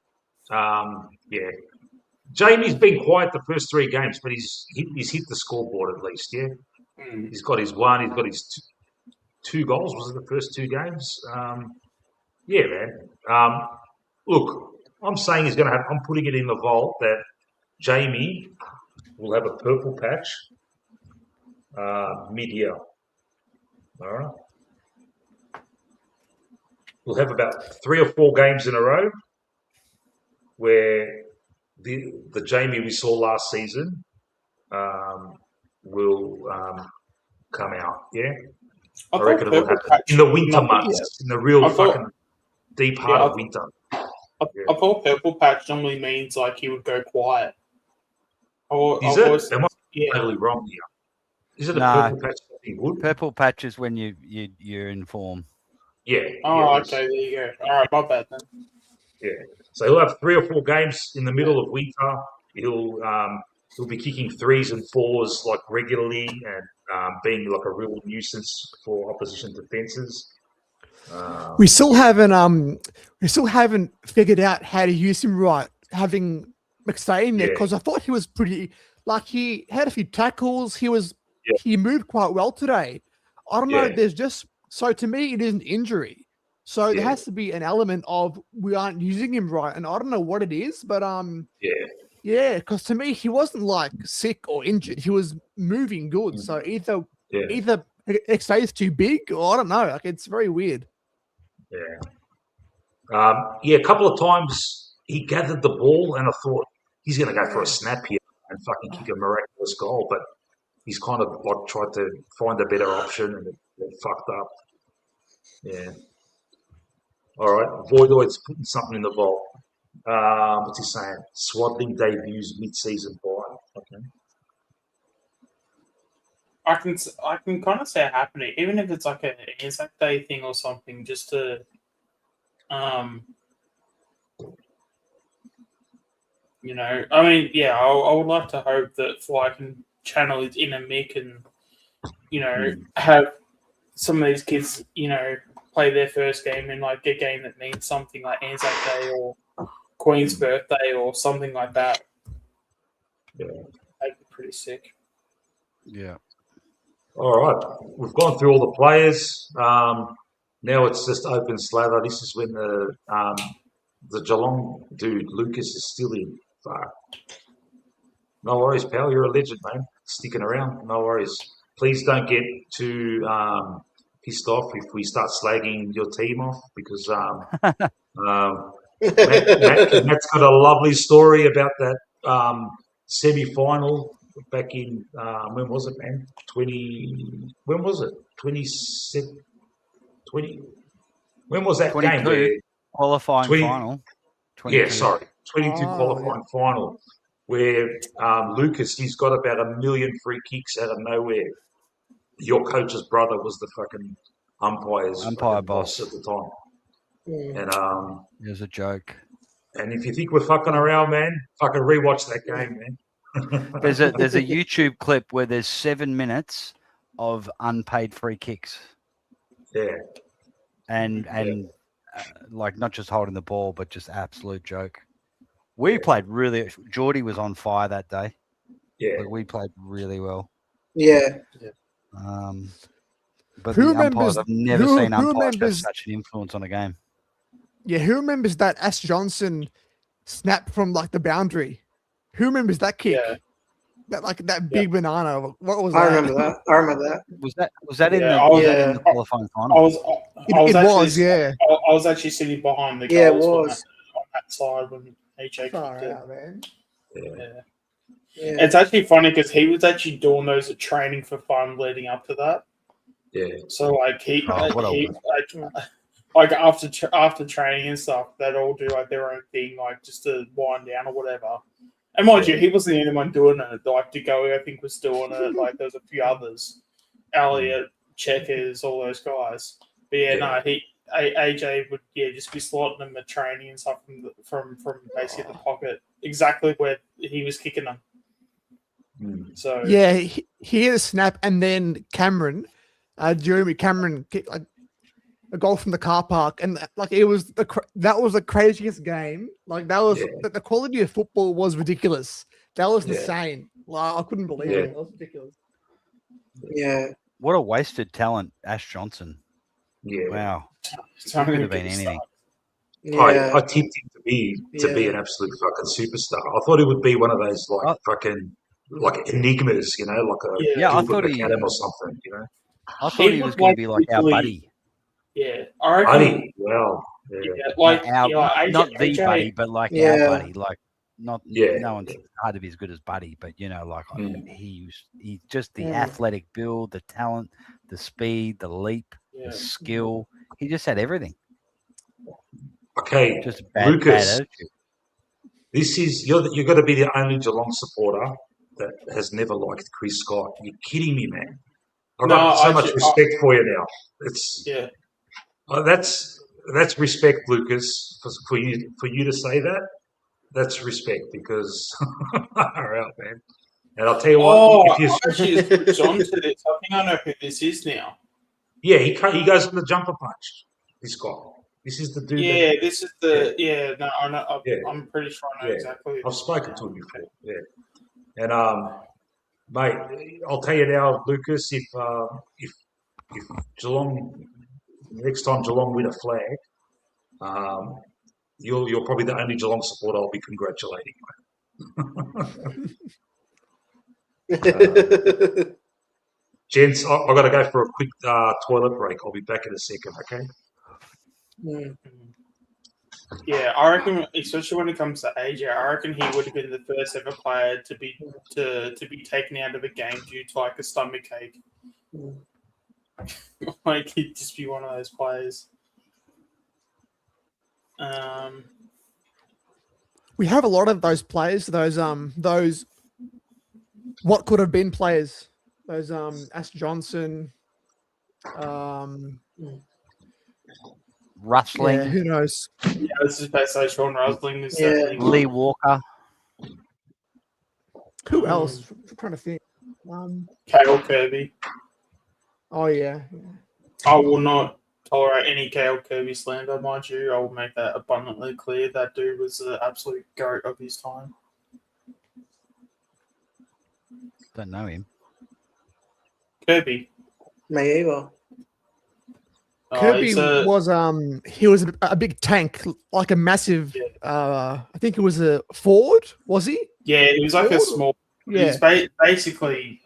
Jamie's been quiet the first 3 games, but he's hit the scoreboard at least. Yeah. He's got his one. He's got his 2 goals. Was it the first 2 games? Yeah, man. Look, I'm saying he's going to have. I'm putting it in the vault that Jamie will have a purple patch mid-year. All right. We'll have about 3 or 4 games in a row where the Jamie we saw last season will come out. Yeah, I reckon it'll happen in the winter months, in the real fucking deep heart of winter. I thought purple patch normally means like he would go quiet. Is it? Am I totally wrong here? Is it a purple patch? Purple patch is when you're in form. Yeah. Oh, okay. There you go. All right, my bad then. Yeah. So he'll have 3 or 4 games in the middle of winter. He'll be kicking 3s and 4s like regularly and being like a real nuisance for opposition defenses. We still haven't figured out how to use him right. Having McStay there, because I thought he was pretty. Like, he had a few tackles. He moved quite well today. I don't know. There's just. So to me, it is an injury. So there has to be an element of we aren't using him right, and I don't know what it is, but yeah, because to me he wasn't like sick or injured; he was moving good. So either it stays too big, or I don't know. Like it's very weird. A couple of times he gathered the ball, and I thought he's going to go for a snap here and fucking kick a miraculous goal, but he's kind of like tried to find a better option and it fucked up. Yeah. All right. Voidoid's putting something in the vault. What's he saying? Swaddling debuts mid-season buy. Okay. I can kind of see it happening, even if it's like an Anzac Day thing or something, just to you know, I mean, yeah, I would like to hope that Fly can channel his inner Mick and, you know, have some of these kids, you know, play their first game in like a game that means something like Anzac Day or Queen's birthday or something like that. Yeah. That'd be pretty sick. Yeah. All right. We've gone through all the players. Now it's just open slather. This is when the Geelong dude, Lucas, is still in. Fuck. No worries, pal. You're a legend, man. Sticking around. No worries. Please don't get too pissed off if we start slagging your team off because Matt's got a lovely story about that semi-final back in, when was it, man? 20 when was that 22, game? Where qualifying final. 22. Yeah, sorry. 22 qualifying final where Lucas, he's got about 1 million free kicks out of nowhere. Your coach's brother was the fucking umpire boss at the time. Yeah. And it was a joke. And if you think we're fucking around, man, fucking rewatch that game, man. There's a YouTube clip where there's 7 minutes of unpaid free kicks. Yeah. And like not just holding the ball, but just absolute joke. We played really. Geordie was on fire that day. Yeah. But we played really well. Yeah. But Who the umpires, remembers- I've never who- seen who umpires have remembers- such an influence on a game. Yeah, who remembers that Ash Johnson snap from like the boundary? Who remembers that kick? Yeah. That big banana. What was I that? remember that. I remember that. Was that in Yeah, the I was- in the qualifying final? I was It actually, was, yeah. I was actually sitting behind the Yeah, it goals was. on that side when HA Far kicked it. out, man. Yeah. Yeah. It's actually funny because he was actually doing those at training for fun leading up to that. Yeah. So like after training and stuff, they'd all do like their own thing, like just to wind down or whatever. And mind you, he wasn't the only one doing it. Like DeGoey, I think, was doing it. Like there's a few others, Elliot, Checkers, all those guys. But yeah, AJ would just be slotting them at training and stuff from basically the pocket, exactly where he was kicking them. So Yeah, he hit a snap, and then Jeremy Cameron kicked like a goal from the car park, and like it was that was the craziest game. Like that was the quality of football was ridiculous. That was insane. Like I couldn't believe it. That was ridiculous. Yeah. What a wasted talent, Ash Johnson. Yeah. Wow. It's He could have been anything. I tipped him to be an absolute fucking superstar. I thought he would be one of those like fucking like enigmas, you know, like a I Gilbert thought he McAdam or something, you know. I thought he was going to be like our buddy. Yeah, I reckon. Buddy, well, yeah. Like Our, not the AJ buddy, but like our buddy. Like no one's hard to be as good as buddy, but you know, like he's just the athletic build, the talent, the speed, the leap, the skill. He just had everything. Okay, Just a bad Lucas, attitude. this is you're got to be the only Geelong supporter that has never liked Chris Scott. You're kidding me, man. I've got so much respect for you now. It's that's respect, Lucas, for you to say that. That's respect because all right, man. And I'll tell you what. Actually, it's put John to this. I think I know who this is now. Yeah, he goes for the jumper punch. This guy. This is the dude. Yeah, this is the No, I know. I'm pretty sure I know exactly. I've spoken to him before. Yeah, and mate, I'll tell you now, Lucas. If Geelong next time Geelong win a flag, you're probably the only Geelong supporter I'll be congratulating. Gents, I've got to go for a quick toilet break. I'll be back in a second, okay? Yeah, I reckon, especially when it comes to AJ, I reckon he would have been the first ever player to be taken out of a game due to like a stomach ache. Like he'd just be one of those players. We have a lot of those players. Those what could have been players. Those Ash Johnson. Rustling. Yeah, who knows? Yeah, this is basically Sean Rustling. Lee Walker. Who else? I'm trying to think. Cale Kirby. Oh yeah. I will not tolerate any Cale Kirby slander, mind you. I will make that abundantly clear. That dude was the absolute goat of his time. Don't know him. Kirby. Me either. Kirby was he was a big tank, like a massive. I think it was a forward. Was he? Yeah, he was like a small. Yeah, he's basically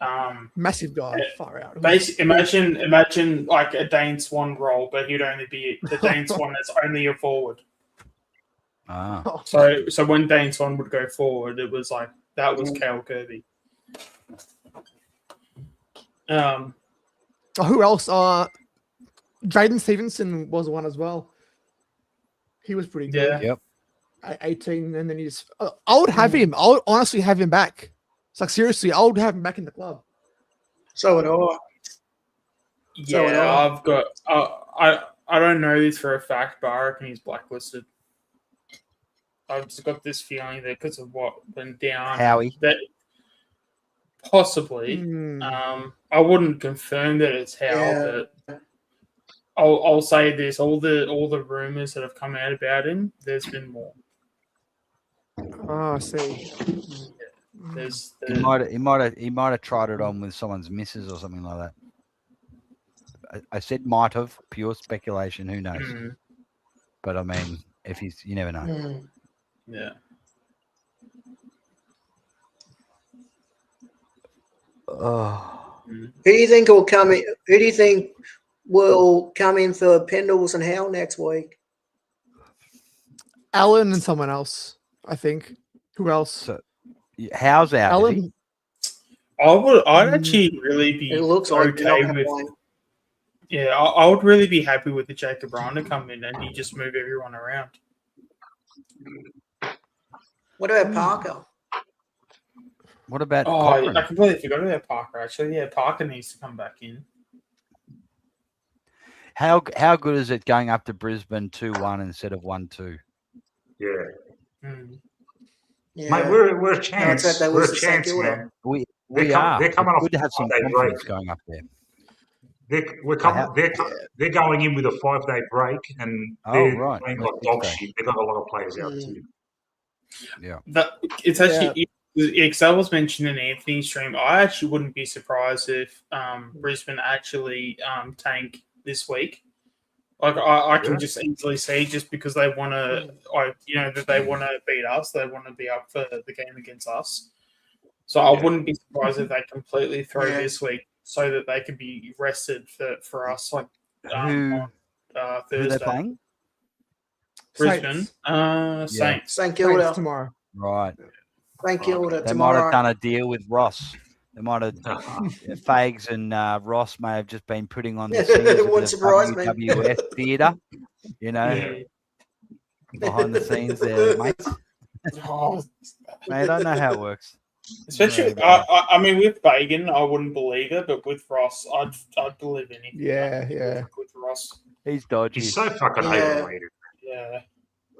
massive guy. Far out. Imagine like a Dane Swan role, but he'd only be the Dane Swan that's only a forward. Ah. So when Dane Swan would go forward, it was like that was Cale Kirby. Who else? Jaden Stevenson was one as well. He was pretty good. Yep. 18, and then he just. I would have him. I would honestly have him back. It's like seriously, I would have him back in the club. So would I. Yeah, I've got. I don't know this for a fact, but I reckon he's blacklisted. I've just got this feeling that because of what went down, Howie. that possibly. I wouldn't confirm that it's Howe, but I'll say this: all the rumors that have come out about him, there's been more. Oh, I see. He might have tried it on with someone's missus or something like that. I said might have, pure speculation. Who knows? But I mean, if he's, you never know. Yeah. Oh. Who do you think will come in? Who do you think will come in for Pendles and Howe next week? Allen and someone else, I think. Who else? So, Howe's out. Allen. I'd actually really be It looks like okay with. Yeah, I would really be happy with the Jacob Ryan to come in and he just move everyone around. What about Parker? What about? I completely forgot about Parker. Actually, yeah, Parker needs to come back in. How good is it going up to Brisbane 2-1 instead of 1-2? Yeah. Yeah. Mate, we're a chance. No, We're a chance, man. We They're are. coming It's off good to have some a 5-day confidence break. going up there. They're going in with a 5-day break, and they're playing like dog shit. They've got a lot of players out too. Yeah. It's actually Excel was mentioned in Anthony's stream. I actually wouldn't be surprised if Brisbane actually tank this week. Like I can just easily see, just because they want to, that they want to beat us. They want to be up for the game against us. So I wouldn't be surprised if they completely throw this week so that they can be rested for us. Like on Thursday. Who they're playing? Brisbane, Saints. St Kilda tomorrow. Right. St Kilda They tomorrow. might have done a deal with Ross. They might have Fags and Ross may have just been putting on the scenes It of wouldn't the surprise me. WWF theatre, behind the scenes there, mate. Mate, I don't know how it works. Especially, I mean, with Bagan, I wouldn't believe it, but with Ross, I'd believe anything. Yeah. With Ross, He's dodgy. He's so fucking overrated. Yeah.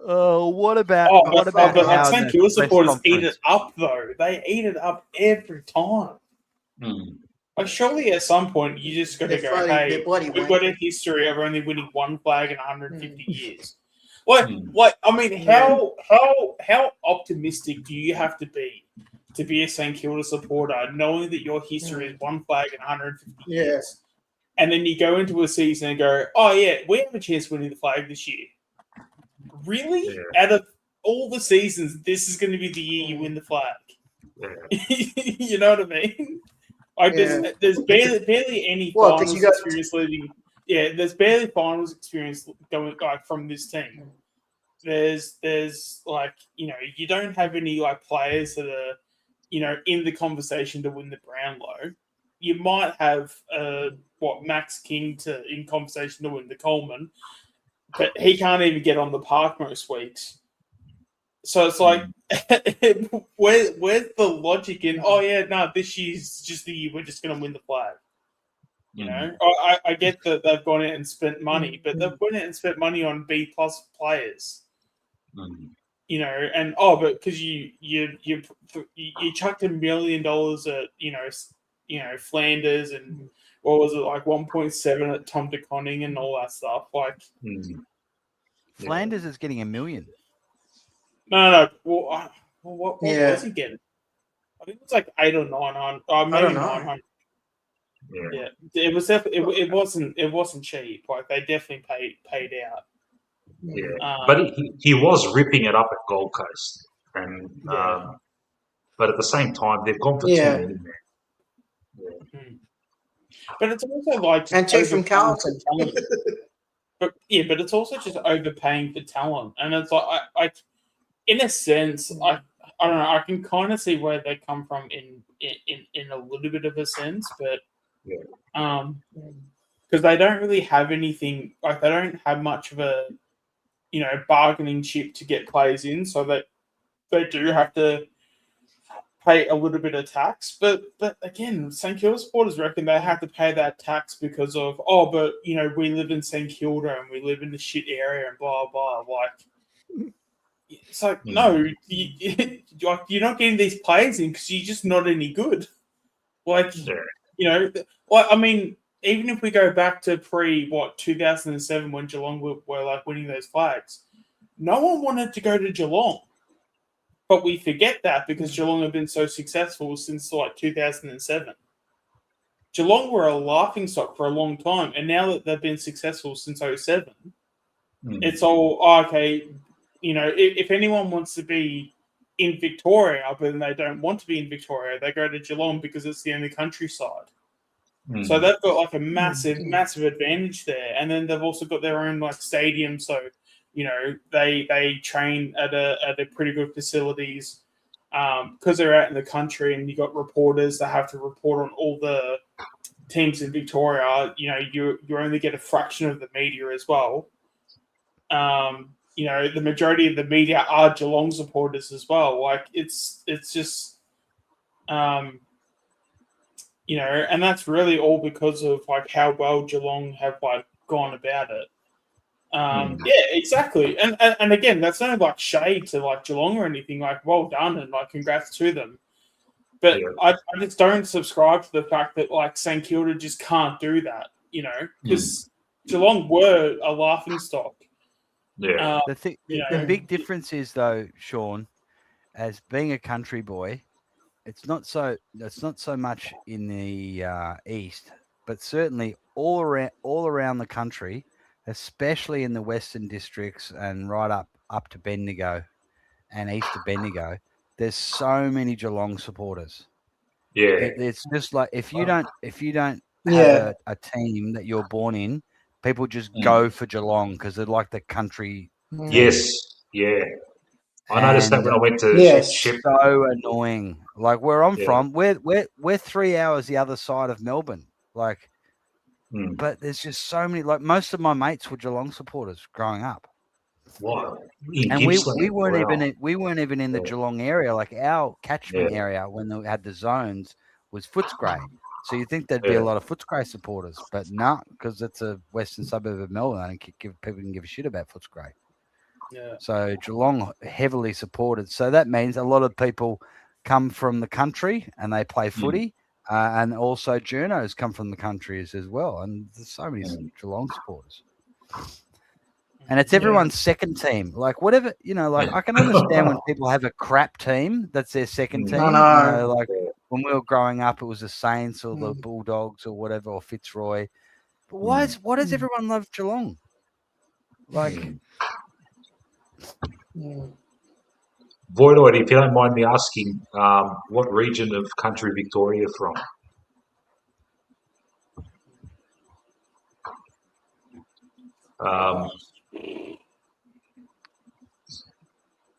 Oh, what about? But like St Kilda supporters eat conference? it up, though. They eat it up every time. Like, surely at some point you just got to go, hey, we've got a history of only winning one flag in 150 years. Like, I mean, how optimistic do you have to be a St Kilda supporter, knowing that your history is one flag in 150 years, and then you go into a season and go, oh yeah, we have a chance of winning the flag this year. Really? Yeah. Out of all the seasons, this is going to be the year you win the flag. You know what I mean? Like there's barely any finals experience leading. Yeah, there's barely finals experience going like from this team. There's like, you know, you don't have any like players that are, you know, in the conversation to win the Brownlow. You might have Max King in conversation to win the Coleman, but he can't even get on the park most weeks. So it's like, where's the logic in? Oh yeah, no, this year's just the year we're just going to win the flag. You know, I get that they've gone out and spent money, but they've gone out and spent money on B+ players. You know, and but because you chucked $1 million at Flanders and what was it, like 1.7 at Tom de Koning and all that stuff. Like Flanders is getting $1 million. No. Well, what was he getting? I think it was like 800 or 900. Maybe 900. Yeah, it was definitely. It wasn't cheap. Like they definitely paid out. Yeah, but he was ripping it up at Gold Coast, and but at the same time they've gone for 2 million there. But it's also like and 2 from Carlton. But it's also just overpaying for talent, and it's like I in a sense, I don't know. I can kind of see where they come from in a little bit of a sense, but because they don't really have anything. Like they don't have much of a bargaining chip to get players in, so that they do have to pay a little bit of tax. But again, St Kilda supporters reckon they have to pay that tax because of we live in St Kilda and we live in the shit area and blah blah. Like it's like no, you're not getting these players in because you're just not any good. Like I mean, even if we go back to 2007 when Geelong were like winning those flags, no one wanted to go to Geelong. But we forget that because Geelong have been so successful since like 2007. Geelong were a laughingstock for a long time, and now that they've been successful since 2007, it's all okay. If anyone wants to be in Victoria, but then they don't want to be in Victoria, they go to Geelong because it's the only countryside. So they've got like a massive advantage there, and then they've also got their own like stadium. So they train at a pretty good facilities because they're out in the country, and you got reporters that have to report on all the teams in Victoria. You only get a fraction of the media as well. The majority of the media are Geelong supporters as well. Like it's just. And that's really all because of like how well Geelong have like gone about it. Yeah, exactly. And again, that's not like shade to like Geelong or anything. Like, well done and like congrats to them. But I just don't subscribe to the fact that like St Kilda just can't do that. Because Geelong were a laughingstock. Yeah. The big difference is though, Sean, as being a country boy. It's not so much in the east, but certainly all around the country, especially in the western districts and right up to Bendigo and east of Bendigo. There's so many Geelong supporters. Yeah, it's just like if you don't have a team that you're born in, people just go for Geelong because they're like the country. Yes, yeah. I noticed that when I went to Ship. So annoying. Like where I'm from, we're 3 hours the other side of Melbourne. Like, but there's just so many. Like most of my mates were Geelong supporters growing up. Wow. And we weren't even in the Geelong area. Like our catchment area when they had the zones was Footscray. So you think there'd be a lot of Footscray supporters, but no, because it's a western suburb of Melbourne. I don't think people can give a shit about Footscray. Yeah. So Geelong heavily supported. So that means a lot of people come from the country and they play footy, and also journos come from the countries as well. And there's so many Geelong supporters. And it's everyone's second team. Like whatever, like I can understand when people have a crap team that's their second team. Like when we were growing up, it was the Saints or the Bulldogs or whatever, or Fitzroy. Why does everyone love Geelong? Like, Voidoid, if you don't mind me asking, what region of country Victoria from?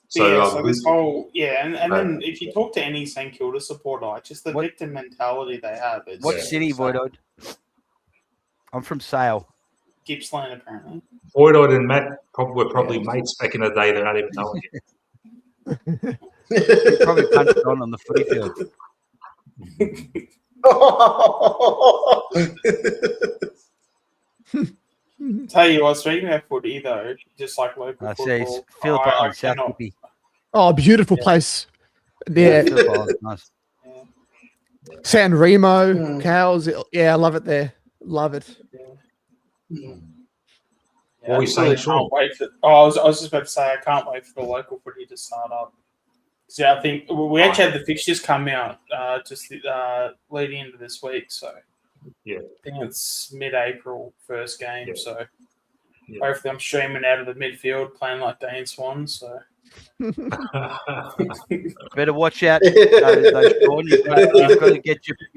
So this whole and then if you talk to any St Kilda supporter, like just the victim mentality they have. What city, Voidoid? I'm from Sale. Gippsland, apparently. Voidoid and Matt were probably mates back in the day. They don't even know it. You probably punched on the footy field. Tell you what, speaking of footy though, just like local football, Phillip South Kippy. Oh, beautiful place. Yeah. Nice. San Remo, cows. Yeah, I love it there. Love it. What were you saying, Sean? I was just about to say I can't wait for the local footy to start up. So I think we actually had the fixtures come out just leading into this week. So yeah, I think it's mid-April first game. Yeah. So hopefully I'm streaming out of the midfield playing like Dane Swan. So better watch out. You've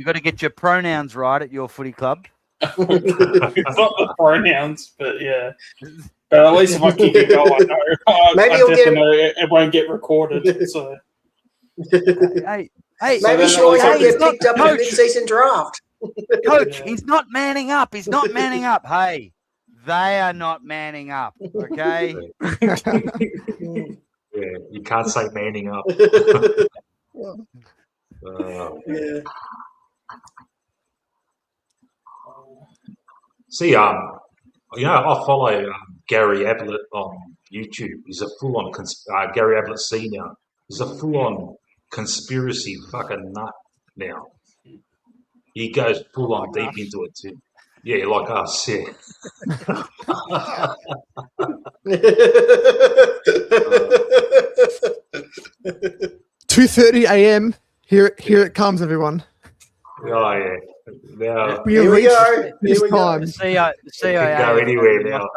got to get your pronouns right at your footy club. It's not the pronouns, but yeah. But at least if I keep it going, I know. Maybe it won't get recorded. So. Maybe Sean will get picked up in the mid-season draft. Coach, he's not manning up. He's not manning up. Hey, they are not manning up. Okay. Yeah, you can't say manning up. See, I follow Gary Ablett on YouTube. He's a full-on Gary Ablett Senior. He's a full-on conspiracy fucking nut now. He goes full-on deep into it too. Yeah, like us. Yeah. 2:30 a.m. Here it comes, everyone. Oh yeah. Now, Here we go. The CIA go anywhere now.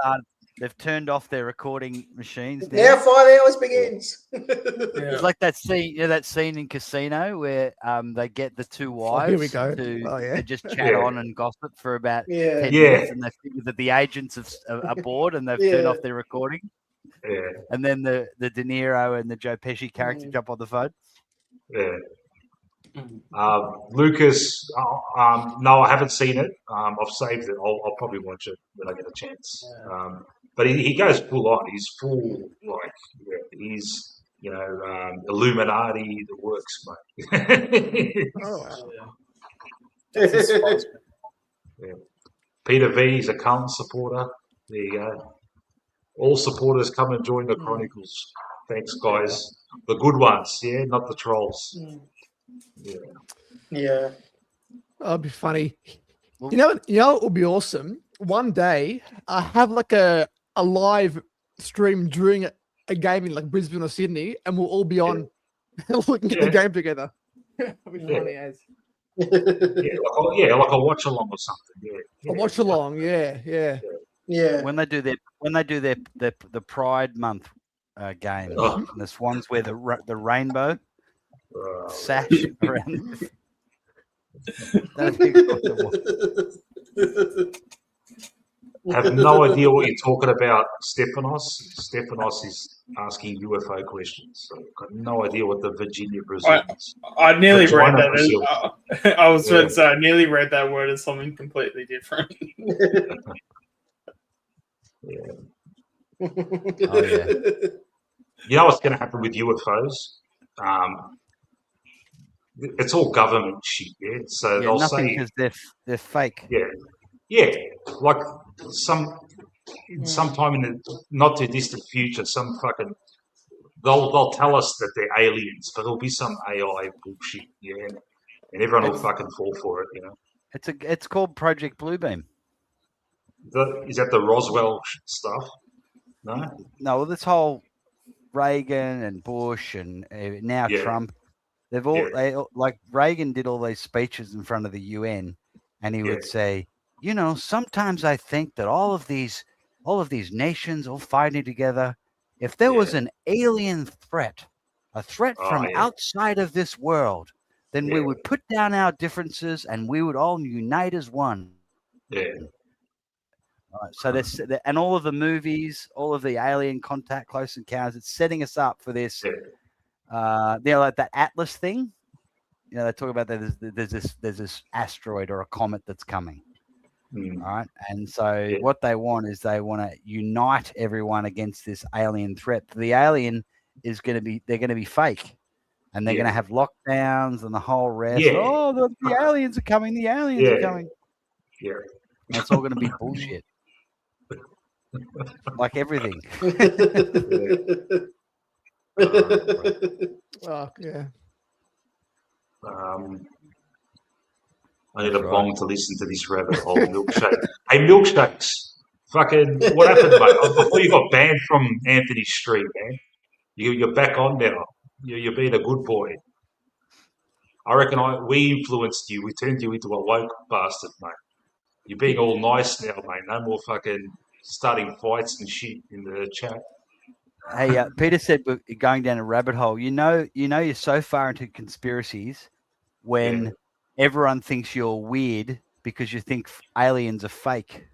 They've turned off their recording machines. Now 5 hours begins. It's like that scene in Casino where they get the two wives here we go. to just chat on and gossip for about 10 Yeah. minutes, and they figure that the agents are bored and they've turned off their recording. Yeah. And then the De Niro and the Joe Pesci character jump on the phone. Yeah. Lucas, no, I haven't seen it. I've saved it. I'll probably watch it when I get a chance. But he goes full on. He's full, like, he's, Illuminati, the works, mate. Yeah. Peter V is a Carlton supporter. There you go. All supporters come and join the Chronicles. Thanks, guys. The good ones, not the trolls. Yeah. That'd be funny. You know what would be awesome? One day I have like a live stream during a game in like Brisbane or Sydney, and we'll all be on looking at the game together. That'd be funny as. Like a watch along or something. A watch along, yeah. When they do the Pride Month game, and the Swans wear the rainbow sash around. Have no idea what you're talking about, Stefanos. Stefanos is asking UFO questions. So I've got no idea what the Virginia Brazil is. I nearly read that. I was going to say, I nearly read that word as something completely different. Oh, yeah. You know what's going to happen with UFOs? It's all government shit, So they'll say because they're fake. Yeah. Like sometime in the not too distant future, they'll tell us that they're aliens, but it'll be some AI bullshit, and everyone will fucking fall for it, It's called Project Bluebeam. Is that the Roswell stuff? No. No, well, this whole Reagan and Bush and now Trump. They've all like Reagan did all these speeches in front of the UN, and he would say, you know, sometimes I think that all of these nations all fighting together, if there was an alien threat, a threat from outside of this world, then we would put down our differences and we would all unite as one. Yeah. Right, so there's and all of the movies, all of the alien contact, Close Encounters, it's setting us up for this. Like that Atlas thing. You know, they talk about that there's this asteroid or a comet that's coming. Right. And so what they want is they want to unite everyone against this alien threat. The alien is they're going to be fake, and they're going to have lockdowns and the whole rest. Yeah. Oh, the aliens are coming. The aliens are coming. Yeah. And it's all going to be bullshit. Like everything. Oh, yeah. I need a bong to listen to this rabbit hole milkshake. Hey, milkshakes. Fucking, what happened, mate? Before you got banned from Anthony Street, man. You're back on now. You're being a good boy. I reckon we influenced you. We turned you into a woke bastard, mate. You're being all nice now, mate. No more fucking starting fights and shit in the chat. Hey, Peter said we're going down a rabbit hole. You know, you're so far into conspiracies when everyone thinks you're weird because you think aliens are fake.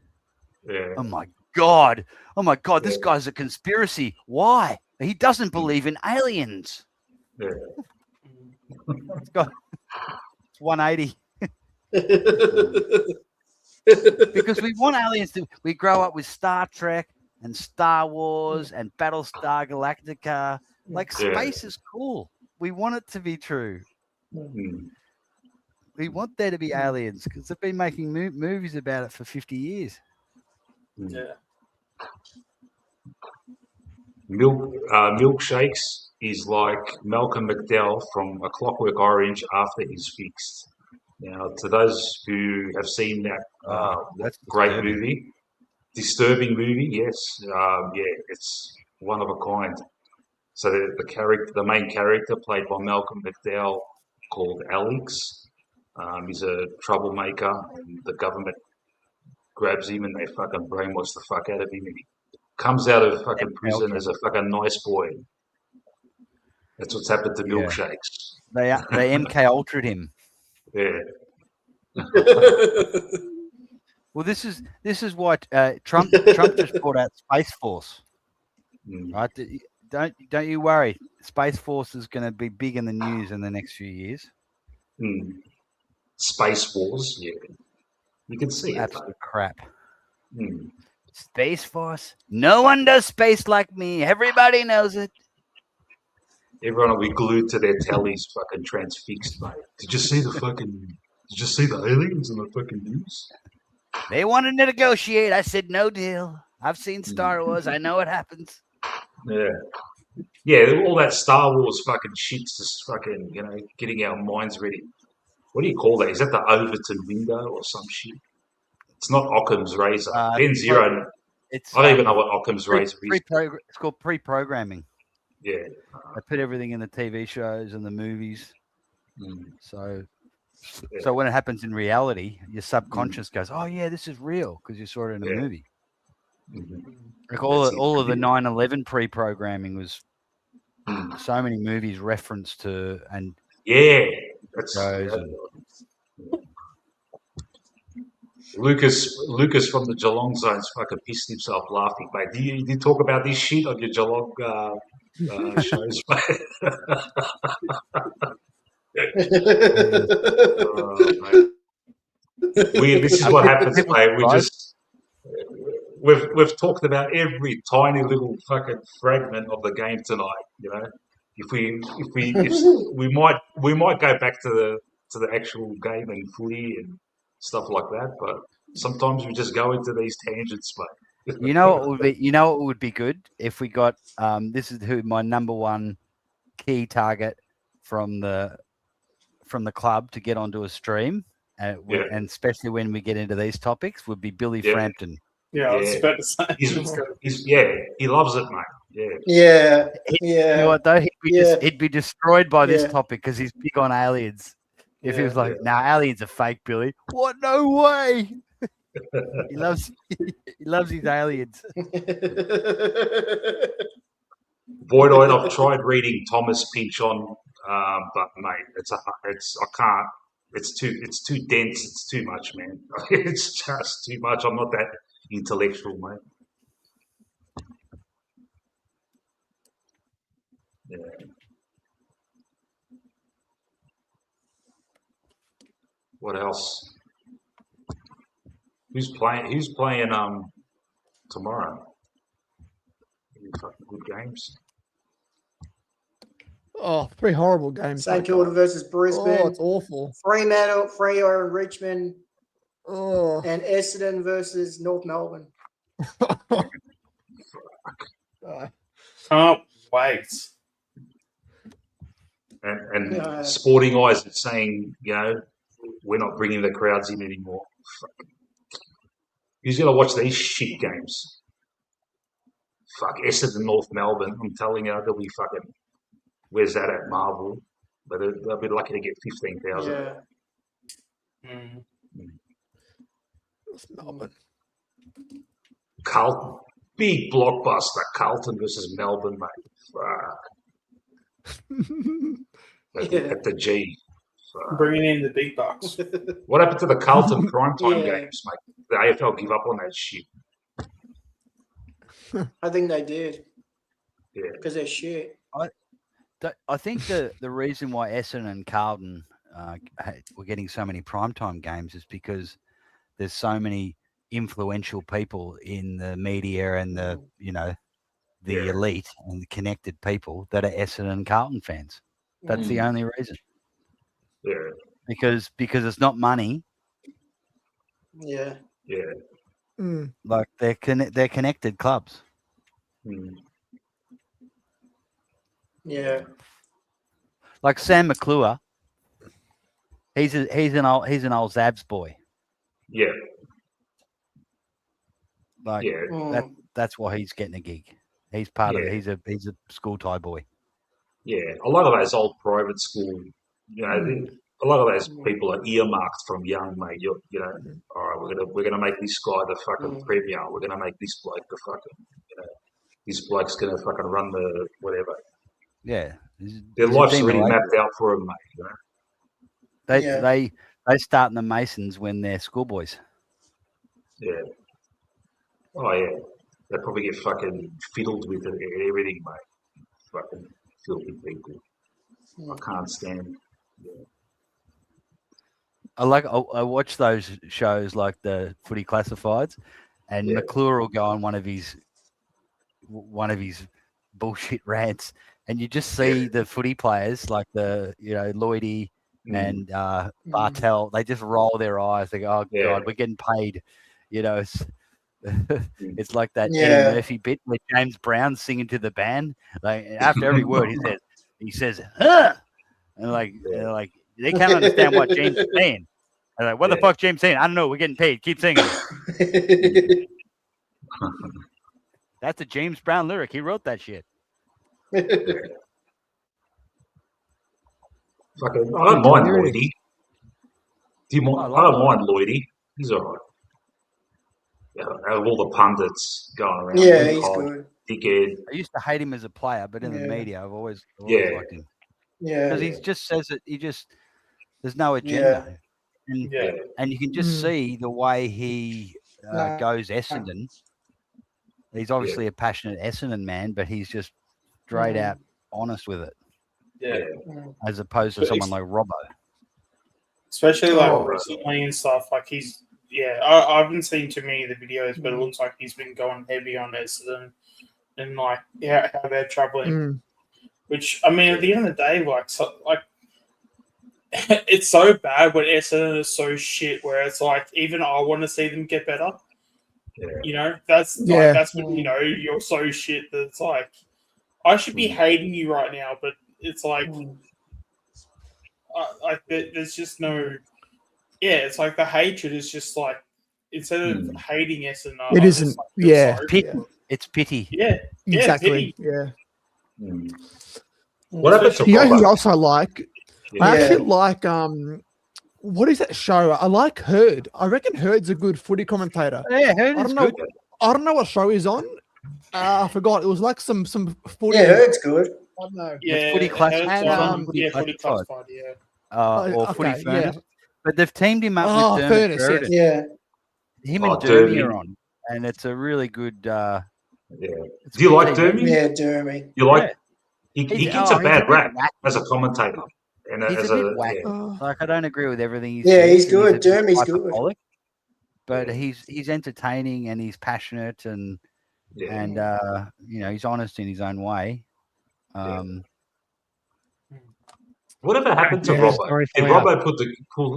Yeah. Oh my god! This guy's a conspiracy. Why? He doesn't believe in aliens. Yeah. It's 180. Because we want aliens to. We grow up with Star Trek and Star Wars and Battlestar Galactica. Like space is cool. We want it to be true. We want there to be aliens because they've been making movies about it for 50 years. Yeah. Milkshakes is like Malcolm McDowell from A Clockwork Orange after he's fixed. Now, to those who have seen that that's great disturbing movie, yes, it's one of a kind. So the main character played by Malcolm McDowell, called Alex, he's a troublemaker, and the government grabs him and they fucking brainwash the fuck out of him, and he comes out of fucking prison as a fucking nice boy. That's what's happened to milkshakes. They MK Ultra'd him. Yeah. Well, this is why Trump just brought out Space Force. Right? Don't you worry. Space Force is going to be big in the news in the next few years. Space Wars, yeah. You can see absolute crap. Space Force. No one does space like me. Everybody knows it. Everyone will be glued to their tellies, fucking transfixed, mate. Did you see the aliens in the fucking news? They wanted to negotiate. I said no deal. I've seen Star Wars. I know what happens. Yeah. Yeah, all that Star Wars fucking shit's just fucking, getting our minds ready. What do you call that? Is that the Overton window or some shit? It's not Occam's razor. Ben Zero. I don't even know what Occam's razor is. It's called pre-programming. Yeah. They put everything in the TV shows and the movies. So when it happens in reality, your subconscious goes, "Oh yeah, this is real," because you saw it in a movie. Like all of the 9/11 pre-programming was so many movies referenced to and shows. Lucas from the Geelong zone's fucking pissed himself laughing, mate. Do you talk about this shit on your Geelong shows, mate? This is what happens, mate. We've talked about every tiny little fucking fragment of the game tonight. If we might go back to the actual game and footy and stuff like that, but sometimes we just go into these tangents, mate. You know what would be good if we got this is who my number one key target from the club to get onto a stream, and especially when we get into these topics, would be Billy Frampton. Yeah, I was about to say. He loves it, mate. Yeah. You know what though? He'd be destroyed by this topic because he's big on aliens. If he was like, "Nah, aliens are fake, Billy." What? No way. He loves his aliens. Boyd, I've tried reading Thomas Pynchon, but mate, I can't. It's too dense. It's too much, man. It's just too much. I'm not that intellectual, mate. Yeah. What else? Who's playing tomorrow? Any fucking good games. Oh, 3 horrible games. St Kilda versus Brisbane. Oh, it's awful. Fremantle, Freo and Richmond. Oh. And Essendon versus North Melbourne. Can't wait. And Sporting Eyes is saying, we're not bringing the crowds in anymore. Who's going to watch these shit games? Fuck, Essendon, North Melbourne. I'm telling you, they'll be fucking. Where's that at Marvel? But they'll be lucky to get 15,000. Yeah. North Melbourne. Carlton, big blockbuster. Carlton versus Melbourne, mate. Fuck. At the G. Bringing in the big bucks. What happened to the Carlton primetime games, mate? The AFL give up on that shit. I think they did. Yeah. Because they're shit. I think the reason why Essendon and Carlton were getting so many primetime games is because there's so many influential people in the media and the elite and the connected people that are Essendon and Carlton fans. That's the only reason. Yeah. Because it's not money. Yeah. Yeah. Like they're connected clubs. Yeah. Like Sam McClure, he's an old Zabs boy. Yeah. Like that's why he's getting a gig. He's part of it. He's a school tie boy. Yeah. A lot of those old private school, a lot of those people are earmarked from young, mate. All right, we're gonna make this guy the fucking premier. We're gonna make this bloke the fucking, this bloke's gonna fucking run the whatever. Yeah, their life's already mapped out for them, mate. They start in the Masons when they're schoolboys. Yeah. Oh yeah, they probably get fucking fiddled with it, everything, mate. Fucking filthy people. I can't stand. Yeah. I watch those shows like the Footy Classifieds, and McClure will go on one of his bullshit rants, and you just see the footy players like the Lloydie and Bartel. They just roll their eyes. They go, "Oh God, we're getting paid." It's like that Eddie Murphy bit where James Brown's singing to the band. Like after every word, he says, "Huh," and like they can't understand what James is saying. They're like, what the fuck, James saying? I don't know. We're getting paid. Keep singing. That's a James Brown lyric. He wrote that shit. Fucking, I don't mind Lloydie. I don't mind Lloydie. He's all right. Yeah, out of all the pundits going around. Yeah, he's good. Dickhead. I used to hate him as a player, but in the media, I've always liked him. Yeah. Because he just says it. There's no agenda. And you can just see the way he goes Essendon. He's obviously a passionate Essendon man, but he's just straight out honest with it. Yeah. As opposed to someone like Robbo. Especially like recently and stuff. Like I haven't seen too many of the videos, but it looks like he's been going heavy on Essendon and like how they're traveling. Which I mean, at the end of the day, it's so bad when Essendon is so shit. Where it's like even I want to see them get better. Yeah. That's when you're so shit that it's like I should be hating you right now, but it's like there's just no. Yeah, it's like the hatred is just like instead of hating Essendon, it isn't. It's pity. Yeah, exactly. Pity. Yeah. What happened to who else I like? Yeah. I actually like what is that show? I like Herd. I reckon Herd's a good footy commentator. Yeah, Herd is good. I don't know what show he's on. I forgot. It was like some footy. Yeah, Herd's good. I don't know. Yeah, Footy Classified. Footy Classified. Yeah. Or Footy okay, Furnace. yeah. But they've teamed him up with Dermot Furnace, Sheridan. Yeah. Him and Dermy are on, and it's a really good. Yeah. Do you like Dermy? Yeah, Dermy. You like? He gets a bad rap as a commentator. And He's as a bit whack. Like I don't agree with everything he says. Yeah, he's good. He's a bit Dermy's good. hyperbolic, but he's entertaining and he's passionate and he's honest in his own way. Whatever happened to Robbo? Did Robbo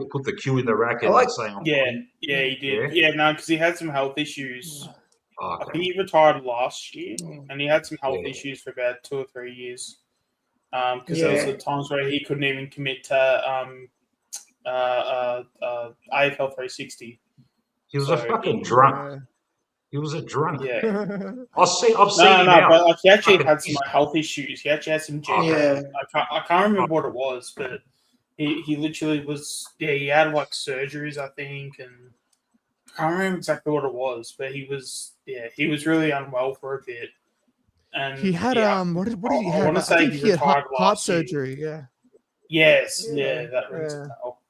put the Q in the racket and saying, Yeah, he did. Yeah, no, because he had some health issues. I think he retired last year, and he had some health issues for about 2 or 3 years. Because there was the times where he couldn't even commit to AFL 360. He was a fucking drunk. He was a drunk. Yeah. I've seen him but out. like he actually had some health issues. He actually had some genuine. I can't remember what it was, but he literally was. Yeah, he had like surgeries, I think, and I can't remember exactly what it was. But he was really unwell for a bit. And he had what did he have? I want to say he had retired heart surgery. Yeah. Yes. Yeah. That rings a bell.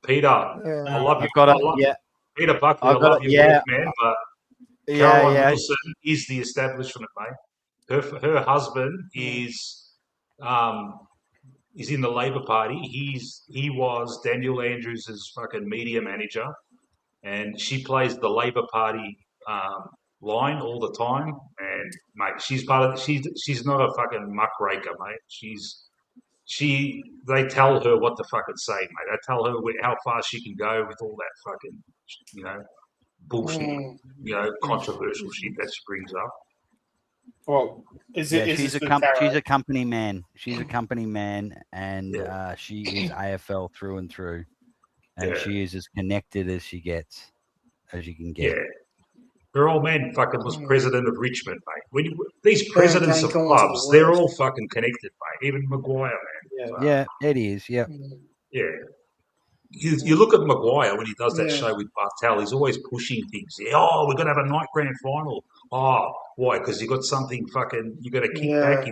Peter, I love you. Peter Buckley, I love your work, man, but Caroline Wilson is the establishment, mate. Her husband is in the Labor Party. He was Daniel Andrews' fucking media manager, and she plays the Labor Party line all the time. And mate, she's part of. She's not a fucking muckraker, mate. They tell her what to fucking say, mate. They tell her how far she can go with all that fucking, bullshit, controversial shit that she brings up. Well, she's a company man. She's a company man, and she is AFL through and through, and she is as connected as you can get. Yeah. Her old man fucking was president of Richmond, mate. These presidents of clubs, they're all fucking connected, mate. Even Maguire, man. Yeah, it is. Yeah. Yeah. You look at Maguire when he does that show with Bartel, he's always pushing things. Yeah, we're going to have a night grand final. Oh, why? Because you got something fucking, you got to kick back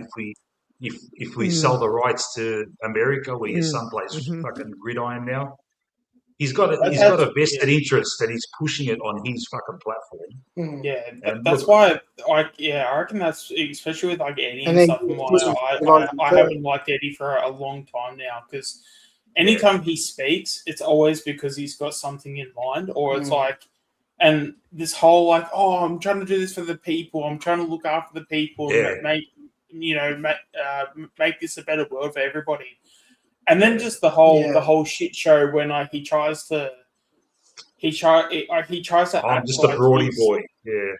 if we sell the rights to America where your son plays fucking gridiron now. He's got a vested interest and he's pushing it on his fucking platform. Yeah, that's why I reckon that's especially with like Eddie and stuff. I haven't liked Eddie for a long time now because anytime he speaks, it's always because he's got something in mind, or it's like, and this whole like, I'm trying to do this for the people. I'm trying to look after the people and make this a better world for everybody. And then just the whole shit show when like he tries to. I'm just a Brody boy. Yeah.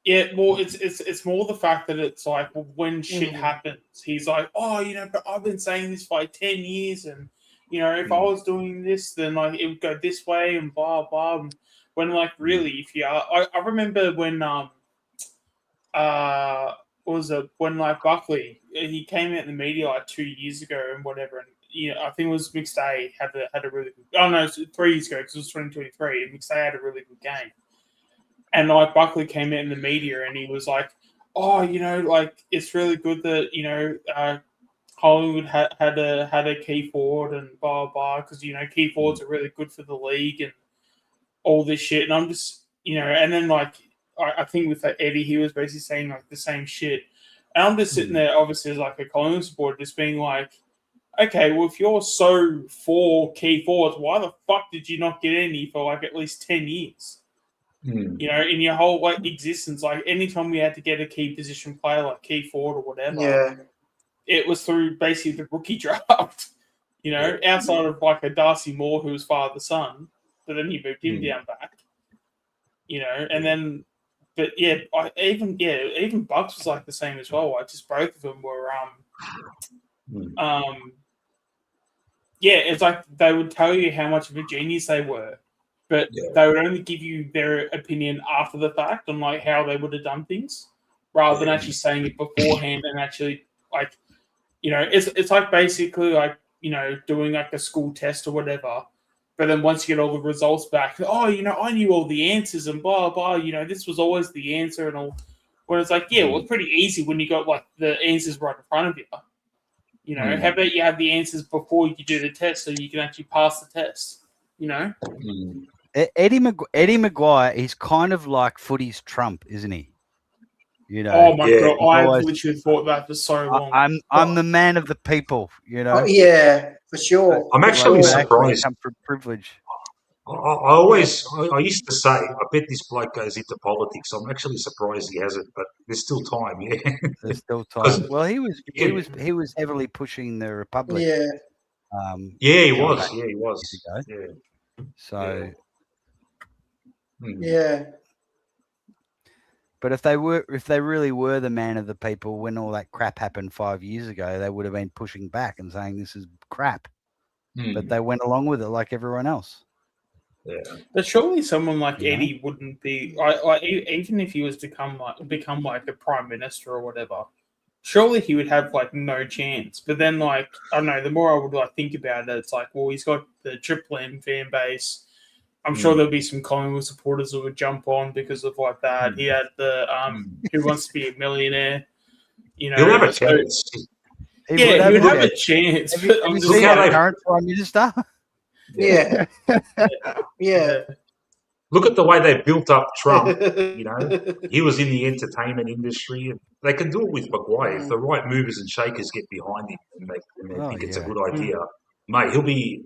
Yeah, well, it's more the fact that it's like when shit happens, he's like, but I've been saying this for like 10 years, and if I was doing this, then like it would go this way and blah blah. And when like really, if you are, I remember when when like Buckley he came out in the media like 2 years ago and whatever, and I think it was McStay had a really good. Oh no, 3 years ago because it was 2023. And McStay had a really good game. And like Buckley came out in the media and he was like, like it's really good that Collingwood had a key forward and blah blah because key forwards are really good for the league and all this shit. And I'm just and then like I think with Eddie he was basically saying like the same shit. And I'm just sitting there obviously as like a Collingwood supporter just being like, okay, well if you're so for key forwards, why the fuck did you not get any for like at least 10 years? In your whole like existence, like anytime we had to get a key position player like key forward or whatever, it was through basically the rookie draft. Outside of like a Darcy Moore who was father-son, but then he moved him down back. And then, but yeah, even Bucks was like the same as well. Like just both of them were it's like they would tell you how much of a genius they were. But they would only give you their opinion after the fact on like how they would have done things, rather than actually saying it beforehand and actually like, it's like basically like doing like a school test or whatever, But then once you get all the results back, oh, I knew all the answers and blah, blah, this was always the answer and all. When it's like, yeah, well, it's pretty easy when you got like the answers right in front of you. How about you have the answers before you do the test so you can actually pass the test, Eddie Maguire is kind of like footy's Trump, isn't he? Oh my God, I've literally thought that for so long. I'm the man of the people, Oh, yeah, for sure. I'm actually surprised. Come from privilege. I used to say, I bet this bloke goes into politics. I'm actually surprised he hasn't, but there's still time. Yeah, there's still time. Well, he was heavily pushing the Republic. Yeah. He was. Yeah, he was. Yeah. So. Yeah. But if they really were the man of the people when all that crap happened 5 years ago, they would have been pushing back and saying this is crap. But they went along with it like everyone else. Yeah. But surely someone like Eddie wouldn't be even if he was to become like a prime minister or whatever. Surely he would have like no chance. But then like I don't know, the more I would think about it, it's like, well, he's got the Triple M fan base. I'm sure there'll be some Collingwood supporters that would jump on because of like that. He had the Who Wants to Be a Millionaire. He'll have a chance. He would have a chance. But I'm just saying, current prime minister. Yeah. Yeah. Look at the way they built up Trump. He was in the entertainment industry, and they can do it with Maguire. If the right movers and shakers get behind him and they think it's a good idea, mate, he'll be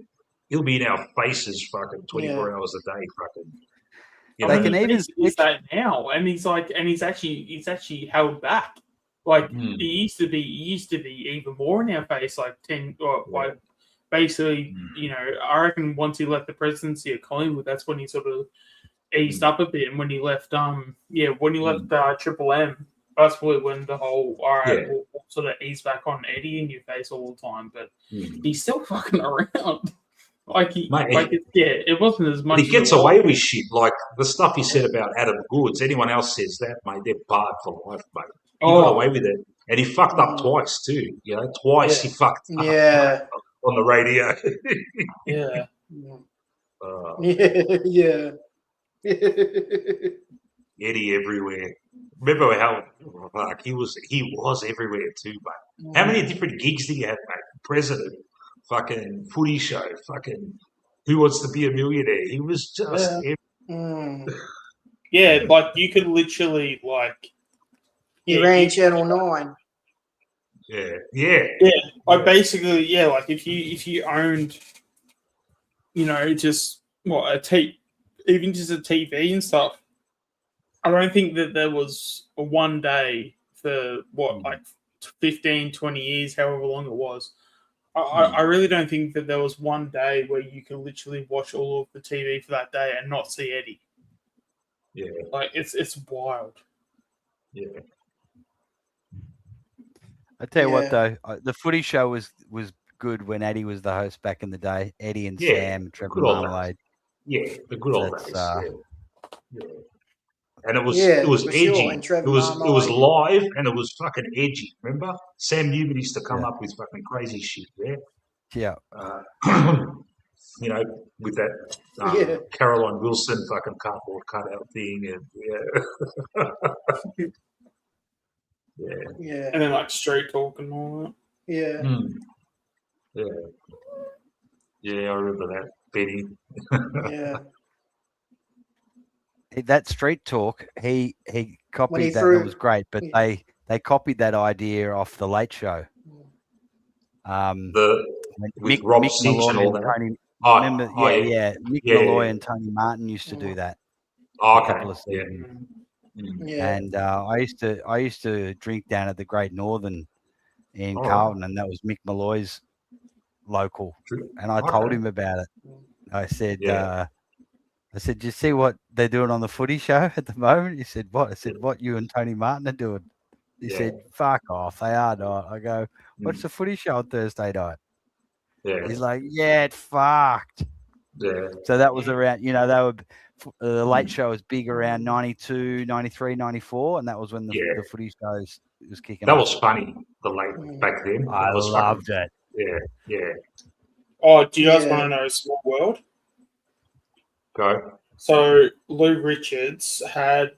in our faces fucking 24 hours a day. Fucking. They can even switch that now, and he's actually held back. Like he used to be even more in our face. Like basically, I reckon once he left the presidency of Collingwood, that's when he sort of eased up a bit. And when he left, Triple M, that's probably when the whole we'll sort of ease back on Eddie in your face all the time. But he's still fucking around. It wasn't as much. He gets away with shit like the stuff he said about Adam Goods. Anyone else says that, mate, they're barred for life, mate. He got away with it, and he fucked up twice too. Twice he fucked up on the radio. Eddie everywhere. Remember how he was everywhere too, mate. How many different gigs did he have, mate? President. Fucking footy show, fucking Who Wants to Be a Millionaire? He was just like you could literally he ran Channel 9. Yeah. Basically, like if you owned, just even just a TV and stuff. I don't think that there was a one day for 15, 20 years, however long it was. I really don't think that there was one day where you can literally watch all of the TV for that day and not see Eddie. Yeah. It's wild. Yeah. I tell you what though, the footy show was good when Eddie was the host back in the day. Eddie and Sam, Trevor Marmalade. Yeah, the good old days. Yeah. And it was edgy. Sure. It was live and it was fucking edgy. Remember, Sam Newman used to come up with fucking crazy shit. Yeah. With that Caroline Wilson fucking cardboard cutout thing, and yeah, and then straight talk and all that. Yeah, I remember that Betty. That street talk, he copied that. It was great, but they copied that idea off the Late Show. With Rob Sitch and all that. Tony, Mick Malloy and Tony Martin used to do that. A couple of seasons. And I used to drink down at the Great Northern in Carlton, and that was Mick Malloy's local. And I told him about it. I said, "Do you see what they're doing on the footy show at the moment?" He said, "What?" I said, "What you and Tony Martin are doing." He said, "Fuck off, they are not." I go, "What's the footy show on Thursday night?" Yeah. He's like, "Yeah, it's fucked." Yeah. So that was around, they were, the Late Show was big around 92, 93, 94, and that was when the footy shows was kicking That off. was funny, the late back then. I loved it. Yeah. Oh, do you guys want to know a small world? Go. So Lou Richards had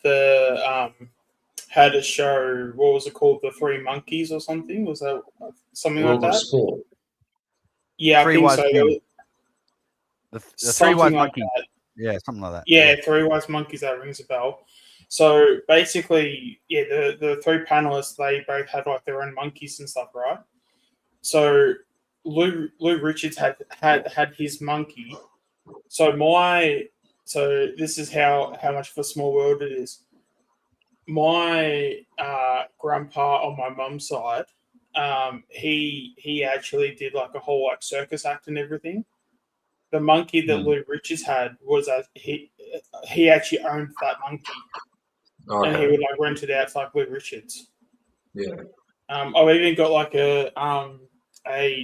had a show. What was it called? The Three Monkeys or something? Was that something World like of that? Sport. Yeah, Three I think Wise so. Men. The Three Something Wise like Monkeys. that. Yeah, something like that. Yeah, Three Wise Monkeys. That rings a bell. So basically, yeah, the three panelists, they both had like their own monkeys and stuff, right? So Lou Richards had his monkey. So this is how much of a small world it is. My grandpa on my mum's side, he actually did like a whole like circus act and everything. The monkey that Lou Richards had was he actually owned that monkey, and he would like rent it out to like Lou Richards. Yeah. I've even got like a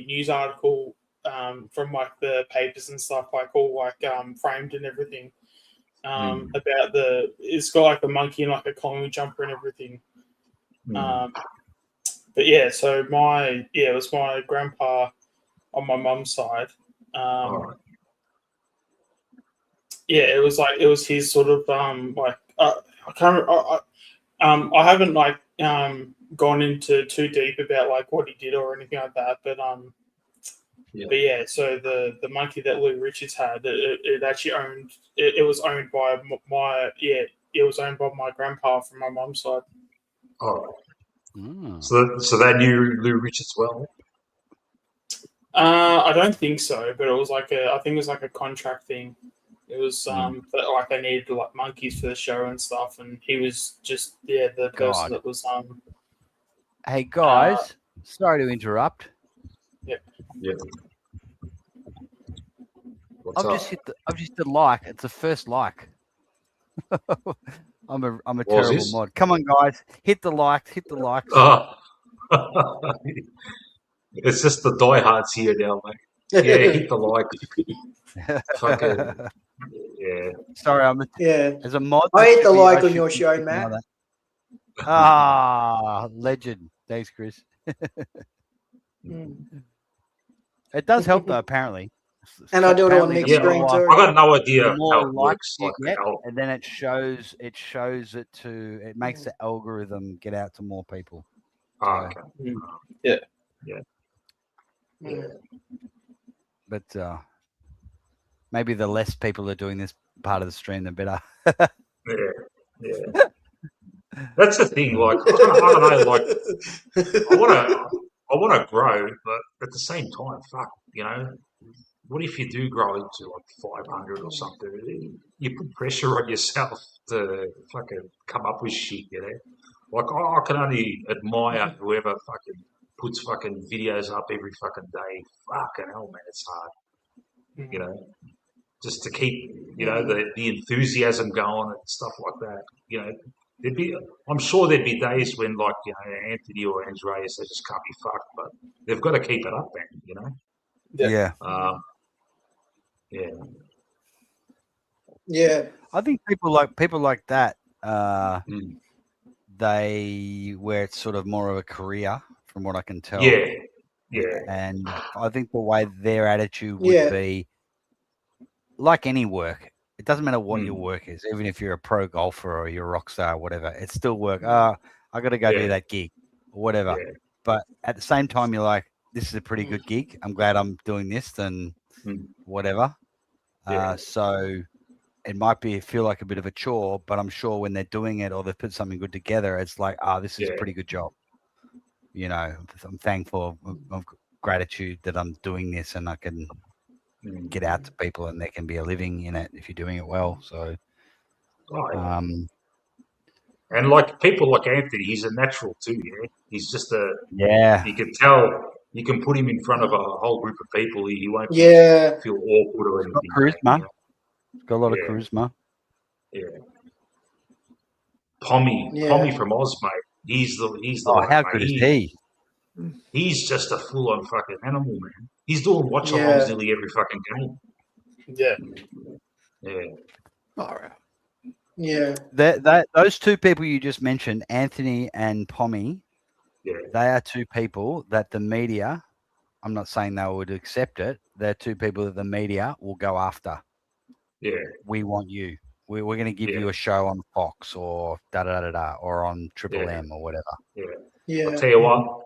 news article from like the papers and stuff, like all like framed and everything. About it's got like a monkey and like a Collingwood jumper and everything. But yeah, so it was my grandpa on my mum's side. Yeah, it was his sort of like I can't I haven't like gone into too deep about like what he did or anything like that, but yeah, so the monkey that Lou Richards had, it actually owned it was owned by it was owned by my grandpa from my mum's side. Oh, so they knew Lou Richards well. I don't think so, but it was like I think it was like a contract thing. It was that, like they needed like monkeys for the show and stuff, and he was just the person that was Hey guys, sorry to interrupt. Yeah. I've just hit the like. It's the first like. I'm a terrible mod. Come on, guys, hit the likes. Hit the likes. Oh. It's just the diehards here now, mate. Yeah, hit the like. Fucking yeah. Sorry, as a mod. I hit the like on your show, Matt. Legend. Thanks, Chris. It does help though, apparently. And I do it on mixed screen too. I got no idea The more how it likes works. you Like, get, and then it makes the algorithm get out to more people. Okay. Yeah. But maybe the less people are doing this part of the stream, the better. Yeah. That's the thing. Like, I don't know. Like, I want to grow, but at the same time, fuck, you know. What if you do grow into like 500 or something? You put pressure on yourself to fucking come up with shit, you know? Like, I can only admire whoever fucking puts fucking videos up every fucking day. Fucking hell, man, it's hard. You know? Just to keep, you know, the enthusiasm going and stuff like that. You know, I'm sure there'd be days when, like, you know, Anthony or Andreas, they just can't be fucked, but they've got to keep it up, man, you know? Yeah. Yeah. I think people like that, they where it's sort of more of a career, from what I can tell. Yeah. And I think the way their attitude would be, like any work, it doesn't matter what your work is, even if you're a pro golfer or you're a rock star or whatever, it's still work. I got to go do that gig or whatever. Yeah. But at the same time, you're like, this is a pretty good gig. I'm glad I'm doing this than whatever. So it might feel like a bit of a chore, but I'm sure when they're doing it or they put something good together, it's like, this is a pretty good job. You know, I'm thankful of gratitude that I'm doing this and I can get out to people and there can be a living in it if you're doing it well. So, and like people like Anthony, he's a natural too. Yeah, he's just you can tell. You can put him in front of a whole group of people. He won't feel awkward or anything. Charisma. You know? He's got a lot of charisma. Yeah. Pommy from Oz, mate. He's the one, how mate. good is he? He's just a full-on fucking animal, man. He's doing watch-alongs nearly every fucking game. Yeah. All right. Yeah. Those two people you just mentioned, Anthony and Pommy, they are two people that the media, I'm not saying they would accept it, they're two people that the media will go after. Yeah. We want you. We're going to give you a show on Fox or or on Triple M or whatever. Yeah. I'll tell you what.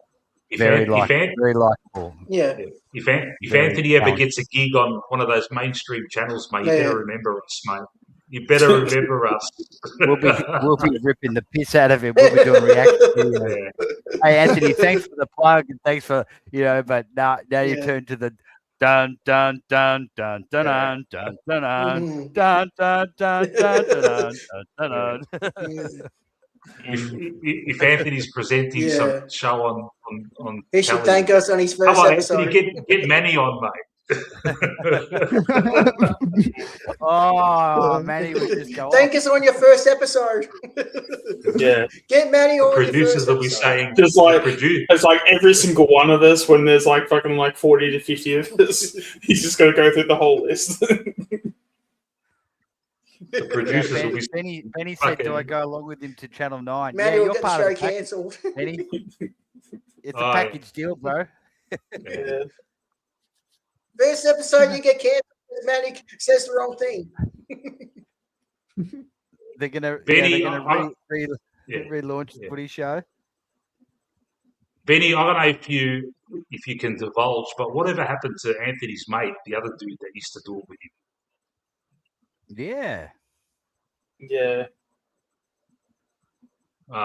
Very likable. Yeah. If Anthony ever gets a gig on one of those mainstream channels, mate, you better remember us, mate. You better remember us. We'll be ripping the piss out of him. We'll be doing reaction videos. Hey Anthony, thanks for the plug and thanks for but now you turn to the dun dun dun dun dun dun dun dun dun dun dun dun dun dun. If Anthony's presenting some show on he should thank us on his first episode. Anthony, get Manny on, mate. Manny would just go thank us on your first episode. Get Manny on. Producers will be saying just like it's like every single one of us when there's like fucking like 40 to 50 of us. He's just got to go through the whole list. The producers will be. Benny said, "Do I go along with him to Channel 9?" Manny will you're get part the of show the cancelled. Benny, it's a package deal, bro. First episode, you get cancelled because Manny says the wrong thing. They're gonna relaunch the footy show. Benny, I don't know if you can divulge, but whatever happened to Anthony's mate, the other dude that used to do it with him? Yeah. Yeah. Do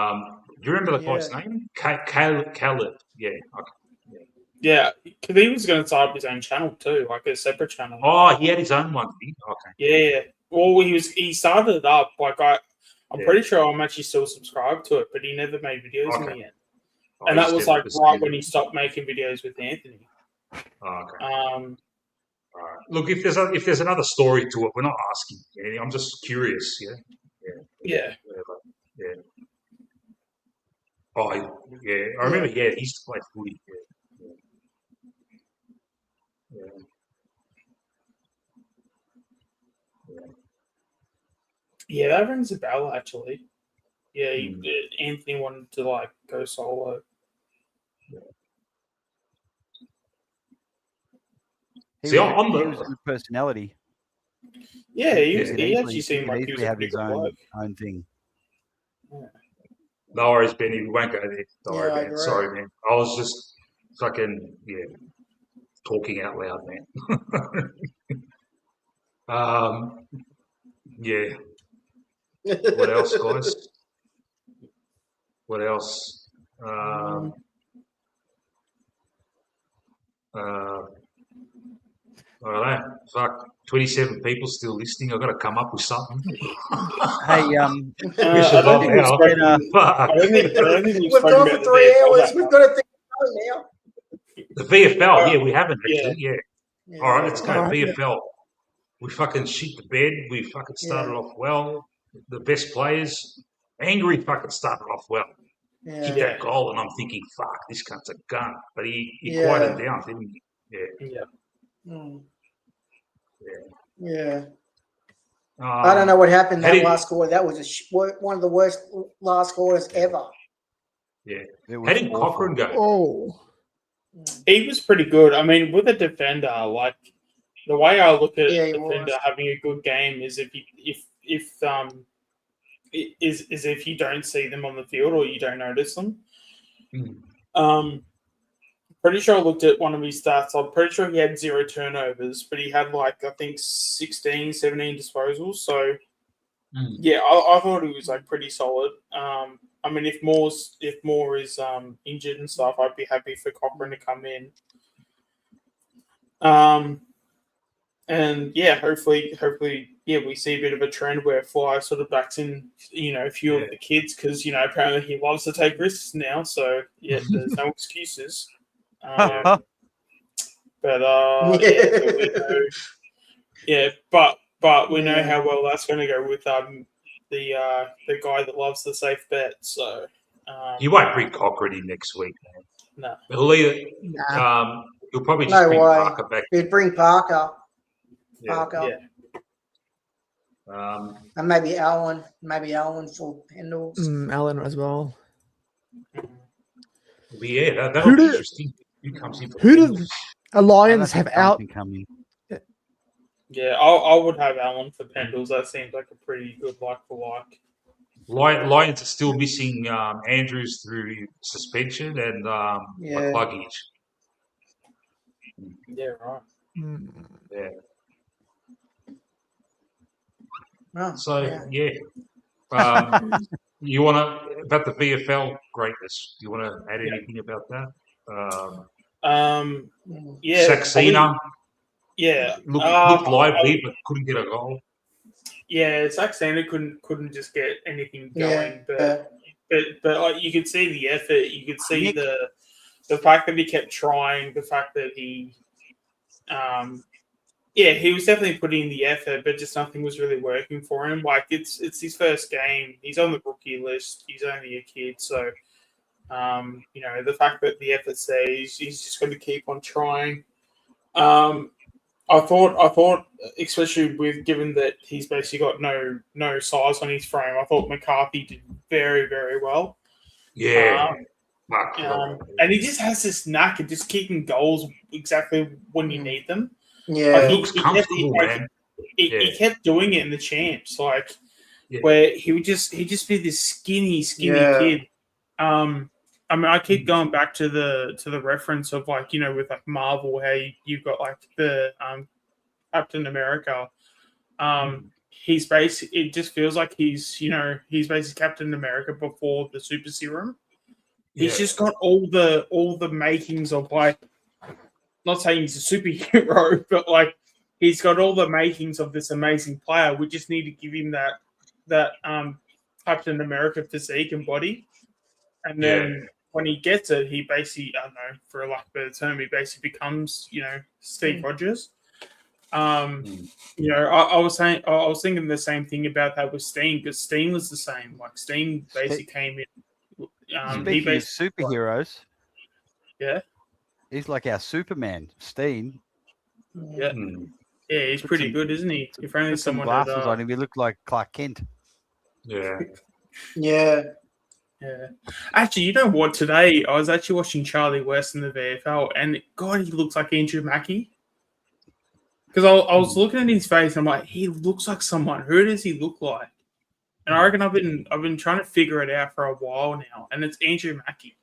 you remember the guy's name? Caleb. Yeah. Okay. Yeah, because he was going to start up his own channel too, like a separate channel. Oh, he had his own one, did he? Okay. Yeah. Well, he started it up. Like I'm pretty sure I'm actually still subscribed to it, but he never made videos in the end. And that was like right when he stopped making videos with Anthony. Oh, okay. Look, if there's another story to it, we're not asking. Yeah? I'm just curious. Yeah. Whatever. Yeah. Oh, yeah. I remember. Yeah, he used to play footy. Yeah, that rings a bell actually. Yeah, Anthony wanted to like go solo. He was a good personality. Yeah, he actually seemed like he was have his own thing. Yeah. No worries, Benny. We won't go there. Don't worry, man. Sorry, man. I was just fucking talking out loud, man. Yeah. What else, guys? What else? I don't know. Fuck, 27 people still listening. I've got to come up with something. Hey, We've gone for 3 hours. We've got to think about it now. The VFL, we haven't actually. Yeah. All right, let's go. VFL. We fucking shit the bed. We fucking started off well. The best players. Angry fucking started off well. Hit that goal, and I'm thinking, fuck, this cunt's a gun. But he quieted down, didn't he? Yeah. I don't know what happened that last quarter. That was one of the worst last quarters ever. Yeah. How did Cochrane go? Oh. He was pretty good. I mean, with a defender, like the way I look at a defender having a good game is if you don't see them on the field or you don't notice them. Pretty sure I looked at one of his stats. I'm pretty sure he had 0 turnovers, but he had like I think 16, 17 disposals. So I thought he was like pretty solid. I mean, if Moore is injured and stuff, I'd be happy for Cochrane to come in. And hopefully, we see a bit of a trend where Fly sort of backs in, a few of the kids because apparently he loves to take risks now. So there's no excuses. But we know how well that's going to go with the guy that loves the safe bet. So you won't bring Cochrane in next week, man. No, he'll probably just bring Parker back. He'd bring Parker. Yeah. And maybe Allen for Pendles. Allen as well. But that'll be interesting. Who comes in for Who does Alliance have out? Yeah, I would have Allen for Pendles. That seems like a pretty good like for like. Lions are still missing Andrews through suspension and McCluggage. Yeah, right. Yeah. Oh, So yeah. You want to about the VFL greatness? Do you want to add anything about that? Yeah, Saxena. Yeah, Looked lively, but couldn't get a goal. Yeah, Saxena couldn't just get anything going, Yeah. but like, you could see the effort. You could see the fact that he kept trying. The fact that he, he was definitely putting in the effort, but just nothing was really working for him. Like it's his first game. He's on the rookie list. He's only a kid, so the fact that the effort's there, he's just going to keep on trying. I thought, especially with given that he's basically got no size on his frame, I thought McCarthy did very, very well. Yeah. And he just has this knack of just keeping goals exactly when you need them. Yeah, like he looks comfortable, man. He kept doing it in the champs, where he'd just be this skinny kid. I mean, I keep going back to the reference of with Marvel, how you've got the Captain America. He's basically, it just feels like he's basically Captain America before the super serum. He's just got all the makings of not saying he's a superhero, but he's got all the makings of this amazing player. We just need to give him that Captain America physique and body, and then. When he gets it, he basically, I don't know, for a lack of a better term, he basically becomes, Steve Rogers. I was thinking the same thing about that with Steene, because Steene was the same. Like Steene basically came in. Speaking of superheroes, he's like our Superman, Steene. Yeah, yeah, he's pretty good, isn't he? If only someone had glasses on him, he looked like Clark Kent. Yeah. Yeah. Yeah. Actually, you know what? Today, I was actually watching Charlie West in the VFL, and God, he looks like Andrew Mackie. Because I was looking at his face, and I'm like, he looks like someone. Who does he look like? And I reckon I've been trying to figure it out for a while now, and it's Andrew Mackie.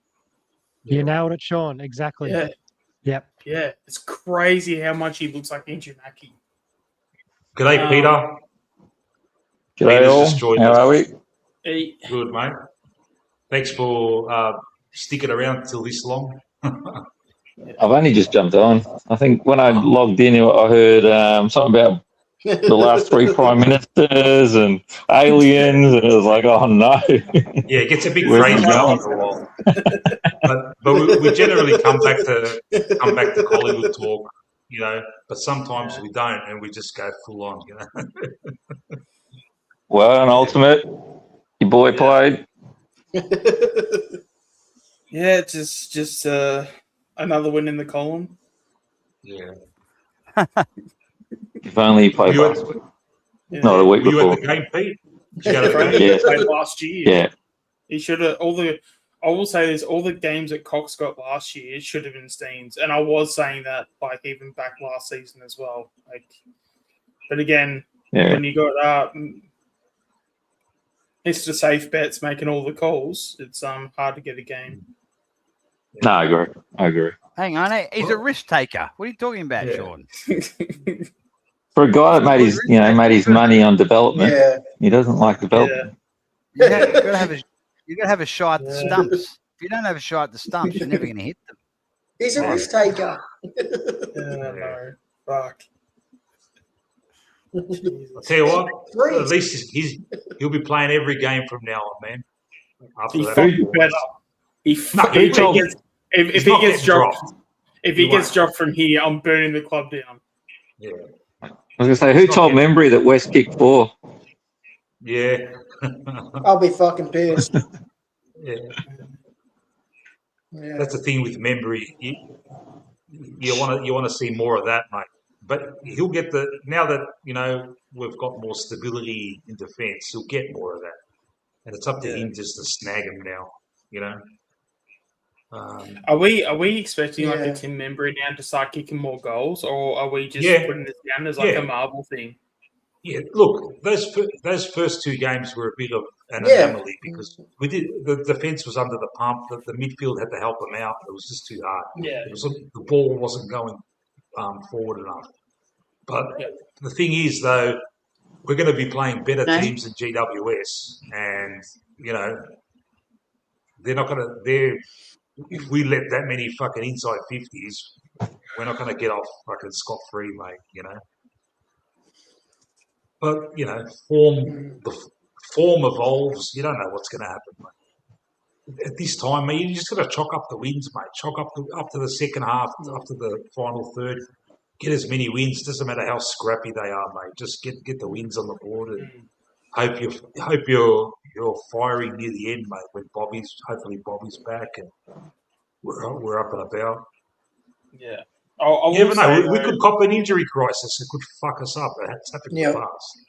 You nailed it, Sean. Exactly. Yeah. Yep. Yeah. It's crazy how much he looks like Andrew Mackie. G'day, Peter. G'day all. How are we? Hey. Good, mate. Thanks for sticking around till this long. I've only just jumped on. I think when I logged in, I heard something about the last 3 prime ministers and aliens, and it was like, oh no. Yeah, it gets a bit crazy after a while. But we generally come back to Collingwood talk, But sometimes we don't, and we just go full on, Well, an ultimate, your boy played. Yeah, just another win in the column. Yeah. If only he played last week. Yeah. Not a week Were you before. at the game, Pete? He played last year. Yeah. He should have I will say this: all the games that Cox got last year should have been Steen's, and I was saying that even back last season as well. But again, when you got Mr. Safe Bets making all the calls, it's hard to get a game. No, I agree. Hang on, he's a risk taker. What are you talking about, Sean? For a guy that made his money on development, he doesn't like development. You gotta have a shot at the stumps. If you don't have a shot at the stumps, you're never gonna hit them. He's a risk taker. No, fuck. I'll tell you what, at least he'll be playing every game from now on, man. After that, if he gets dropped from here, I'm burning the club down. Yeah. I was going to say, who told Membry that West kicked 4? Yeah. I'll be fucking pissed. Yeah. That's the thing with Membry. You want to see more of that, mate. But he'll get now that we've got more stability in defence, he'll get more of that, and it's up to him just to snag him now. Are we expecting like Yeah. a Tim Membry now to start kicking more goals, or are we just Yeah. putting this down as like Yeah. a marble thing? Yeah, look, those first two games were a bit of an Yeah. anomaly because the defense was under the pump. The midfield had to help them out. It was just too hard. Yeah. The ball wasn't going forward enough. But the thing is, though, we're going to be playing better teams than GWS, and they're not going to. If we let that many fucking inside 50s, we're not going to get off fucking scot free, mate. But the form evolves. You don't know what's going to happen, mate. At this time, mate, you just got to chalk up the wins, mate. Chalk up to the second half, up to the final third. Get as many wins. Doesn't matter how scrappy they are, mate. Just get the wins on the board and hope you're firing near the end, mate. When hopefully Bobby's back and we're up and about. Yeah. You never know. We could cop an injury crisis. It could fuck us up. It's happened in the past.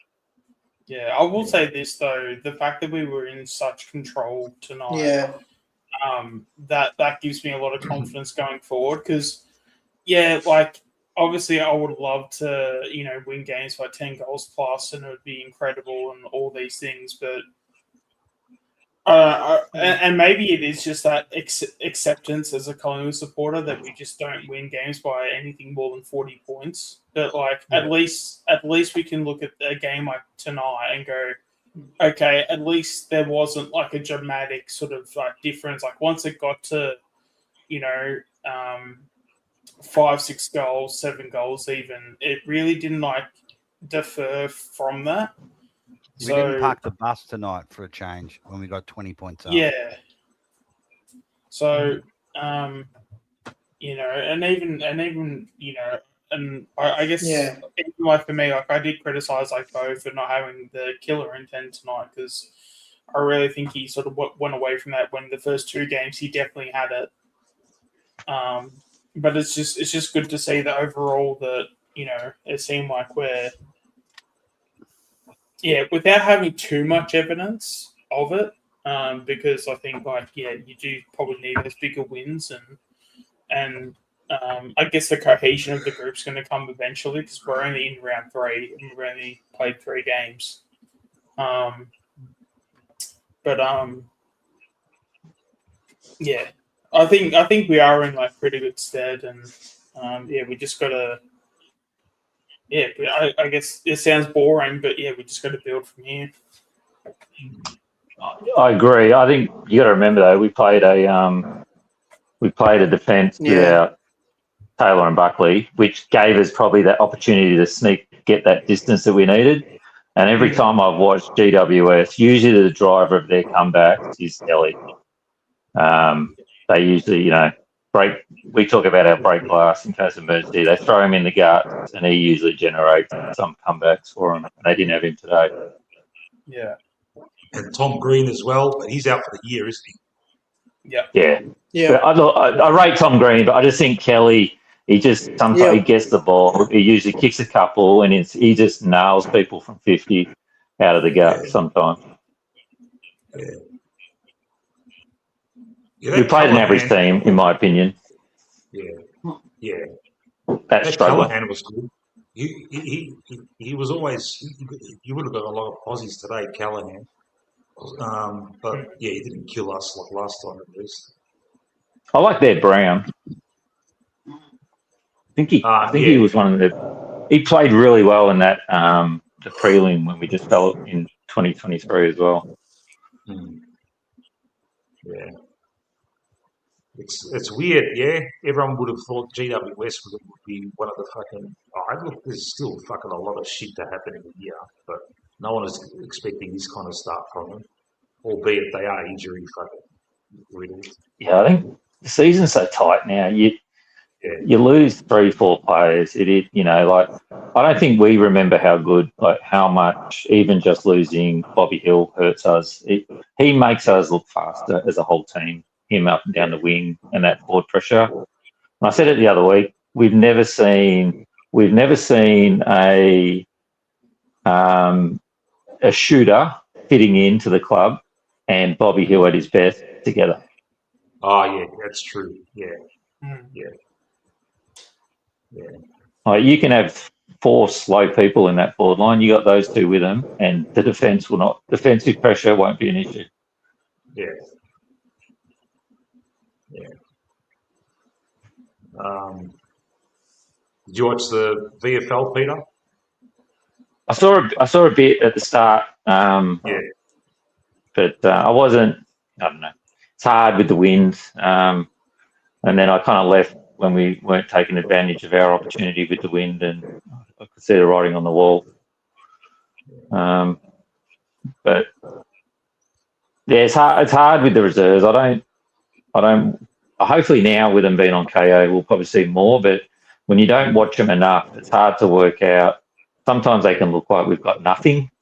Yeah, I will say this though: the fact that we were in such control tonight, that gives me a lot of confidence going forward. Because, like obviously, I would love to win games by 10 goals plus, and it would be incredible and all these things, but. And maybe it is just that acceptance as a Collingwood supporter that we just don't win games by anything more than 40 points. But at least we can look at a game like tonight and go, okay, at least there wasn't like a dramatic sort of like difference. Like once it got to, 5, 6 goals, 7 goals even, it really didn't like defer from that. We didn't park the bus tonight for a change when we got 20 points up. Yeah. So, and even and I guess even like for me, like I did criticize like Bo for not having the killer intent tonight because I really think he sort of went away from that when the first 2 games he definitely had it. But it's just good to see that overall that it seemed like we're. Yeah, without having too much evidence of it, because I think you do probably need those bigger wins, and I guess the cohesion of the group's going to come eventually because we're only in round 3 and we've only played 3 games. I think we are in like pretty good stead, and we just got to. Yeah, I guess it sounds boring, but we just got to build from here. I agree. I think you got to remember though, we played a defence without Taylor and Buckley, which gave us probably that opportunity to get that distance that we needed. And every time I've watched GWS, usually the driver of their comebacks is Ellie. They usually, we talk about our break glass in case of emergency. They throw him in the guts, and he usually generates some comebacks for them. They didn't have him today. Yeah. And Tom Green as well, but he's out for the year, isn't he? Yeah. Yeah. I rate Tom Green, but I just think Kelly, he just sometimes he gets the ball. He usually kicks a couple, and he just nails people from 50 out of the gut sometimes. We played an average team, in my opinion. Yeah. That's struggling. Callahan was good. He was always. You would have got a lot of Aussies today, Callahan. But he didn't kill us like last time at least. I like their Brown. I think he was one of the. He played really well in that the prelim when we just fell in 2023 as well. Yeah. It's weird, Everyone would have thought GWS would be one of the fucking. Look, there's still fucking a lot of shit to happen in the year, but no one is expecting this kind of stuff from them, albeit they are injury fucking riddled. Yeah, I think the season's so tight now. You lose 3-4 players. I don't think we remember how much even just losing Bobby Hill hurts us. He makes us look faster as a whole team. Him up and down the wing and that forward pressure. And I said it the other week. We've never seen a shooter fitting into the club and Bobby Hill at his best together. Oh yeah, that's true. Yeah, yeah, yeah. Like you can have 4 slow people in that forward line. You got those 2 with them, and the defensive pressure won't be an issue. Yeah. Yeah. Did you watch the VFL, Peter? I saw a bit at the start, but I wasn't. I don't know. It's hard with the wind, and then I kind of left when we weren't taking advantage of our opportunity with the wind, and I could see the writing on the wall. But yeah, it's hard. It's hard with the reserves. I don't. Hopefully now with them being on KO, we'll probably see more. But when you don't watch them enough, it's hard to work out. Sometimes they can look like we've got nothing.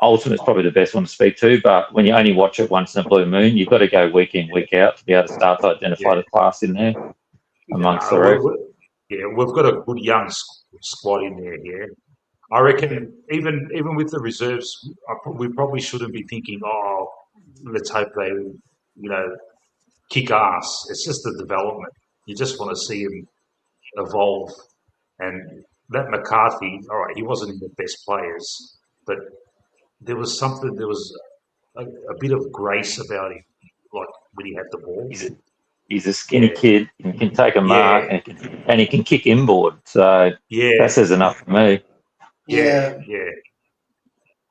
Ultimate's probably the best one to speak to, but when you only watch it once in a blue moon, you've got to go week in, week out to be able to start to identify the class in there amongst the rest. We've got a good young squad in there. Yeah, I reckon even with the reserves, we probably shouldn't be thinking, oh, let's hope they, kick ass. It's just the development. You just want to see him evolve. And that McCarthy, all right, he wasn't in the best players, but there was a bit of grace about him, like when he had the ball. He's a skinny kid and he can take a mark and he can kick inboard. So that says enough for me. Yeah.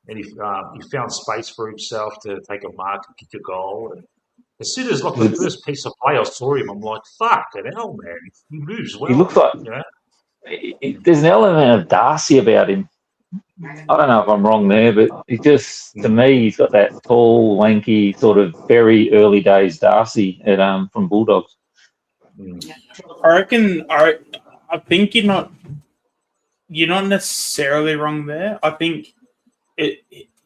And he found space for himself to take a mark and kick a goal. And as soon as the first piece of play I saw him, I'm like, fuck it, hell, man. He moves well. He looks like there's an element of Darcy about him. I don't know if I'm wrong there, but he just, to me, he's got that tall, lanky, sort of very early days Darcy from Bulldogs. I reckon. I think you're not necessarily wrong there. I think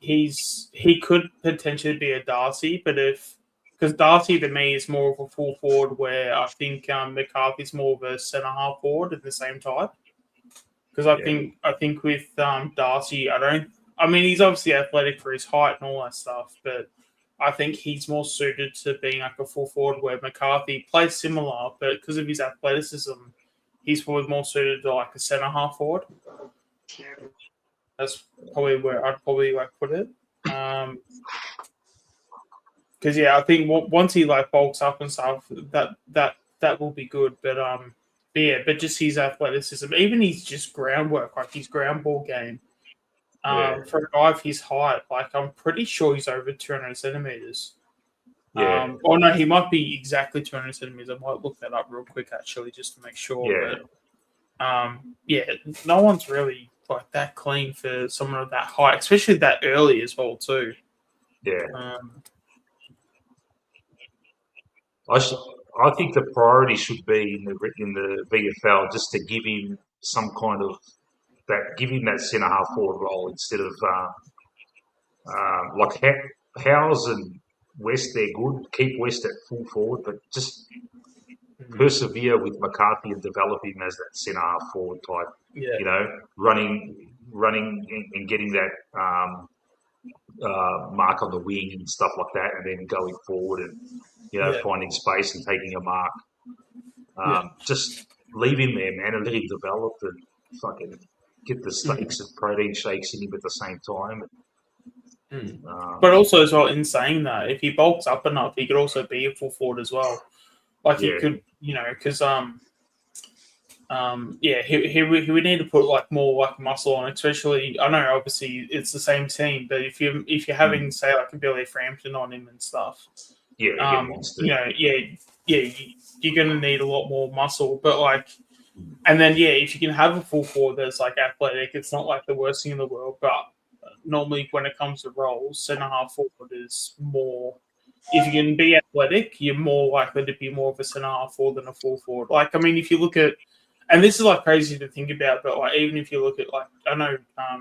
he could potentially be a Darcy, but because Darcy to me is more of a full forward, where I think McCarthy's more of a centre half forward at the same type. Because I think with Darcy, he's obviously athletic for his height and all that stuff, but I think he's more suited to being like a full forward, where McCarthy plays similar, but because of his athleticism, he's probably more suited to like a centre half forward. That's probably where I'd probably put it. Because I think once he bulks up and stuff, that will be good. But just his athleticism, even his just groundwork, his ground ball game, for a guy of his height, I'm pretty sure he's over 200 centimeters. Yeah. Or no, he might be exactly 200 centimeters. I might look that up real quick actually, just to make sure. Yeah. But no one's really that clean for someone of that height, especially that early as well too. Yeah. I think the priority should be in the VFL just to give him some kind of give him that centre half forward role instead of Howes and West. They're good. Keep West at full forward, but just persevere with McCarthy and develop him as that centre half forward type. Yeah. Running and getting that mark on the wing and stuff like that, and then going forward and finding space and taking a mark. Just leave him there, man, and let him develop and fucking get the steaks and protein shakes in him at the same time. But also as well, in saying that, if he bulks up enough, he could also be a full forward as well. He could, because he would need to put more muscle on, especially. I know obviously it's the same team, but if you're having say a Billy Frampton on him and stuff, you're going to need a lot more muscle. But and then if you can have a full forward that's athletic, it's not the worst thing in the world. But normally when it comes to roles, centre half forward is more. If you can be athletic, you're more likely to be more of a centre half forward than a full forward. If you look at, and this is crazy to think about, but even if you look at I know, I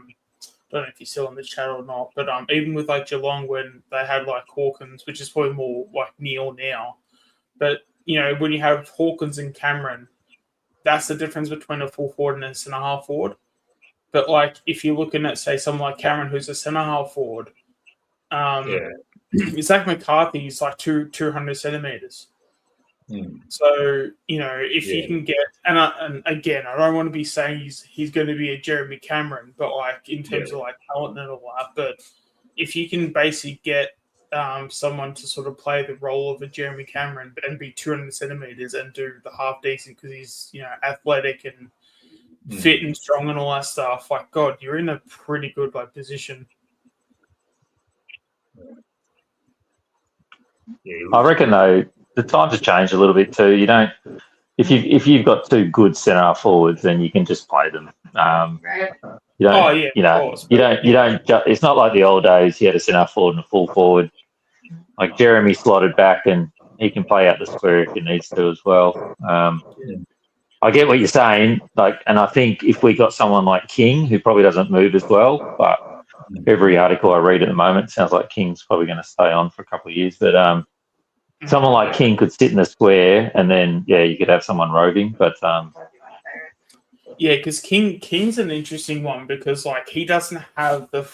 don't know if you're still on the chat or not, but even with Geelong when they had Hawkins, which is probably more Neil now, but when you have Hawkins and Cameron, that's the difference between a full forward and a centre half forward. But if you're looking at say someone like Cameron, who's a centre half forward, Zach McCarthy is like 200 centimeters. So, if you can get, and again, I don't want to be saying he's going to be a Jeremy Cameron, but like in terms of like talent and all that, but if you can basically get someone to sort of play the role of a Jeremy Cameron and be 200 centimeters and do the half decent because he's, athletic and fit and strong and all that stuff, like, God, you're in a pretty good like position. I reckon though the times have changed a little bit too. You don't if you've got two good centre half forwards, then you can just play them. You don't. You don't. It's not like the old days. You had a centre half forward and a full forward. Like Jeremy slotted back, and he can play out the square if he needs to as well. I get what you're saying. Like, and I think if we got someone like King, who probably doesn't move as well, but every article I read at the moment sounds like King's probably going to stay on for a couple of years. But someone like King could sit in the square, and then you could have someone roving. But because King's an interesting one because like he doesn't have the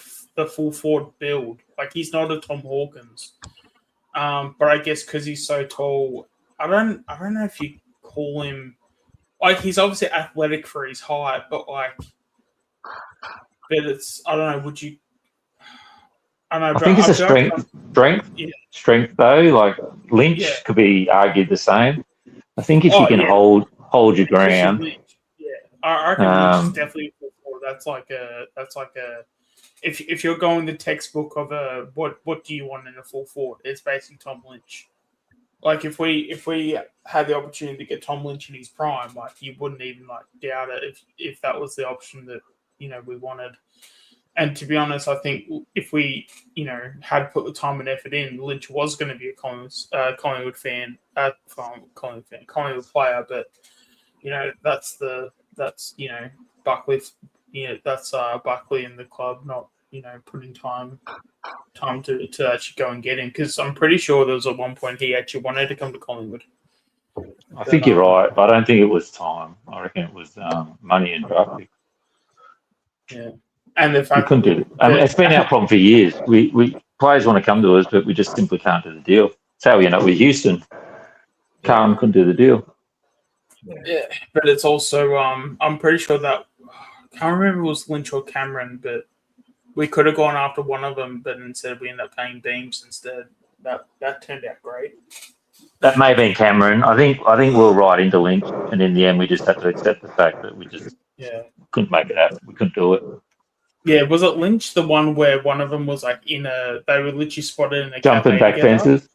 full forward build. Like he's not a Tom Hawkins. But I guess because he's so tall, I don't know if you call him like he's obviously athletic for his height, but it's I don't know. Would you? I don't know. I think it's a strength though. Like Lynch could be argued the same. I think if you can hold your ground. I reckon Lynch is definitely a full forward. That's like a. If you're going the textbook of what do you want in a full forward, it's basically Tom Lynch. Like if we had the opportunity to get Tom Lynch in his prime, like you wouldn't even like doubt it if that was the option that we wanted. And to be honest, I think if we had put the time and effort in, Lynch was going to be a Collingwood player, but that's Buckley. That's Buckley and the club not putting time to actually go and get him, because I'm pretty sure there was at one point he actually wanted to come to Collingwood. I think you're right, but I don't think it was time. I reckon it was money and draft picks. Yeah, and the fact we couldn't do it. It's been our problem for years. We players want to come to us, but we just simply can't do the deal. That's how we end up with Houston. Carlton couldn't do the deal. Yeah, but it's also I'm pretty sure that I can't remember if it was Lynch or Cameron, but we could have gone after one of them, but instead we ended up paying Beams instead. That turned out great. That may have been Cameron. I think we'll right into Lynch, and in the end we just had to accept the fact that we just couldn't make it happen. We couldn't do it. Yeah, was it Lynch the one where one of them was like they were literally spotted in a jumping back together? Fences?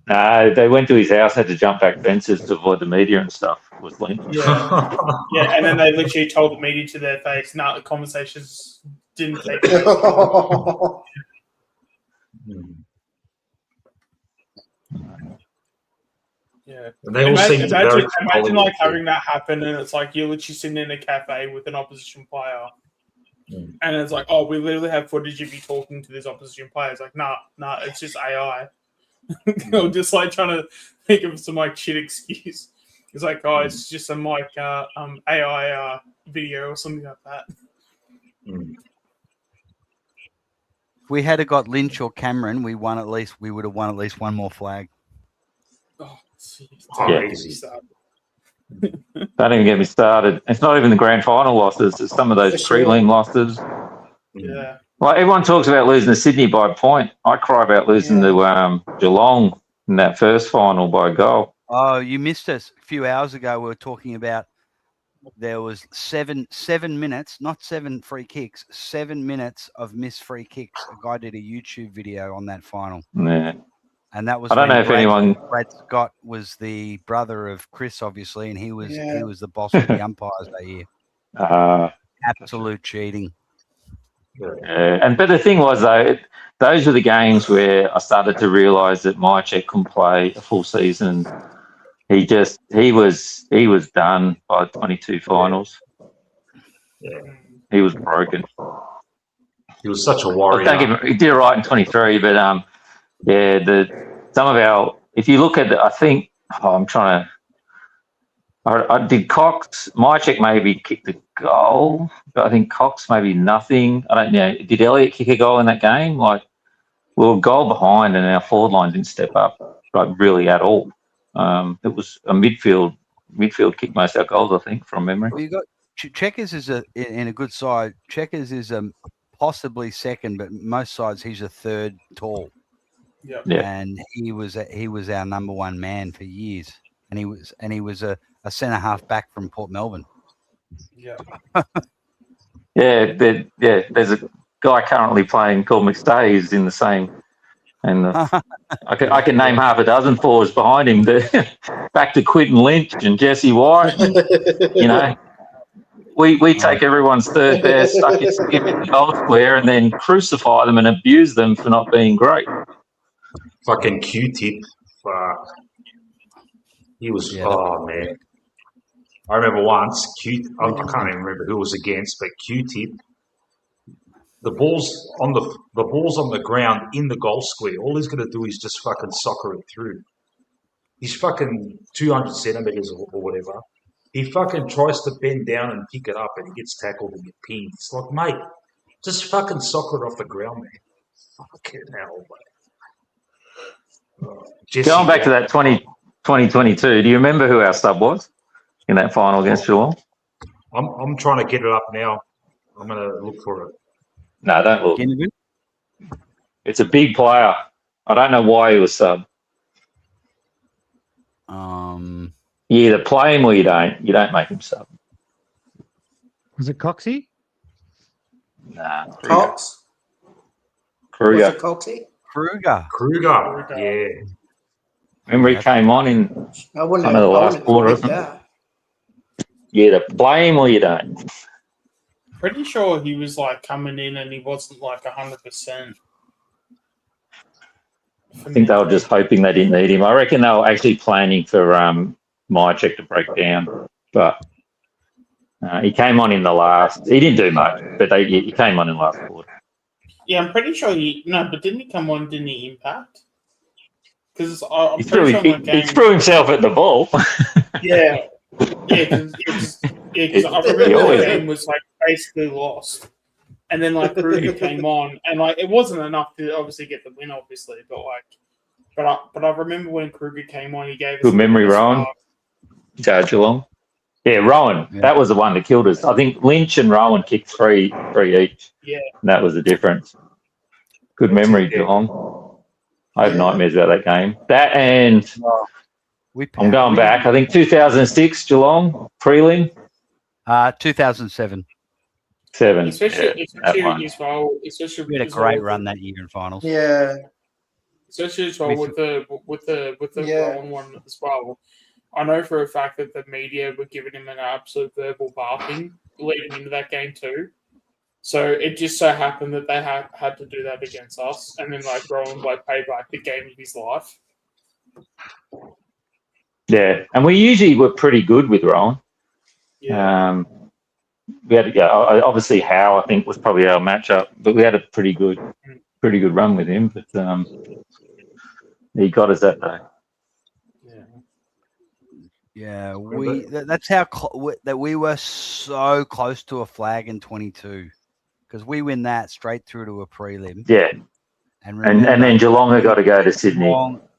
No, they went to his house, had to jump back fences to avoid the media and stuff. Was Lynch? Yeah, and then they literally told the media to their face, "No, the conversations didn't take place." Yeah, and they all seem to imagine like having that happen, and it's like you're literally sitting in a cafe with an opposition player, and it's like, "Oh, we literally have footage of you talking to this opposition player." It's like, nah, it's just AI. I'm just like trying to think of some like shit excuse. It's like, oh, it's just some like AI video or something like that. If we had got Lynch or Cameron, we would have won at least one more flag. Oh, geez. Don't even get me started. It's not even the grand final losses. It's some of those prelim losses. Yeah. Like everyone talks about losing to Sydney by a point. I cry about losing to Geelong in that first final by a goal. Oh, you missed us. A few hours ago, we were talking about there was seven minutes, not 7 free kicks, 7 minutes of missed free kicks. A guy did a YouTube video on that final. Yeah. And that was I don't know if Brad Scott was the brother of Chris, obviously, and he was the boss of the umpires that year. Absolute cheating. Yeah. But the thing was though, those were the games where I started to realise that Mychek couldn't play a full season. He was done by 22 finals. Yeah. He was broken. He was such a warrior. He did it right in 23, but if you look at I think did Cox, Mychek maybe kicked a goal, but I think Cox maybe nothing. I don't know. Did Elliott kick a goal in that game? Like, we were a goal behind, and our forward line didn't step up like really at all. It was a midfield kicked most of our goals, I think, from memory. Well, you got Checkers is in a good side. Checkers is possibly second, but most sides he's a third tall. Yeah. And he was our number one man for years, and he was a centre half back from Port Melbourne. Yeah. There's a guy currently playing called McStay who's in the same. And I can name half a dozen forwards behind him. Back to Quinton Lynch and Jesse White. You know, we take everyone's third best, stuck it in the goal square, and then crucify them and abuse them for not being great. Fucking Q-tip. Fuck. He was, man. I remember once, I can't even remember who it was against, but Q-tip. The ball's on the ground in the goal square. All he's going to do is just fucking soccer it through. He's fucking 200 centimeters or whatever. He fucking tries to bend down and pick it up, and he gets tackled and gets pinned. It's like, mate, just fucking soccer it off the ground, man. Fucking hell, mate. Going back to that 2022, do you remember who our sub was in that final against Geelong? I'm trying to get it up now. I'm going to look for it. No, don't look. It's a big player. I don't know why he was sub. You either play him or you don't. You don't make him sub. Was it Coxie? Nah. Cox? Kruger. Was it Coxie? Kruger. Yeah. Remember he came on in I wouldn't one of the last quarter, isn't it? that. You either play him or you don't. Pretty sure he was like coming in and he wasn't like 100%. I think they were just hoping they didn't need him. I reckon they were actually planning for Myercheck to break down, but he came on in the last. He didn't do much, but he came on in the last quarter. Yeah, I'm pretty sure but didn't he come on? Didn't he impact? Because he threw himself at the ball. Yeah, because I remember the game was like basically lost, and then like Kruger came on, and like it wasn't enough to obviously get the win, obviously, but I remember when Kruger came on, he gave us Good memory, Rowan. Geelong. Yeah, Rowan. Yeah. That was the one that killed us. I think Lynch and Rowan kicked three each. Yeah, and that was the difference. Good memory, Geelong. I have nightmares about that game. That and I'm going back. I think 2006 Geelong prelim. 2007. Especially we had a great run that year in finals. Yeah. Especially as well with the Rowan one as well. I know for a fact that the media were giving him an absolute verbal barking leading into that game too. So it just so happened that they had to do that against us, and then like Rowan paid like the game of his life. Yeah, and we usually were pretty good with Rowan. Yeah. We had obviously Howe I think was probably our matchup, but we had a pretty good run with him. But he got us that day. Yeah, that's how that we were so close to a flag in 22 because we win that straight through to a prelim. Yeah, and then Geelong had got to go to Sydney.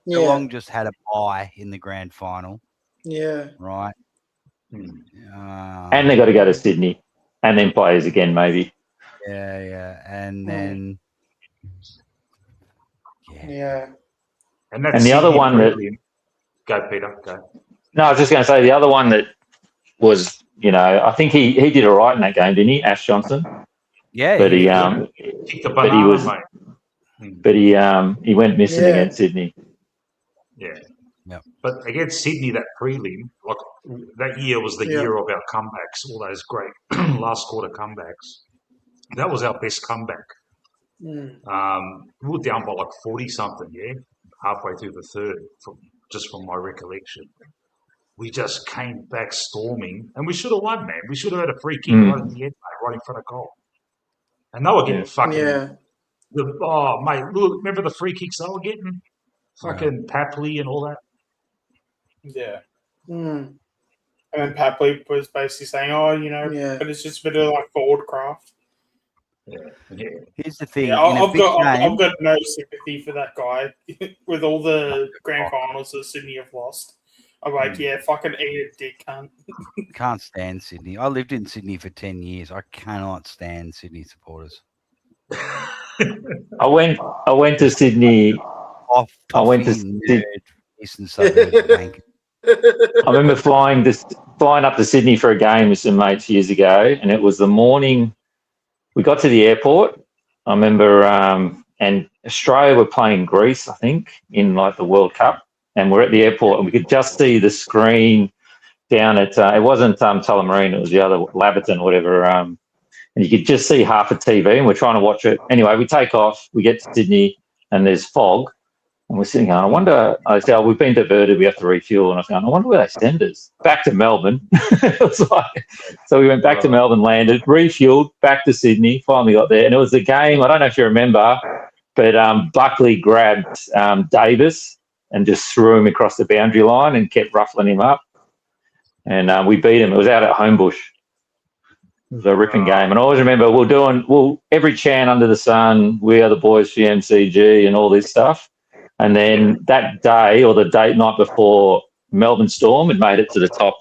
Geelong just had a bye in the grand final. Yeah, right. And they got to go to Sydney, and then play us again maybe. Yeah, and then and the other one that go Peter go. No, I was just going to say the other one that was, I think he did all right in that game, didn't he, Ash Johnson? Yeah, but he went missing against Sydney. Yeah. But against Sydney, that prelim, like that year was the year of our comebacks, all those great last quarter comebacks. That was our best comeback. We were down by like 40 something, halfway through the third, just from my recollection. We just came back storming, and we should have won, man. We should have had a free kick right at the end, mate, right in front of goal. And they were getting fucking. Mate, look, remember the free kicks they were getting? Fucking Papley and all that. Yeah. And then Papley was basically saying, but it's just a bit of like forward craft. Here's the thing. Yeah, in a I've big game, got no sympathy for that guy. With all the grand finals that Sydney have lost, I'm like, yeah, fucking eat a dick, cunt. can't stand Sydney. I lived in Sydney for 10 years. I cannot stand Sydney supporters. I went to Sydney. I went to Sydney. Eastern suburbs. Bank. I remember flying up to Sydney for a game with some mates years ago, and it was the morning we got to the airport. I remember, and Australia were playing Greece, I think, in like the World Cup, and we're at the airport, and we could just see the screen down at it wasn't Tullamarine, it was the other Laverton or whatever, and you could just see half a TV, and we're trying to watch it. Anyway, we take off, we get to Sydney, and there's fog. And we're sitting going, I wonder, I said, we've been diverted, we have to refuel. And I was going, I wonder where they send us. Back to Melbourne. It was like, so we went back to Melbourne, landed, refueled, back to Sydney, finally got there. And it was the game, I don't know if you remember, but Buckley grabbed Davis and just threw him across the boundary line and kept ruffling him up. And we beat him. It was out at Homebush. It was a ripping game. And I always remember every chant under the sun, we are the boys for the MCG and all this stuff. And then that day or the night before, Melbourne Storm had made it to the top.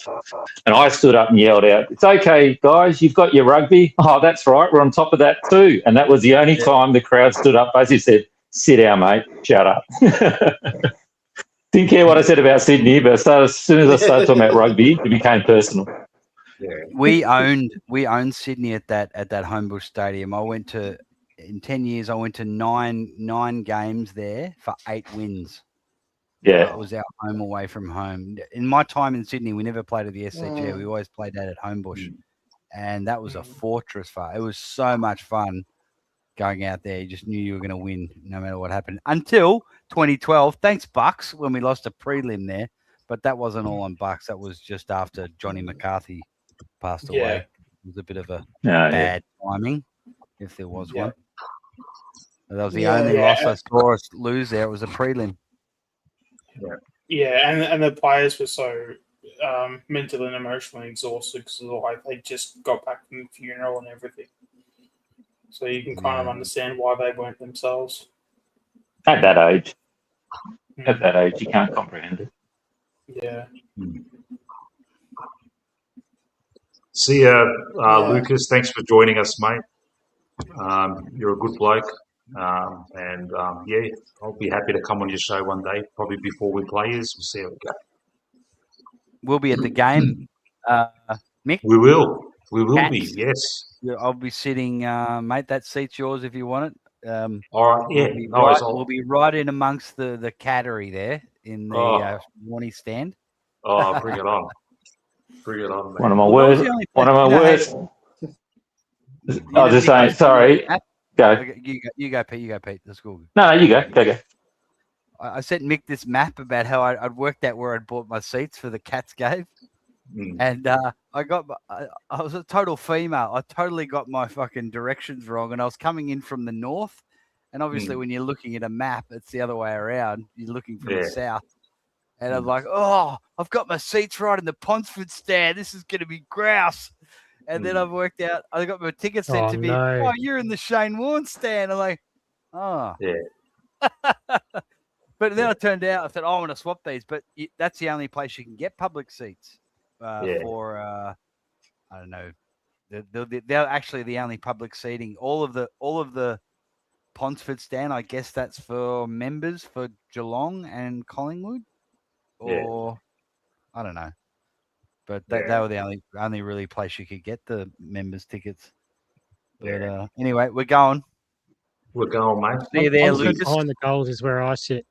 And I stood up and yelled out, "It's okay, guys, you've got your rugby." "Oh, that's right, we're on top of that too." And that was the only time the crowd stood up, basically said, "Sit down, mate, shut up." Didn't care what I said about Sydney, but as soon as I started talking about rugby, it became personal. We owned Sydney at that Homebush Stadium. In 10 years, I went to nine games there for 8 wins. Yeah. It was our home away from home. In my time in Sydney, we never played at the SCG. We always played that at Homebush. And that was a fortress for it. Was so much fun going out there. You just knew you were going to win no matter what happened. Until 2012. Thanks, Bucks, when we lost a prelim there. But that wasn't all on Bucks. That was just after Johnny McCarthy passed away. It was a bit of a bad timing, if there was one. That was the only loss I saw us lose there. It was a prelim. Yeah, and the players were so mentally and emotionally exhausted because they just got back from the funeral and everything. So you can kind of understand why they weren't themselves. At that age, you can't comprehend it. Yeah. See ya, Lucas. Thanks for joining us, mate. You're a good bloke. I'll be happy to come on your show one day, probably before we play you. We'll see how we go. We'll be at the game, Mick. We will Cats. be, yes. Yeah, I'll be sitting, mate. That seat's yours if you want it. All right, yeah. We'll be right in amongst the cattery there in the Warnie stand. Oh, bring it on. Bring it on, mate. One of my worst. I was just saying, sorry. Go. You go, Pete. That's cool. No, you go. Go. I sent Mick this map about how I'd worked out where I'd bought my seats for the Cats game. And I was a total female. I totally got my fucking directions wrong. And I was coming in from the north. And obviously when you're looking at a map, it's the other way around. You're looking from the south. And I'm like, oh, I've got my seats right in the Ponsford stand. This is going to be grouse. And then I've worked out, I got my ticket sent to me. No. Oh, you're in the Shane Warne stand. I'm like, oh. Yeah. But then it turned out, I said, I want to swap these. But that's the only place you can get public seats for, I don't know. They're actually the only public seating. All of the Ponsford stand, I guess that's for members for Geelong and Collingwood. Or, I don't know. But they were the only really place you could get the members' tickets. But anyway, we're going. We're going, mate. See you there, Ponsford Lucas. behind the goals is where I sit.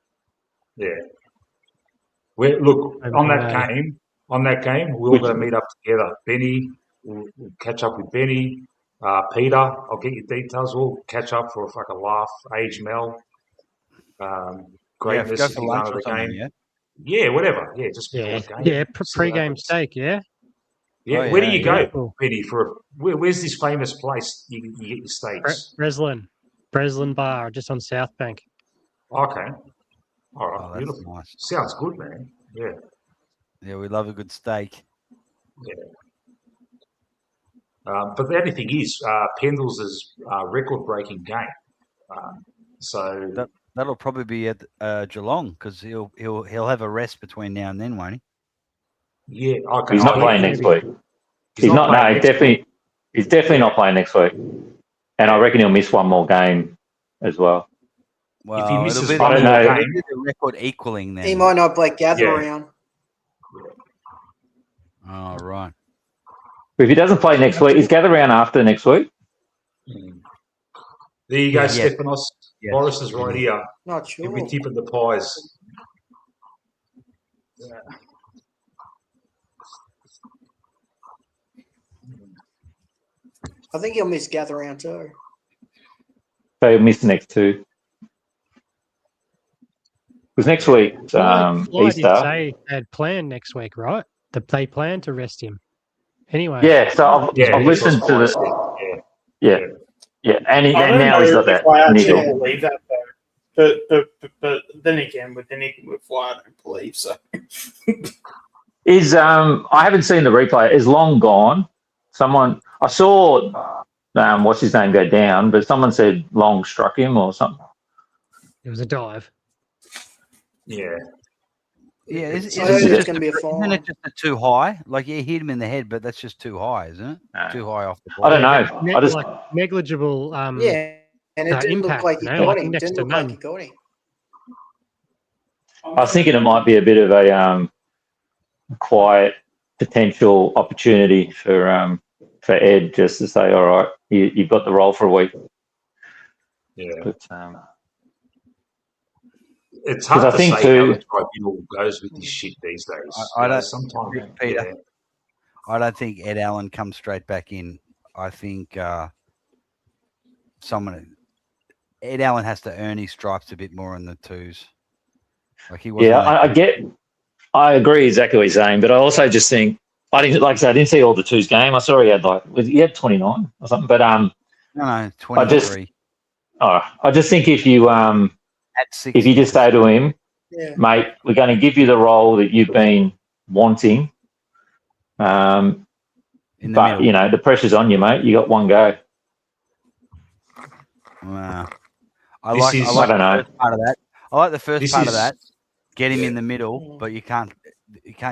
Yeah. On that game, we're all going to meet up together. Benny, we'll catch up with Benny. Peter, I'll get your details. We'll catch up for a laugh. Age Mel. Greatness go if for you lunch go to or the something, game. Yeah, whatever. Yeah, just before the game. Yeah, pre-game steak, yeah? Yeah, where do you go, Benny? Where's this famous place you get your steaks? Breslin Bar, just on South Bank. Okay. All right. Oh, Beautiful. nice. Sounds good, man. Yeah. Yeah, we love a good steak. Yeah. But the only thing is, Pendles is a record-breaking game. So that'll probably be at Geelong because he'll have a rest between now and then, won't he? Yeah, okay. He's not playing next week. He's definitely not playing next week. And I reckon he'll miss one more game as well. Well, if he misses it'll be one more game, the record equaling then. He might not play gather round. Oh, right. If he doesn't play next week, is gather round after next week? There you go, Stefanos. Yes. Boris is right here. Not sure. Every tip of the pies. Yeah. I think he'll miss gather round too. So he'll miss the next two. Because next week, Fly did Easter. say they had planned next week, right? They plan to rest him. Anyway. Yeah, so I've listened to the. Yeah. And now he's got that. I actually believe that though. But then again, with anything with Fly, I don't believe so. I haven't seen the replay. Is Long gone? I saw what's his name go down, but someone said Long struck him or something. It was a dive. Yeah. Yeah, it's going to be a fine. Isn't it just too high? Like, you hit him in the head, but that's just too high, isn't it? Too high off the ball. I don't know. Like negligible. Yeah, and it didn't impact, look like he got him. next Didn't to look like none. he got him. I was thinking it might be a bit of a quiet potential opportunity for Ed just to say, all right, you've got the role for a week. Yeah. But, it's hard to say how the tribunal goes with this shit these days. I don't. Sometimes, Peter, I don't think Ed Allen comes straight back in. I think Ed Allen has to earn his stripes a bit more in the twos. Like he wasn't. Yeah, I agree exactly what you're saying, but I also just think I didn't see all the twos game. I saw he had 29 or something, but no, 23. I just think if you just say to him, mate, we're going to give you the role that you've been wanting, but the pressure's on you, mate. You got one go. Wow. I don't know. Part of that. I like the first part of that. Get him in the middle, but you can't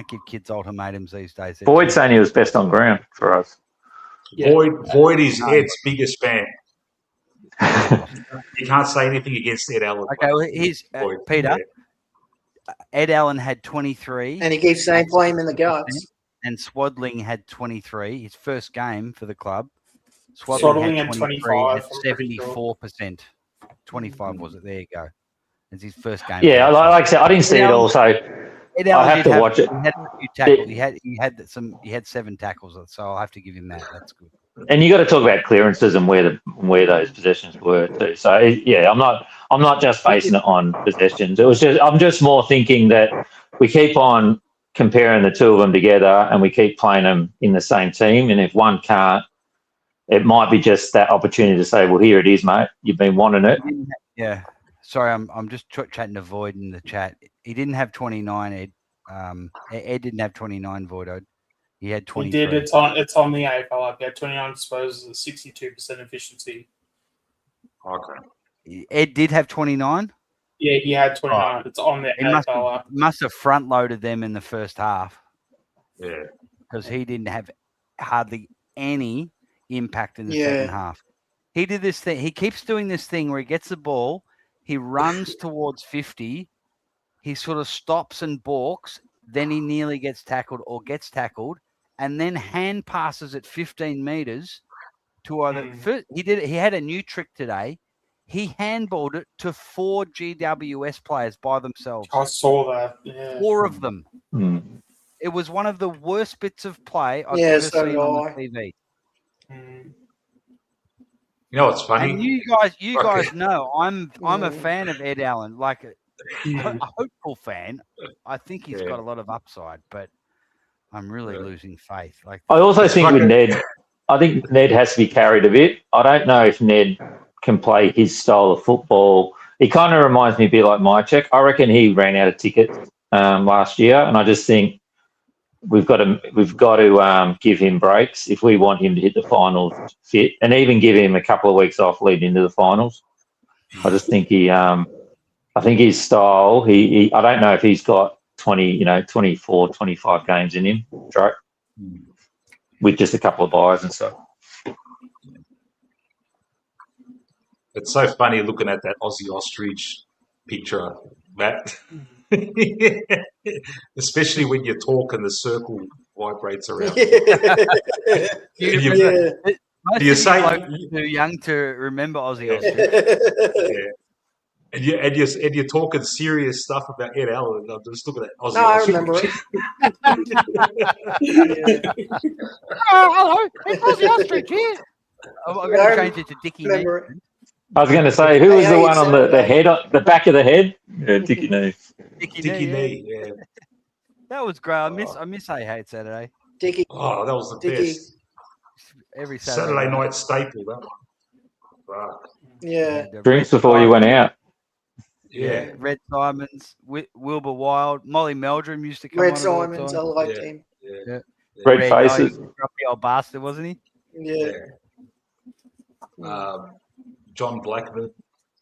give kids ultimatums these days. Boyd's saying he was best on ground for us. Yeah. Boyd is Ed's biggest fan. You can't say anything against Ed Allen. Okay, well, here's Peter. Yeah. Ed Allen had 23. And he keeps saying play him in the guts. And Swadling had 23, his first game for the club. Swadling had 25. 74%. 25 was it? There you go. It's his first game. Yeah, like I said, I didn't see it all, so I have to watch it. He had a few tackles. He had 7 tackles, so I'll have to give him that. That's good. And you got to talk about clearances and where those possessions were too. So yeah, I'm not just basing it on possessions. I'm just more thinking that we keep on comparing the two of them together and we keep playing them in the same team. And if one can't, it might be just that opportunity to say, well, here it is, mate. You've been wanting it. Yeah. Sorry, I'm just chatting to Void in the chat. He didn't have 29, Ed. Ed didn't have 29, Voido. He had 23. He did. It's on the AFL app. He had 29 disposals and 62% efficiency. Okay. Ed did have 29? Yeah, he had 29. Oh, it's on the AFL app. Must have front-loaded them in the first half. Yeah. Because he didn't have hardly any impact in the second half. He did this thing. He keeps doing this thing where he gets the ball, he runs towards 50, he sort of stops and balks, then he nearly gets tackled or gets tackled, and then hand passes at 15 meters to either. First, he had a new trick today. He handballed it to 4 GWS players by themselves. I saw that. Yeah. 4 of them. It was one of the worst bits of play I've ever seen on the TV. You know what's funny? And you guys know I'm a fan of Ed Allen, like a hopeful fan. I think he's got a lot of upside, but I'm really losing faith. Like I also think with Ned, I think Ned has to be carried a bit. I don't know if Ned can play his style of football. He kind of reminds me a bit like Mychek. I reckon he ran out of tickets last year, and I just think we've got to give him breaks if we want him to hit the finals fit, and even give him a couple of weeks off leading into the finals. I just think I think his style. I don't know if he's got 24, 25 games in him, right? With just a couple of buys and stuff. It's so funny looking at that Aussie ostrich picture, Matt. Especially when you talk and the circle vibrates around. Most Do you of say blokes are too young to remember Aussie ostrich? Yeah. And you're talking serious stuff about Ed Allen. I'm just looking at Aussie No, I ostrich. remember it. Oh, hello, it's Aussie ostrich here. I'm going to change it to Dickie Knee. I was going to say, who was the one on the head, the back of the head? Yeah, Dickie Knee. Dickie Knee, yeah. That was great. I miss Hey Hate Saturday. Dickie. Oh, that was the best. Every Saturday night staple, that one. Fuck. Yeah. Drinks before you went out. Yeah. Red Simons, Wilbur Wild, Molly Meldrum used to come Red on all the Simons, time. I liked him. Yeah. Red Faces. Grumpy old bastard, wasn't he? Yeah. John Blackman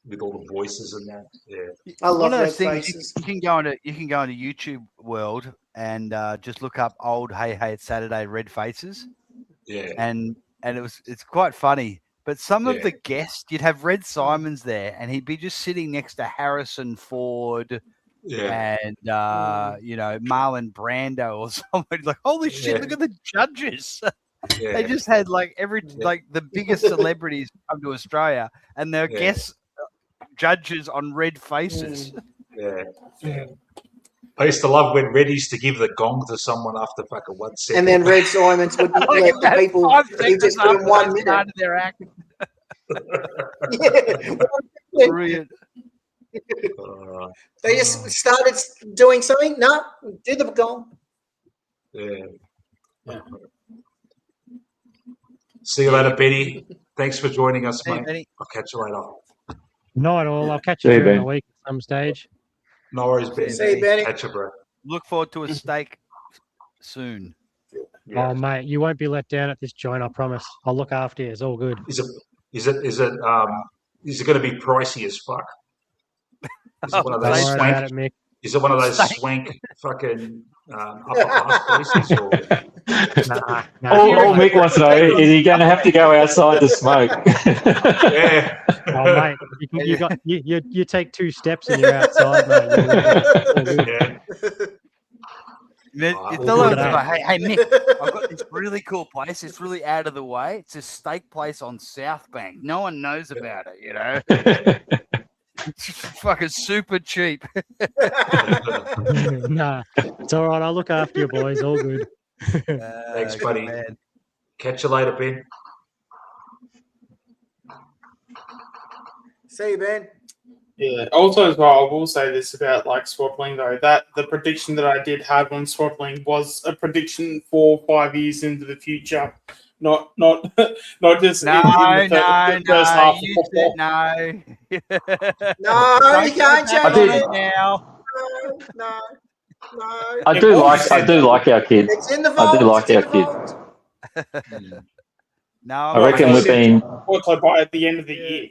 with all the voices and that. Yeah. I love One of Red those things Faces. you can go into YouTube world and just look up old Hey It's Saturday Red Faces. Yeah. And it's quite funny. But some of the guests, you'd have Red Simons there, and he'd be just sitting next to Harrison Ford, and Marlon Brando or somebody. Like, holy shit! Look at the judges. They just had like the biggest celebrities come to Australia, and they're guest judges on Red Faces. Yeah. I used to love when Red used to give the gong to someone after fucking 1 second. And then Red Simons would let the people who just put in 1 minute. Started their act. Brilliant. They just started doing something. No, do the gong. Yeah. See you later, Benny. Thanks for joining us, mate. Benny. I'll catch you later. Not all. I'll catch you See you, during Ben. the week at some stage. No worries, Ben. See you, Benny. Catch you, bro. Look forward to a steak soon. Oh, mate, you won't be let down at this joint. I promise. I'll look after you. It's all good. Is it going to be pricey as fuck? Is it one of Don't those worry swank? about it, Mick. Is it one of those swank fucking upper class places? Or? All Mick wants to know is he going to have to go outside to smoke? Yeah. Oh, mate, you take 2 steps and you're outside, mate. It's not like, hey, Mick, I've got this really cool place. It's really out of the way. It's a steak place on South Bank. No one knows about it, you know. It's fucking super cheap. Nah, it's all right. I'll look after you, boys. All good. Thanks, buddy. Man. Catch you later, Ben. See you, Ben. Yeah. Also, as well, I will say this about like Swapling though, that the prediction that I did have on Swapling was a prediction for 5 years into the future, not just in the first half. You said no. No, you can't change it now. No. I do like our kids. It's in the I do vault. like our kids. No, I reckon we've been. By at the end of the year.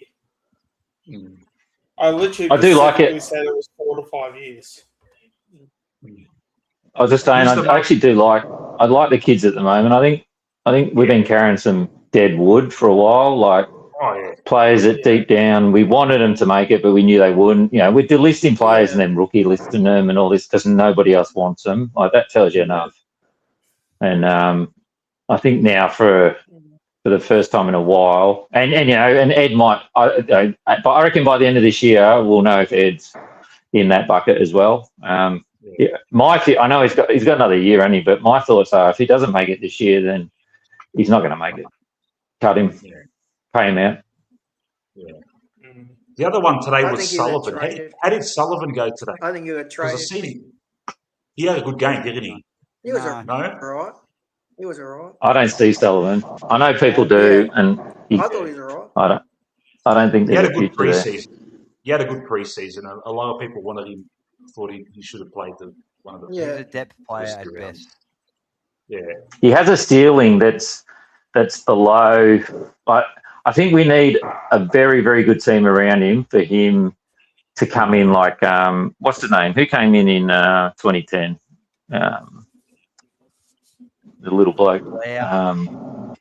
I literally I do like it. said it was 4 to 5 years. I was just saying, I actually do like. I like the kids at the moment. I think we've been carrying some dead wood for a while. Like players that deep down we wanted them to make it, but we knew they wouldn't. You know, with delisting players and then rookie listing them and all this because nobody else wants them. Like that tells you enough. And I think now for the first time in a while, and you know, and Ed might. But I reckon by the end of this year we'll know if Ed's in that bucket as well. I know he's got another year only, but my thoughts are if he doesn't make it this year, then he's not going to make it. Cut him, pay him out. Yeah. The other one today was Sullivan. How did Sullivan go today? I think you got traded. Because I seen him. He had a good game, didn't he? He was all No? right. He was all right. I don't see Sullivan. I know people do, and I thought he was all right. I don't think He had there's a a good future there. preseason. He had a good preseason. A lot of people wanted him. Thought he should have played one of the. He's a depth player at best. He has a ceiling that's below. I think we need a very, very good team around him for him to come in like what's the name? Who came in 2010? The little bloke.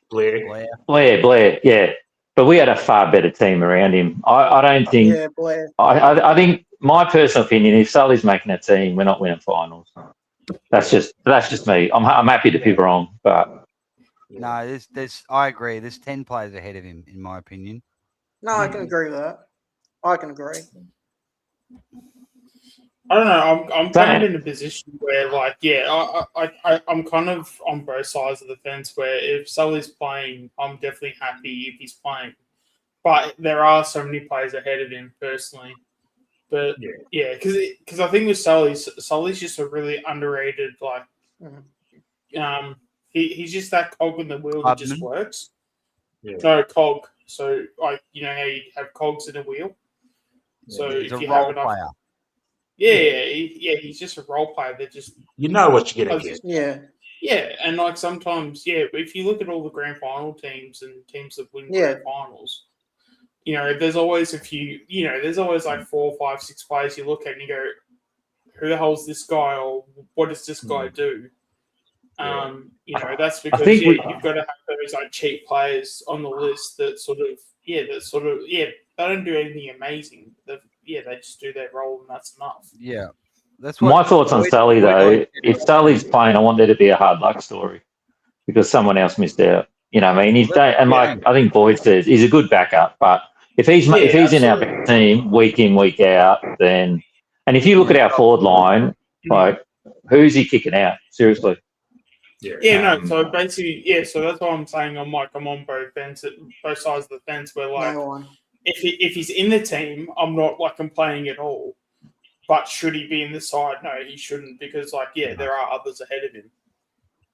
Blair. Yeah, but we had a far better team around him. I don't think. Yeah, Blair. I think my personal opinion, if Sully's making a team, we're not winning finals. That's just me. I'm happy to be wrong, but no, I agree. There's 10 players ahead of him, in my opinion. No, I can agree with that. I can agree. I don't know. I'm kind of in a position where, like, I'm kind of on both sides of the fence. Where if Sully's playing, I'm definitely happy if he's playing. But there are so many players ahead of him personally. But because I think with Sully's just a really underrated, like, he's just that cog in the wheel that just works. No cog. So like how you have cogs in a wheel. So he's if a you role have enough, player. he's just a role player that just you know what you're gonna get. Yeah, and like sometimes, if you look at all the grand final teams and teams that win grand finals, there's always a few, there's always like 4, 5, 6 players you look at and you go, who the hell's this guy, or what does this guy do? That's because you've got to have those like cheap players on the list that they don't do anything amazing. They just do their role and that's enough. Yeah. That's my thoughts on Sully though. If Sully's playing, I want there to be a hard luck story because someone else missed out. You know what I mean? I think Boyd says he's a good backup, but if he's in our team week in, week out, then and if you look at our forward line, like who's he kicking out? Seriously. So basically, so that's why I'm saying I'm on both sides of the fence. Where like, if he's in the team, I'm not like complaining at all. But should he be in the side? No, he shouldn't because there are others ahead of him.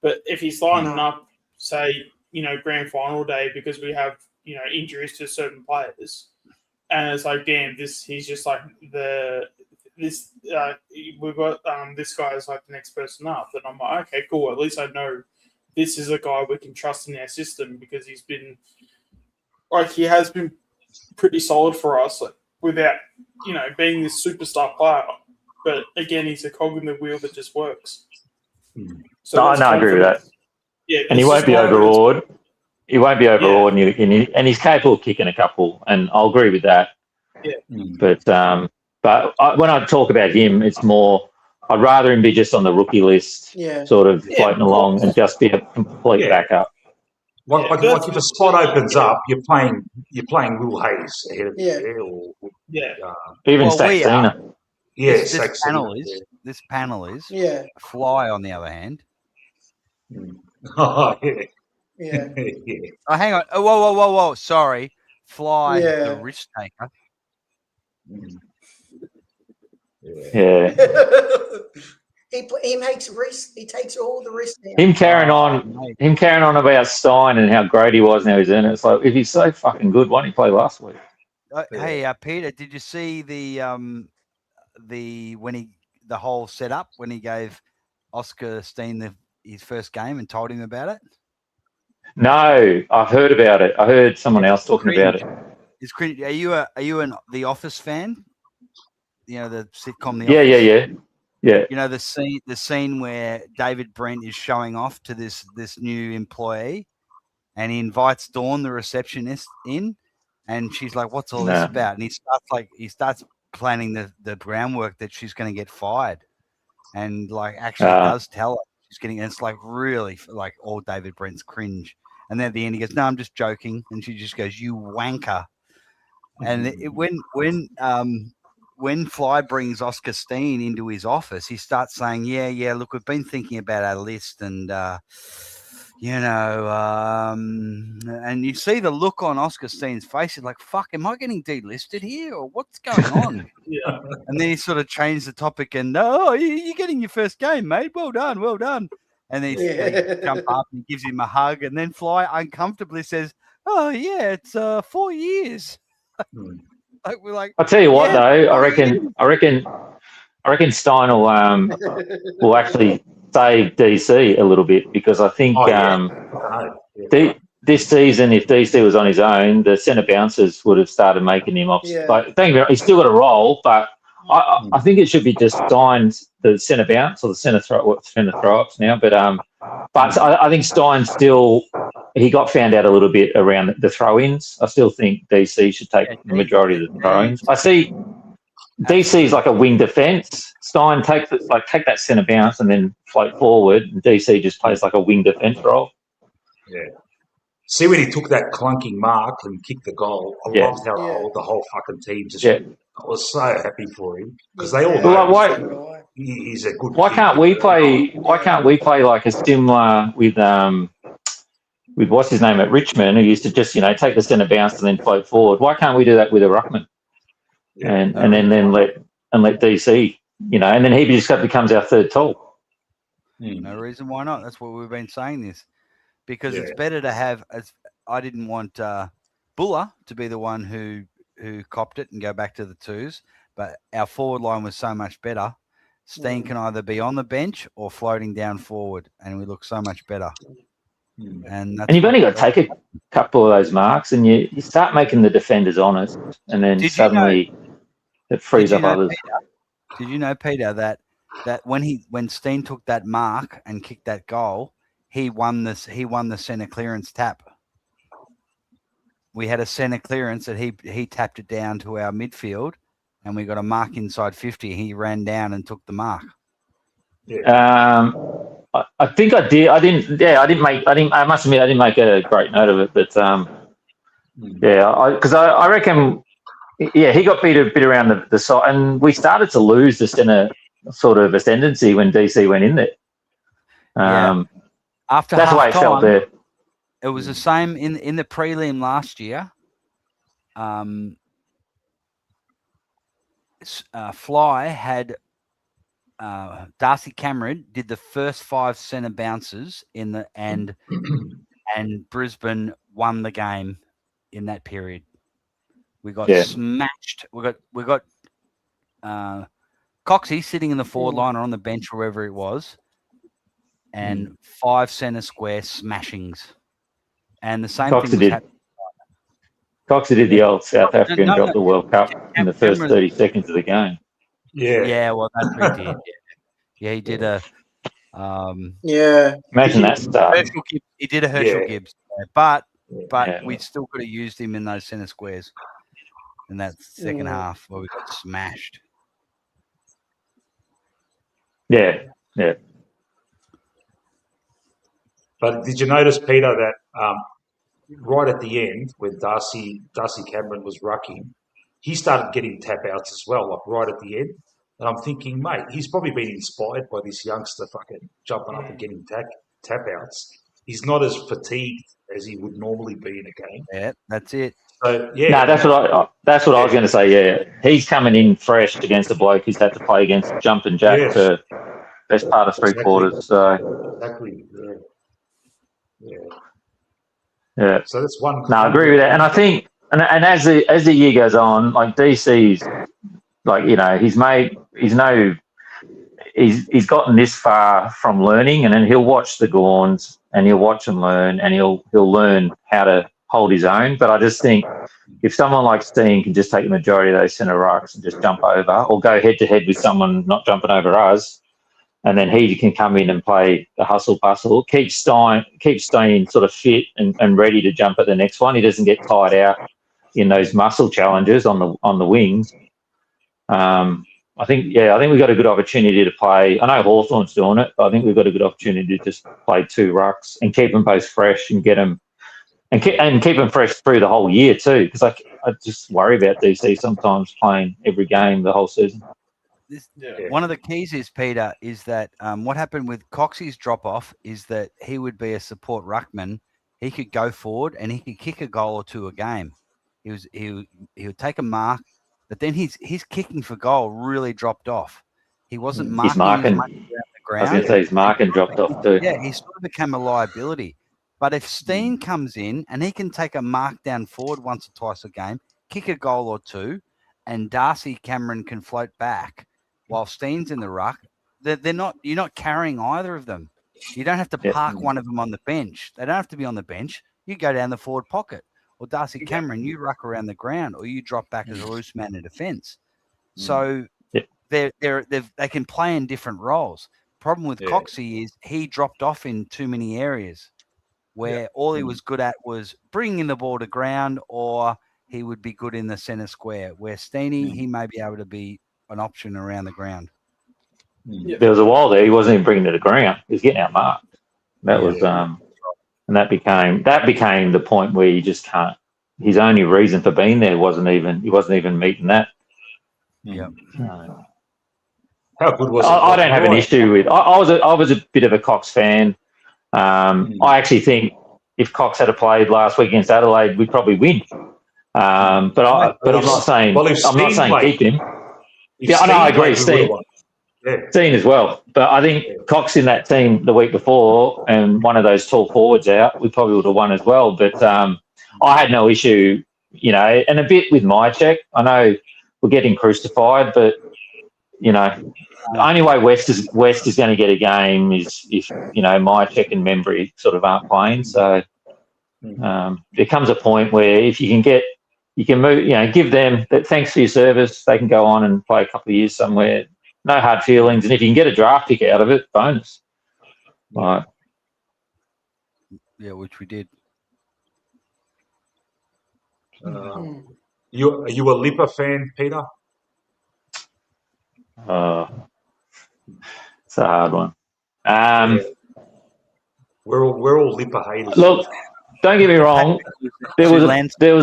But if he's lining up, say grand final day because we have injuries to certain players, and it's like damn, he's just like we've got this guy is like the next person up, and I'm like, okay, cool. At least I know this is a guy we can trust in our system because he has been pretty solid for us, like, without being this superstar player. But again, he's a cog in the wheel that just works. So I agree with that. Yeah, and he won't be overawed. He won't be overawed, and he's capable of kicking a couple, and I'll agree with that. Yeah. But when I talk about him, it's more I'd rather him be just on the rookie list, sort of floating along, and just be a complete backup. Like if a spot opens up, you're playing Will Hayes ahead of you. Even Saxena. This panel is Fly on the other hand. Oh yeah. Oh, hang on. Oh, whoa. Sorry. Fly, the risk taker. Yeah. He makes risks. He takes all the risks. Him carrying on about Stein and how great he was. Now he's in it. It's like if he's so fucking good, why didn't he play last week? Hey, Peter, did you see the whole setup when he gave Oscar Steene his first game and told him about it? No, I've heard about it. I heard someone else talking about it. It's cringe. Are you an The Office fan? The sitcom The Office. Yeah. The scene where David Brent is showing off to this new employee, and he invites Dawn, the receptionist, in, and she's like, "What's all this about?" And he starts planning the groundwork that she's going to get fired, and actually does tell her she's getting. And it's really all David Brent's cringe. And then at the end he goes, "No, I'm just joking," and she just goes, "You wanker." And when Fly brings Oscar Steene into his office, he starts saying, yeah, look, we've been thinking about our list and, and you see the look on Oscar Steene's face. He's like, fuck, am I getting delisted here or what's going on? And then he sort of changed the topic and, you're getting your first game, mate. Well done. And then he jumps up and gives him a hug. And then Fly uncomfortably says, oh, yeah, it's 4 years. We're like, I'll tell you what, though. I reckon Stein will actually save DC a little bit because I think this season, if DC was on his own, the centre bouncers would have started making him off. Yeah. Like, he's still got a role, but I think it should be just signed the centre bounce or the centre throw ups now. But I think Stein still he got found out a little bit around the throw ins. I still think DC should take the majority of the throw ins. I see DC is like a wing defence. Stein take that centre bounce and then float forward. And DC just plays like a wing defence role. Yeah. See when he took that clunking mark and kicked the goal. I loved how the whole fucking team just. I was so happy for him because they all know he's a good. Why can't we play? Why can't we play like a similar with what's his name at Richmond, who used to just take the centre bounce and then float forward? Why can't we do that with a ruckman? And then let DC, and then he just becomes our third tall. No reason why not. That's what we've been saying this. Because it's better to have. I didn't want Buller to be the one who copped it and go back to the twos, but our forward line was so much better. Steene can either be on the bench or floating down forward, and we look so much better. And you've only got to take a couple of those marks, and you start making the defenders honest, and then suddenly it frees up others. Peter, did you know, Peter, that when Steene took that mark and kicked that goal? He won the centre clearance tap. We had a centre clearance that he tapped it down to our midfield, and we got a mark inside 50. He ran down and took the mark. I think I did. I must admit I didn't make a great note of it, but because I reckon he got beat a bit around the side, and we started to lose the centre sort of ascendancy when DC went in there. After that's the way it felt there. It was the same in the prelim last year. Fly had Darcy Cameron did the first 5 centre bounces and Brisbane won the game in that period. We got smashed. We got Coxie sitting in the forward line or on the bench, wherever it was. And 5 centre square smashings. And the same thing was happening. Coxie did the old South African drop the World Cup in the first 30 seconds of the game. Yeah, well, that's what he did. Yeah, he did a... Imagine that start. He did a Herschel Gibbs. But we still could have used him in those centre squares in that second half where we got smashed. Yeah. But did you notice, Peter, that right at the end, when Darcy Cameron was rucking, he started getting tap outs as well, like right at the end. And I'm thinking, mate, he's probably been inspired by this youngster fucking jumping up and getting tap outs. He's not as fatigued as he would normally be in a game. Yeah, that's it. So that's what I was going to say. Yeah, he's coming in fresh against a bloke who's had to play against Jump and Jack for best part of 3 quarters. So exactly. Yeah. So that's one. No, I agree with that, and I think, and as the year goes on, like DC's, like he's gotten this far from learning, and then he'll watch the Gorns and he'll watch them learn, and he'll learn how to hold his own. But I just think if someone like Steene can just take the majority of those centre rucks and just jump over, or go head to head with someone not jumping over us, and then he can come in and play the hustle bustle, keep Steene sort of fit and ready to jump at the next one. He doesn't get tired out in those muscle challenges on the wings. I think we've got a good opportunity to play. I know Hawthorn's doing it, but I think we've got a good opportunity to just play 2 rucks and keep them both fresh and get them and keep them fresh through the whole year too. Because I just worry about DC sometimes playing every game the whole season. One of the keys is, Peter, is that what happened with Coxie's drop-off is that he would be a support ruckman. He could go forward and he could kick a goal or 2 a game. He would take a mark, but then his kicking for goal really dropped off. He wasn't marking around the ground. I was going to say his marking dropped off too. Yeah, he sort of became a liability. But if Steene comes in and he can take a mark down forward once or twice a game, kick a goal or 2, and Darcy Cameron can float back while Steene's in the ruck, they're not. You're not carrying either of them. You don't have to park one of them on the bench. They don't have to be on the bench. You go down the forward pocket, or Darcy Cameron, you ruck around the ground, or you drop back as a loose man in defence. So they can play in different roles. Problem with Coxie is he dropped off in too many areas where all he was good at was bringing the ball to ground, or he would be good in the centre square. Where Steene, he may be able to be an option around the ground. There was a while there he wasn't even bringing it to ground. He was getting outmarked. That was and that became the point where you just can't. His only reason for being there wasn't even meeting that. Yeah. How good was it? I don't have an issue with. I was a bit of a Cox fan. I actually think if Cox had played last week against Adelaide, we'd probably win. But I'm not saying keep him. Yeah, I know. I agree, Steene. Steene as well. But I think Cox in that team the week before and one of those tall forwards out, we probably would have won as well. But I had no issue, and a bit with my check. I know we're getting crucified, but the only way West is going to get a game is if my check and Membry sort of aren't playing. So there comes a point where if you can move, give them that. Thanks for your service. They can go on and play a couple of years somewhere. No hard feelings, and if you can get a draft pick out of it, bonus. Right. Yeah, which we did. Are you a Lipper fan, Peter? It's a hard one. We're all Lipper haters. Look, don't get me wrong. There was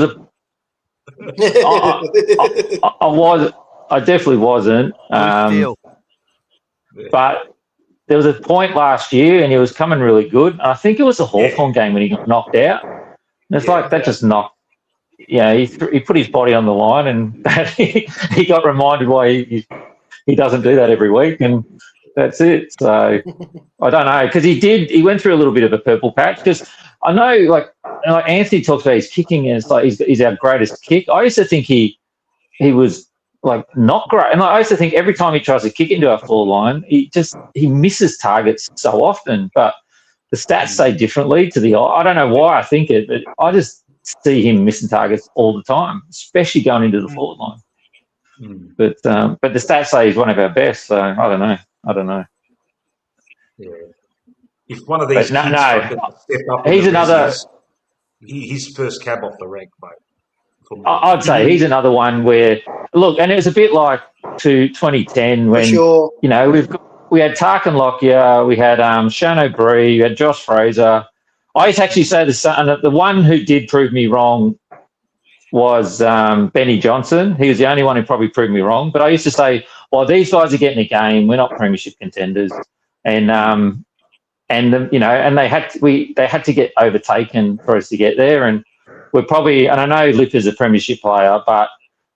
a. I definitely wasn't. But there was a point last year, and he was coming really good. And I think it was the Hawthorn game when he got knocked out. And it's that just knocked. Yeah, he put his body on the line, and he got reminded why he doesn't do that every week, and that's it. So I don't know, because he went through a little bit of a purple patch. Because I know, like Anthony talks about his kicking, and it's like he's our greatest kick. I used to think he was not great, and I used to think every time he tries to kick into our floor line, he misses targets so often. But the stats say differently to the eye. I don't know why I think it, but I just see him missing targets all the time, especially going into the forward line. But the stats say he's one of our best, so I don't know. Yeah. If one of these step up, he's another. He's first cab off the rank, mate. I'd say he's another one where look, and it was a bit like to 2010 when we had Tarkin Lockyer, we had Shan O'Brien, we had Josh Fraser. I used to actually say the one who did prove me wrong was Benny Johnson. He was the only one who probably proved me wrong. But I used to say, well, these guys are getting a game. We're not premiership contenders, and they had to get overtaken for us to get there. And we're probably, and I know Lipper's a premiership player, but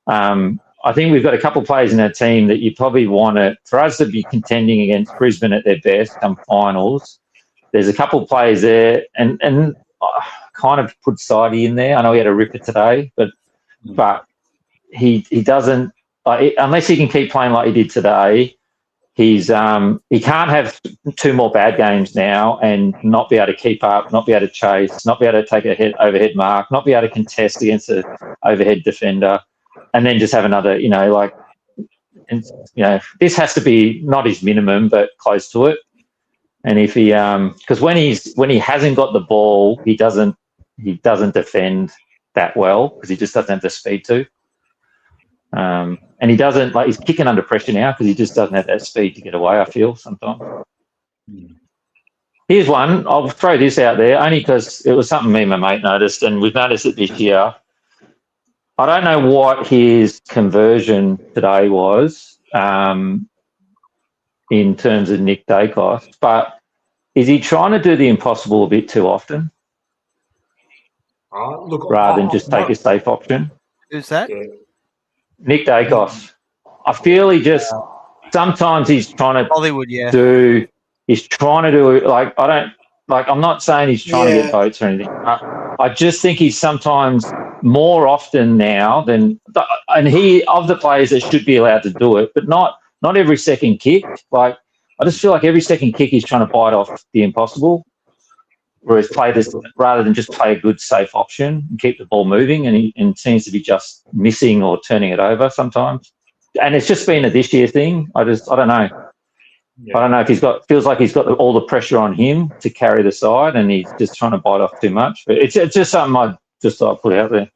I think we've got a couple of players in our team that you probably want for us to be contending against Brisbane at their best come finals. There's a couple of players there, and I kind of put Sidey in there. I know he had a ripper today, but he doesn't, unless he can keep playing like he did today, he can't have two more bad games now and not be able to keep up, not be able to chase, not be able to take a overhead mark, not be able to contest against an overhead defender, and then just have another, this has to be not his minimum, but close to it. And if he, because when he hasn't got the ball, he doesn't defend that well because he just doesn't have the speed to. And he doesn't, he's kicking under pressure now because he just doesn't have that speed to get away, I feel, sometimes. Here's one. I'll throw this out there only because it was something me and my mate noticed, and we've noticed it this year. I don't know what his conversion today was in terms of Nick Daicos, but is he trying to do the impossible a bit too often rather than just take a safe option? Who's that? Nick Daicos. I feel he just sometimes he's trying to Hollywood, he's trying to do I'm not saying he's trying to get votes or anything. I just think he's sometimes more often now than, and he of the players that should be allowed to do it, but not every second kick. I just feel like every second kick he's trying to bite off the impossible. Whereas play this rather than just play a good safe option and keep the ball moving, and seems to be just missing or turning it over sometimes. And it's just been a this year thing. I don't know. Yeah. I don't know if feels like he's got all the pressure on him to carry the side, and he's just trying to bite off too much. But it's just something I just thought I'd put out there.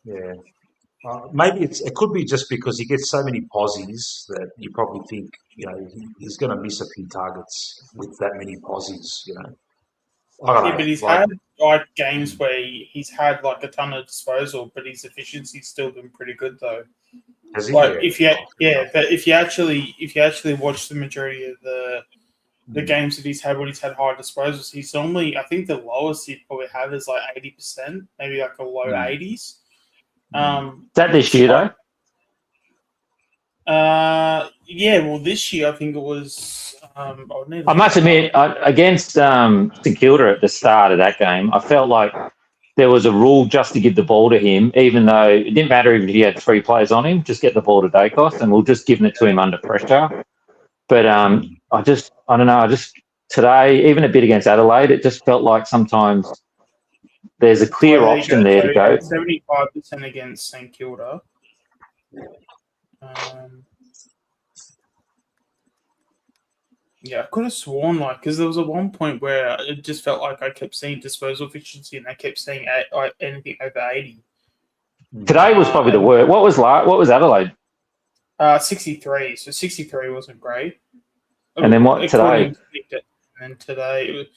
Yeah. Maybe it could be just because he gets so many posies that you probably think, he's going to miss a few targets with that many posies, I don't know. But he's had games where he's had like a ton of disposal, but his efficiency's still been pretty good though. Has he? Like if you actually watch the majority of the games that he's had when he's had high disposals, he's normally, I think the lowest he'd probably have is like 80%, maybe like a low 80s. Is that this year though? Yeah, well, this year I think it was. I must admit, against St Kilda at the start of that game, I felt like there was a rule just to give the ball to him, even though it didn't matter even if he had 3 players on him, just get the ball to Daicos, and we'll just giving it to him under pressure. But I don't know, today, even a bit against Adelaide, it just felt like sometimes there's a clear option there to go. 75% against St Kilda. Yeah, I could have sworn because there was at one point where it just felt like I kept seeing disposal efficiency and I kept seeing anything over 80. Today was probably the worst. What was Adelaide? 63. So 63 wasn't great. And then what today? And today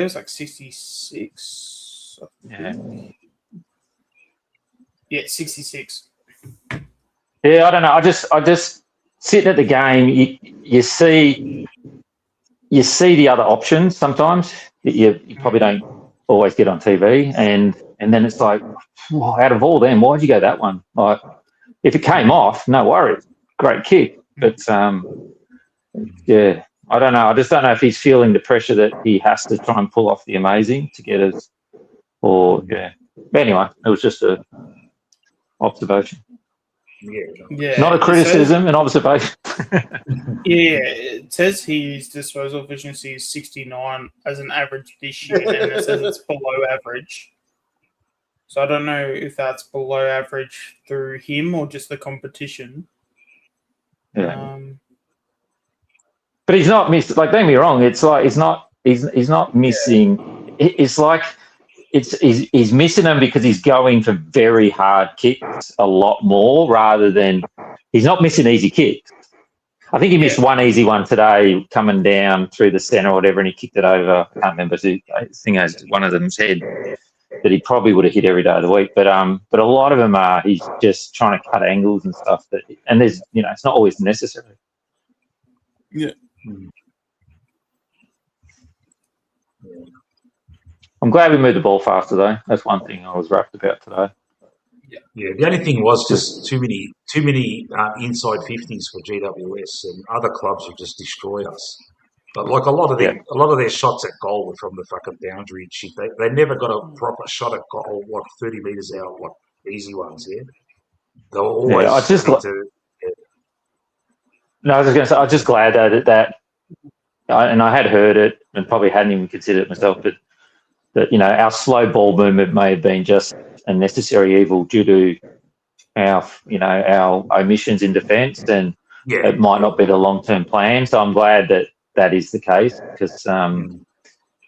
was like 66. Yeah. Yeah, 66. Yeah, I don't know. I just sitting at the game, you see the other options sometimes that you probably don't always get on TV, and then it's like, out of all them, why'd you go that one? Like, if it came off, no worries, great kick. But yeah, I don't know. I just don't know if he's feeling the pressure that he has to try and pull off the amazing to get us, or yeah. But anyway, it was just a observation. Yeah. Not a criticism, an observation. Yeah, it says his disposal efficiency is 69 as an average this year, and it says it's below average. So I don't know if that's below average through him or just the competition. Yeah. But he's not missed. Like, don't get me wrong. It's like he's not missing. Yeah. It's like he's missing them because he's going for very hard kicks a lot more rather than he's not missing easy kicks. I think he missed one easy one today coming down through the centre or whatever, and he kicked it over. I can't remember. I think it was one of them's head that he probably would have hit every day of the week. But a lot of them are he's just trying to cut angles and stuff. And there's it's not always necessary. Yeah. I'm glad we moved the ball faster though. That's one thing I was wrapped about today. Yeah. The only thing was just too many inside 50s for GWS, and other clubs have just destroyed us. But like a lot of their shots at goal were from the fucking boundary and shit. They never got a proper shot at goal, 30 metres out, easy ones. Yeah, they were always. I was just going to say, I was just glad though that and I had heard it and probably hadn't even considered it myself, but that our slow ball movement may have been just a necessary evil due to our omissions in defence, and it might not be the long-term plan. So I'm glad that is the case, because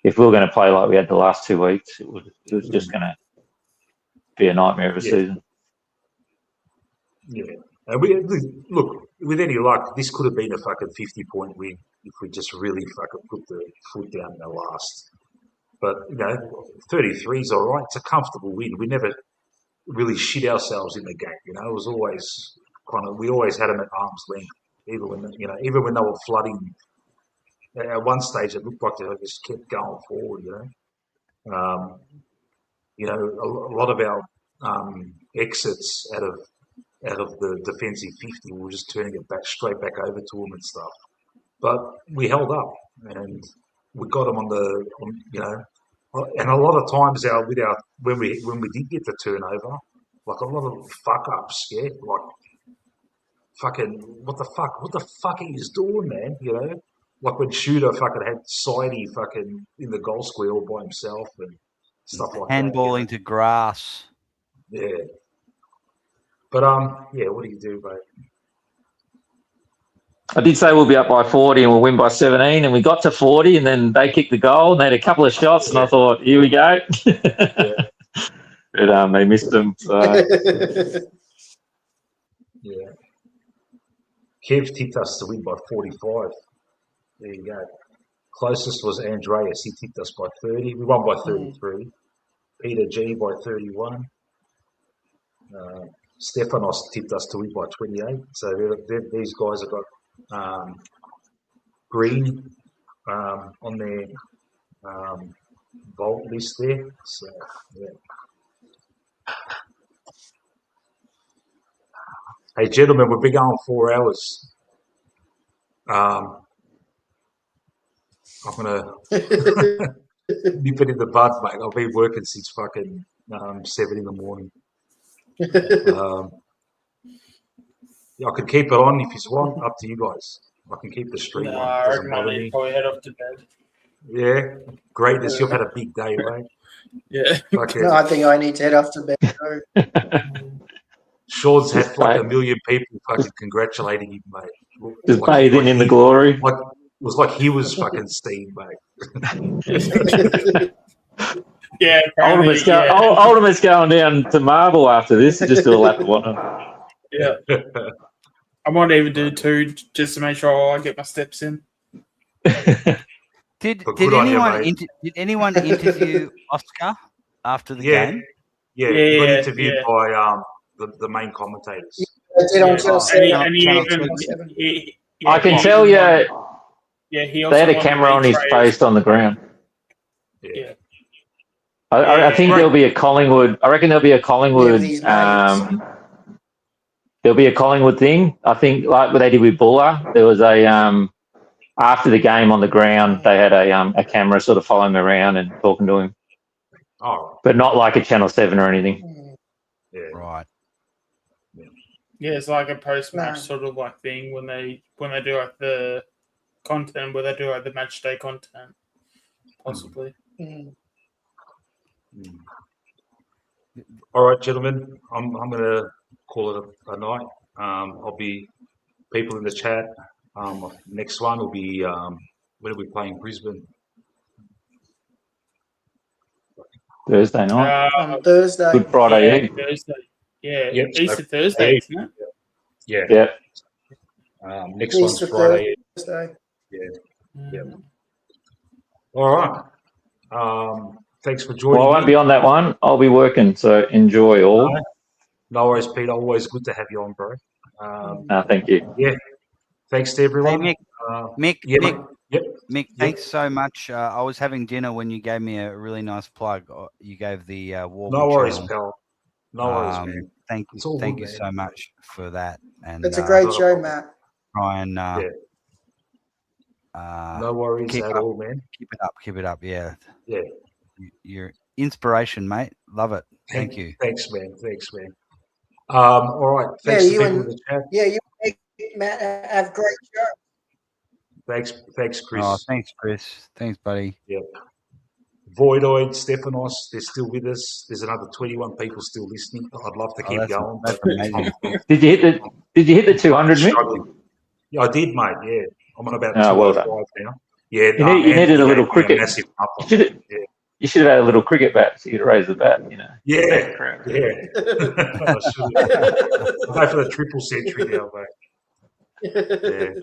if we were going to play like we had the last 2 weeks, it was just going to be a nightmare of a season. Yeah. And look, with any luck, this could have been a fucking 50-point win if we just really fucking put the foot down in the last. But 33 is all right. It's a comfortable win. We never really shit ourselves in the game. It was always we always had them at arm's length, even when they were flooding. At one stage, it looked like they just kept going forward. A lot of our exits out of the defensive 50, we were just turning it straight back over to them and stuff. But we held up and we got them and a lot of times when we did get the turnover, like a lot of fuck ups, fucking, what the fuck are you doing, man? You know, like when Shooter fucking had Sidey fucking in the goal square all by himself and stuff like that. Handballing to grass. Yeah. But yeah, what do you do, mate? I did say we'll be up by 40 and we'll win by 17, and we got to 40, and then they kicked the goal and they had a couple of shots, and I thought, here we go. But they missed them. So. Yeah. Kev tipped us to win by 45. There you go. Closest was Andreas. He tipped us by 30. We won by 33. Peter G by 31. Stefanos tipped us to win by 28. So these guys have got green on their vault list there. So, yeah. Hey, gentlemen, we've been going 4 hours. I'm going to nip it in the bud, mate. I've been working since fucking 7 in the morning. I could keep it on if you want. Up to you guys. I can keep the stream on. I reckon I need to probably head off to bed. Yeah, greatness. You've had a big day, mate. Yeah. No, I think I need to head off to bed too. Sean's had like 1 million people fucking congratulating him, mate. Just bathing in the glory. Like, it was like he was fucking Steene, mate. Yeah, Ultimate's going down to Marble after this. Just do a lap of one. Yeah. I might even do 2 just to make sure I get my steps in. Did anyone interview Oscar after the game? Yeah, he got interviewed by the main commentators. I can tell you, he they had a camera on his face on the ground. Yeah. I think there'll be a Collingwood. I reckon there'll be a Collingwood. There'll be a Collingwood thing. I think like what they did with Buller. There was a after the game on the ground, they had a camera sort of following him around and talking to him. Oh. But not like a Channel 7 or anything. Yeah. Right. Yeah, it's like a post-match sort of like thing when they do like the content, where they do like the match day content, possibly. All right, gentlemen, I'm going to call it a night. I'll be people in the chat. Next one will be when are we playing Brisbane? Thursday night. Thursday. Good Friday Eve. Thursday. Yeah, Yep, Easter so Thursday, isn't it? Yeah. Yeah. Next one's Friday. Thursday. Yeah. All right. Thanks for joining. Well, I won't be on that one. I'll be working, so enjoy all. No worries, Pete. Always good to have you on, bro. Thank you. Yeah. Thanks to everyone. Hey, Mick. Yep. Mick, thanks so much. I was having dinner when you gave me a really nice plug. You gave the Warble No worries, channel. pal. No worries, man. Thank good, you man. so much for that. And It's a great show, Matt. try and no worries at all, man. Keep it up. Yeah. Yeah. You're inspiration, mate. Love it. Thank you. Thanks, man. All right. Thanks to people in the chat. Yeah, you make Matt have a great show. Thanks, Chris. Oh, thanks, Chris. Thanks, buddy. Yeah. Voidoid, Stefanos, they're still with us. There's another 21 people still listening. I'd love to keep going. That's amazing. Did you hit the 200, Mick? Yeah, I did, mate. Yeah, I'm on about 205 now. Yeah, you needed a little cricket. Massive You should have had a little cricket bat so you could raise the bat, you know. Yeah. I should have. I'll go for the triple century now, mate. Yeah.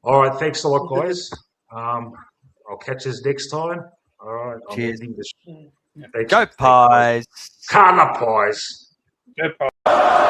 All right, thanks a lot, guys. I'll catch us next time. All right. Cheers. Go Pies. Carla Pies. Go Pies.